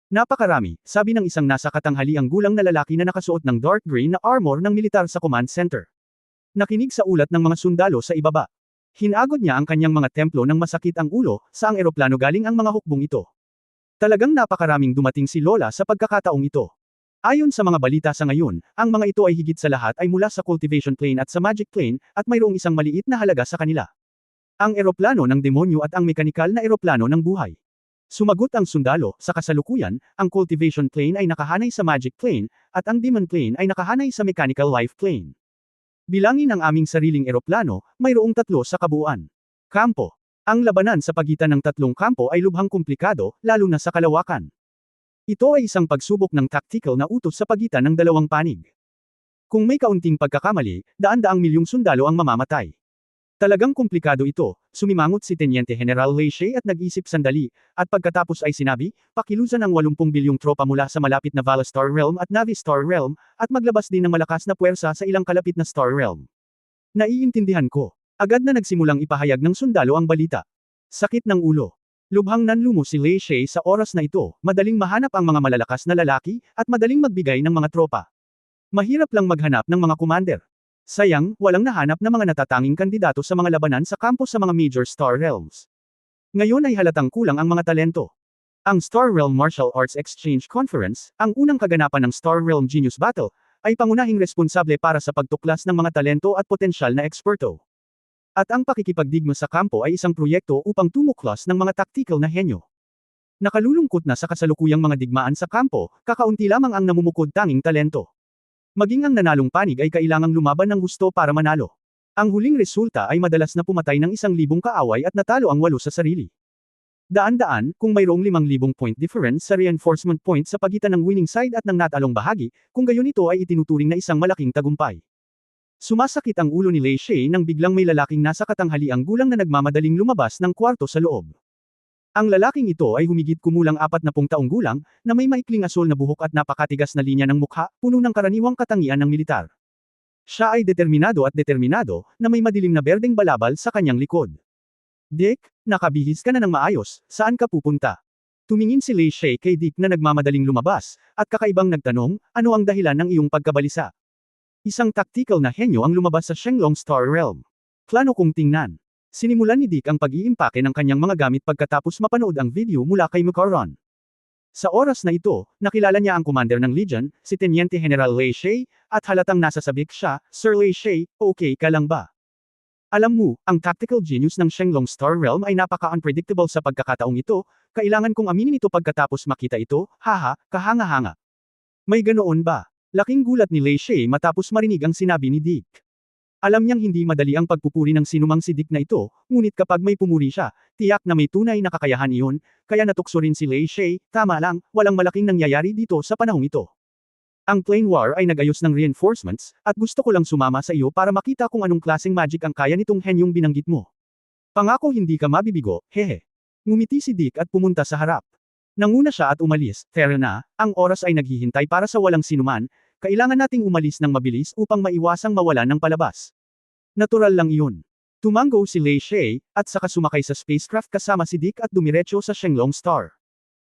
Napakarami, sabi ng isang nasa katanghaliang gulang na lalaki na nakasuot ng dark green na armor ng militar sa command center. Nakinig sa ulat ng mga sundalo sa ibaba. Hinagod niya ang kanyang mga templo ng masakit ang ulo, sa ang eroplano galing ang mga hukbong ito. Talagang napakaraming dumating si Lola sa pagkakataong ito. Ayon sa mga balita sa ngayon, ang mga ito ay higit sa lahat ay mula sa cultivation plane at sa magic plane, at mayroong isang maliit na halaga sa kanila. Ang eroplano ng demonyo at ang mekanikal na eroplano ng buhay. Sumagot ang sundalo, sa kasalukuyan, ang cultivation plane ay nakahanay sa magic plane, at ang demon plane ay nakahanay sa mechanical life plane. Bilangin ang aming sariling eroplano, mayroong 3 sa kabuuan. Kampo. Ang labanan sa pagitan ng 3 kampo ay lubhang komplikado, lalo na sa kalawakan. Ito ay isang pagsubok ng tactical na utos sa pagitan ng 2 panig. Kung may kaunting pagkakamali, daan-daang milyong sundalo ang mamamatay. Talagang komplikado ito, sumimangot si Teniente General Leishay at nag-isip sandali, at pagkatapos ay sinabi, pakilusan ang 80 bilyong tropa mula sa malapit na Vala Star Realm at Navi Star Realm, at maglabas din ng malakas na puwersa sa ilang kalapit na Star Realm. Naiintindihan ko. Agad na nagsimulang ipahayag ng sundalo ang balita. Sakit ng ulo. Lubhang nanlumo si Leishay sa oras na ito, madaling mahanap ang mga malalakas na lalaki, at madaling magbigay ng mga tropa. Mahirap lang maghanap ng mga commander. Sayang, walang nahanap na mga natatanging kandidato sa mga labanan sa kampo sa mga major Star Realms. Ngayon ay halatang kulang ang mga talento. Ang Star Realm Martial Arts Exchange Conference, ang unang kaganapan ng Star Realm Genius Battle, ay pangunahing responsable para sa pagtuklas ng mga talento at potensyal na eksperto. At ang pakikipagdigma sa kampo ay isang proyekto upang tumuklas ng mga tactical na henyo. Nakalulungkot na sa kasalukuyang mga digmaan sa kampo, kakaunti lamang ang namumukod tanging talento. Maging ang nanalong panig ay kailangang lumaban ng gusto para manalo. Ang huling resulta ay madalas na pumatay ng 1,000 kaaway at natalo ang 8 sa sarili. Daan-daan, kung mayroong 5,000 point difference sa reinforcement point sa pagitan ng winning side at ng natalong bahagi, kung gayon ito ay itinuturing na isang malaking tagumpay. Sumasakit ang ulo ni Leishay nang biglang may lalaking nasa katanghaliang gulang na nagmamadaling lumabas ng kwarto sa loob. Ang lalaking ito ay humigit kumulang 40 taong gulang, na may maikling asol na buhok at napakatigas na linya ng mukha, puno ng karaniwang katangian ng militar. Siya ay determinado na may madilim na berdeng balabal sa kanyang likod. Dick, nakabihis ka na ng maayos, saan ka pupunta? Tumingin si Leishay kay Dick na nagmamadaling lumabas, at kakaibang nagtanong, ano ang dahilan ng iyong pagkabalisa? Isang tactical na henyo ang lumabas sa Shenlong Star Realm. Plano kong tingnan. Sinimulan ni Dick ang pag-iimpake ng kanyang mga gamit pagkatapos mapanood ang video mula kay Macaron. Sa oras na ito, nakilala niya ang commander ng Legion, si Teniente General Leishay, at halatang nasasabik siya, Sir Leishay, okay ka lang ba? Alam mo, ang tactical genius ng Shenlong Star Realm ay napaka-unpredictable sa pagkakataong ito, kailangan kong aminin ito pagkatapos makita ito, haha, kahanga-hanga. May ganoon ba? Laking gulat ni Leishay matapos marinig ang sinabi ni Dick. Alam niyang hindi madali ang pagpupuri ng sinumang si Dick na ito, ngunit kapag may pumuri siya, tiyak na may tunay na kakayahan iyon, kaya natukso rin si Leishay, tama lang, walang malaking nangyayari dito sa panahong ito. Ang Plane War ay nag-ayos ng reinforcements, at gusto ko lang sumama sa iyo para makita kung anong klaseng magic ang kaya nitong henyong binanggit mo. Pangako hindi ka mabibigo, hehe. Ngumiti si Dick at pumunta sa harap. Nanguna siya at umalis, tara na, ang oras ay naghihintay para sa walang sinuman, kailangan nating umalis ng mabilis upang maiwasang mawalan ng palabas. Natural lang iyon. Tumango si Leishay, at saka sumakay sa spacecraft kasama si Dick at dumiretso sa Shenlong Star.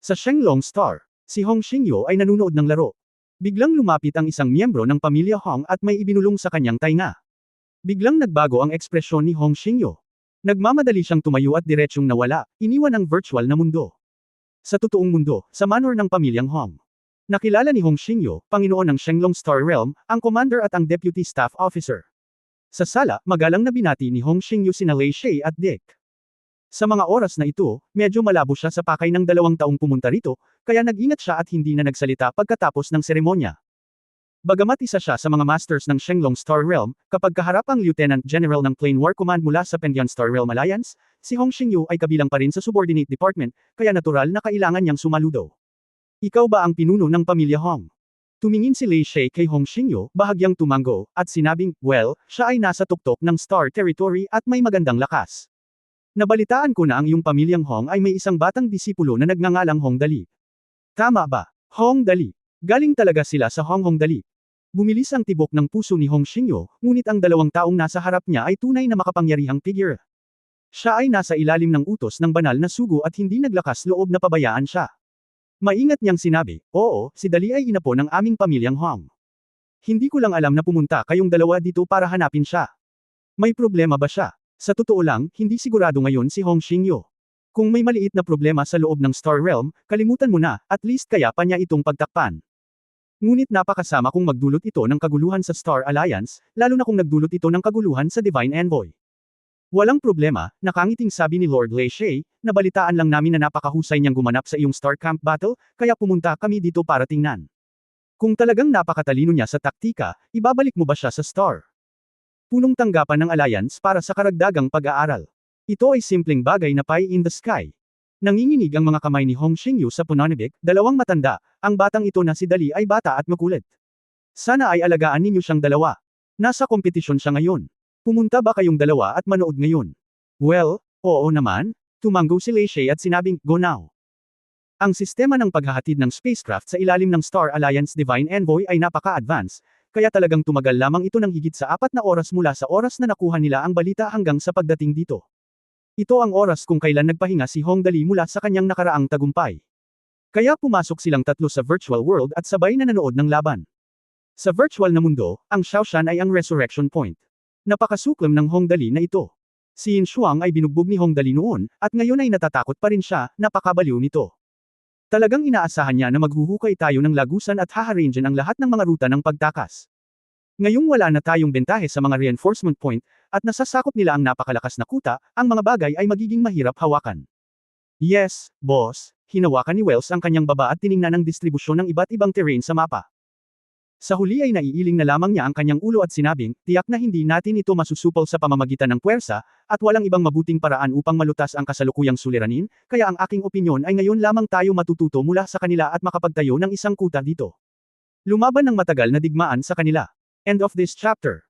Sa Shenlong Star, si Hong Xingyo ay nanunood ng laro. Biglang lumapit ang isang miyembro ng pamilya Hong at may ibinulong sa kanyang tainga. Biglang nagbago ang ekspresyon ni Hong Xingyo. Nagmamadali siyang tumayo at diretsyong nawala, iniwan ang virtual na mundo. Sa totoong mundo, sa manor ng pamilyang Hong. Nakilala ni Hong Xingyo, Panginoon ng Shenlong Star Realm, ang commander at ang deputy staff officer. Sa sala, magalang na binati ni Hong Xingyo sina Leishay at Dick. Sa mga oras na ito, medyo malabo siya sa pakay ng 2 taong pumunta rito, kaya nag-ingat siya at hindi na nagsalita pagkatapos ng seremonya. Bagamat isa siya sa mga masters ng Shenlong Star Realm, kapag kaharap ang Lieutenant General ng Plane War Command mula sa Pendian Star Realm Alliance, si Hong Xingyo ay kabilang pa rin sa subordinate department, kaya natural na kailangan niyang sumaludo. Ikaw ba ang pinuno ng pamilya Hong? Tumingin si Leishay kay Hong Xingyo, bahagyang tumango, at sinabing, well, siya ay nasa tuktok ng Star Territory at may magandang lakas. Nabalitaan ko na ang iyong pamilyang Hong ay may isang batang disipulo na nagngangalang Hong Dali. Tama ba? Hong Dali. Galing talaga sila sa Hong Dali. Bumilis ang tibok ng puso ni Hong Xingyo, ngunit ang 2 taong nasa harap niya ay tunay na makapangyarihang figure. Siya ay nasa ilalim ng utos ng banal na sugo at hindi naglakas loob na pabayaan siya. Maingat niyang sinabi, oo, si Dali ay inapo ng aming pamilyang Hong. Hindi ko lang alam na pumunta kayong 2 dito para hanapin siya. May problema ba siya? Sa totoo lang, hindi sigurado ngayon si Hong Xingyo. Kung may maliit na problema sa loob ng Star Realm, kalimutan mo na, at least kaya pa niya itong pagtakpan. Ngunit napakasama kung magdulot ito ng kaguluhan sa Star Alliance, lalo na kung nagdulot ito ng kaguluhan sa Divine Envoy. Walang problema, nakangiting sabi ni Lord Leishay, nabalitaan lang namin na napakahusay niyang gumanap sa iyong Star Camp Battle, kaya pumunta kami dito para tingnan. Kung talagang napakatalino niya sa taktika, ibabalik mo ba siya sa Star? punong tanggapan ng Alliance para sa karagdagang pag-aaral. Ito ay simpleng bagay na pie in the sky. Nanginginig ang mga kamay ni Hong Xingyu sa Punonibik, dalawang matanda, ang batang ito na si Dali ay bata at makulit. Sana ay alagaan ninyo siyang dalawa. Nasa kompetisyon siya ngayon. Pumunta ba kayong dalawa at manood ngayon? Well, oo naman, tumango si Lei Shay at sinabing, go now. Ang sistema ng paghahatid ng spacecraft sa ilalim ng Star Alliance Divine Envoy ay napaka-advance, kaya talagang tumagal lamang ito ng higit sa 4 na oras mula sa oras na nakuha nila ang balita hanggang sa pagdating dito. Ito ang oras kung kailan nagpahinga si Hong Dali mula sa kanyang nakaraang tagumpay. Kaya pumasok silang tatlo sa virtual world at sabay na nanood ng laban. Sa virtual na mundo, ang Xiaoshan ay ang resurrection point. Napakasuklam ng Hong Dali na ito. Si Yin Shuang ay binugbog ni Hong Dali noon, at ngayon ay natatakot pa rin siya, napakabaliw nito. Talagang inaasahan niya na maghuhukay tayo ng lagusan at haharangean ang lahat ng mga ruta ng pagtakas. Ngayong wala na tayong bentahe sa mga reinforcement point, at nasasakop nila ang napakalakas na kuta, ang mga bagay ay magiging mahirap hawakan. Yes, boss, hinawakan ni Wells ang kanyang baba at tiningnan ang distribusyon ng iba't ibang terrain sa mapa. Sa huli ay naiiling na lamang niya ang kanyang ulo at sinabing, tiyak na hindi natin ito masusupol sa pamamagitan ng puwersa, at walang ibang mabuting paraan upang malutas ang kasalukuyang suliranin, kaya ang aking opinyon ay ngayon lamang tayo matututo mula sa kanila at makapagtayo ng isang kuta dito. Lumaban ng matagal na digmaan sa kanila. End of this chapter.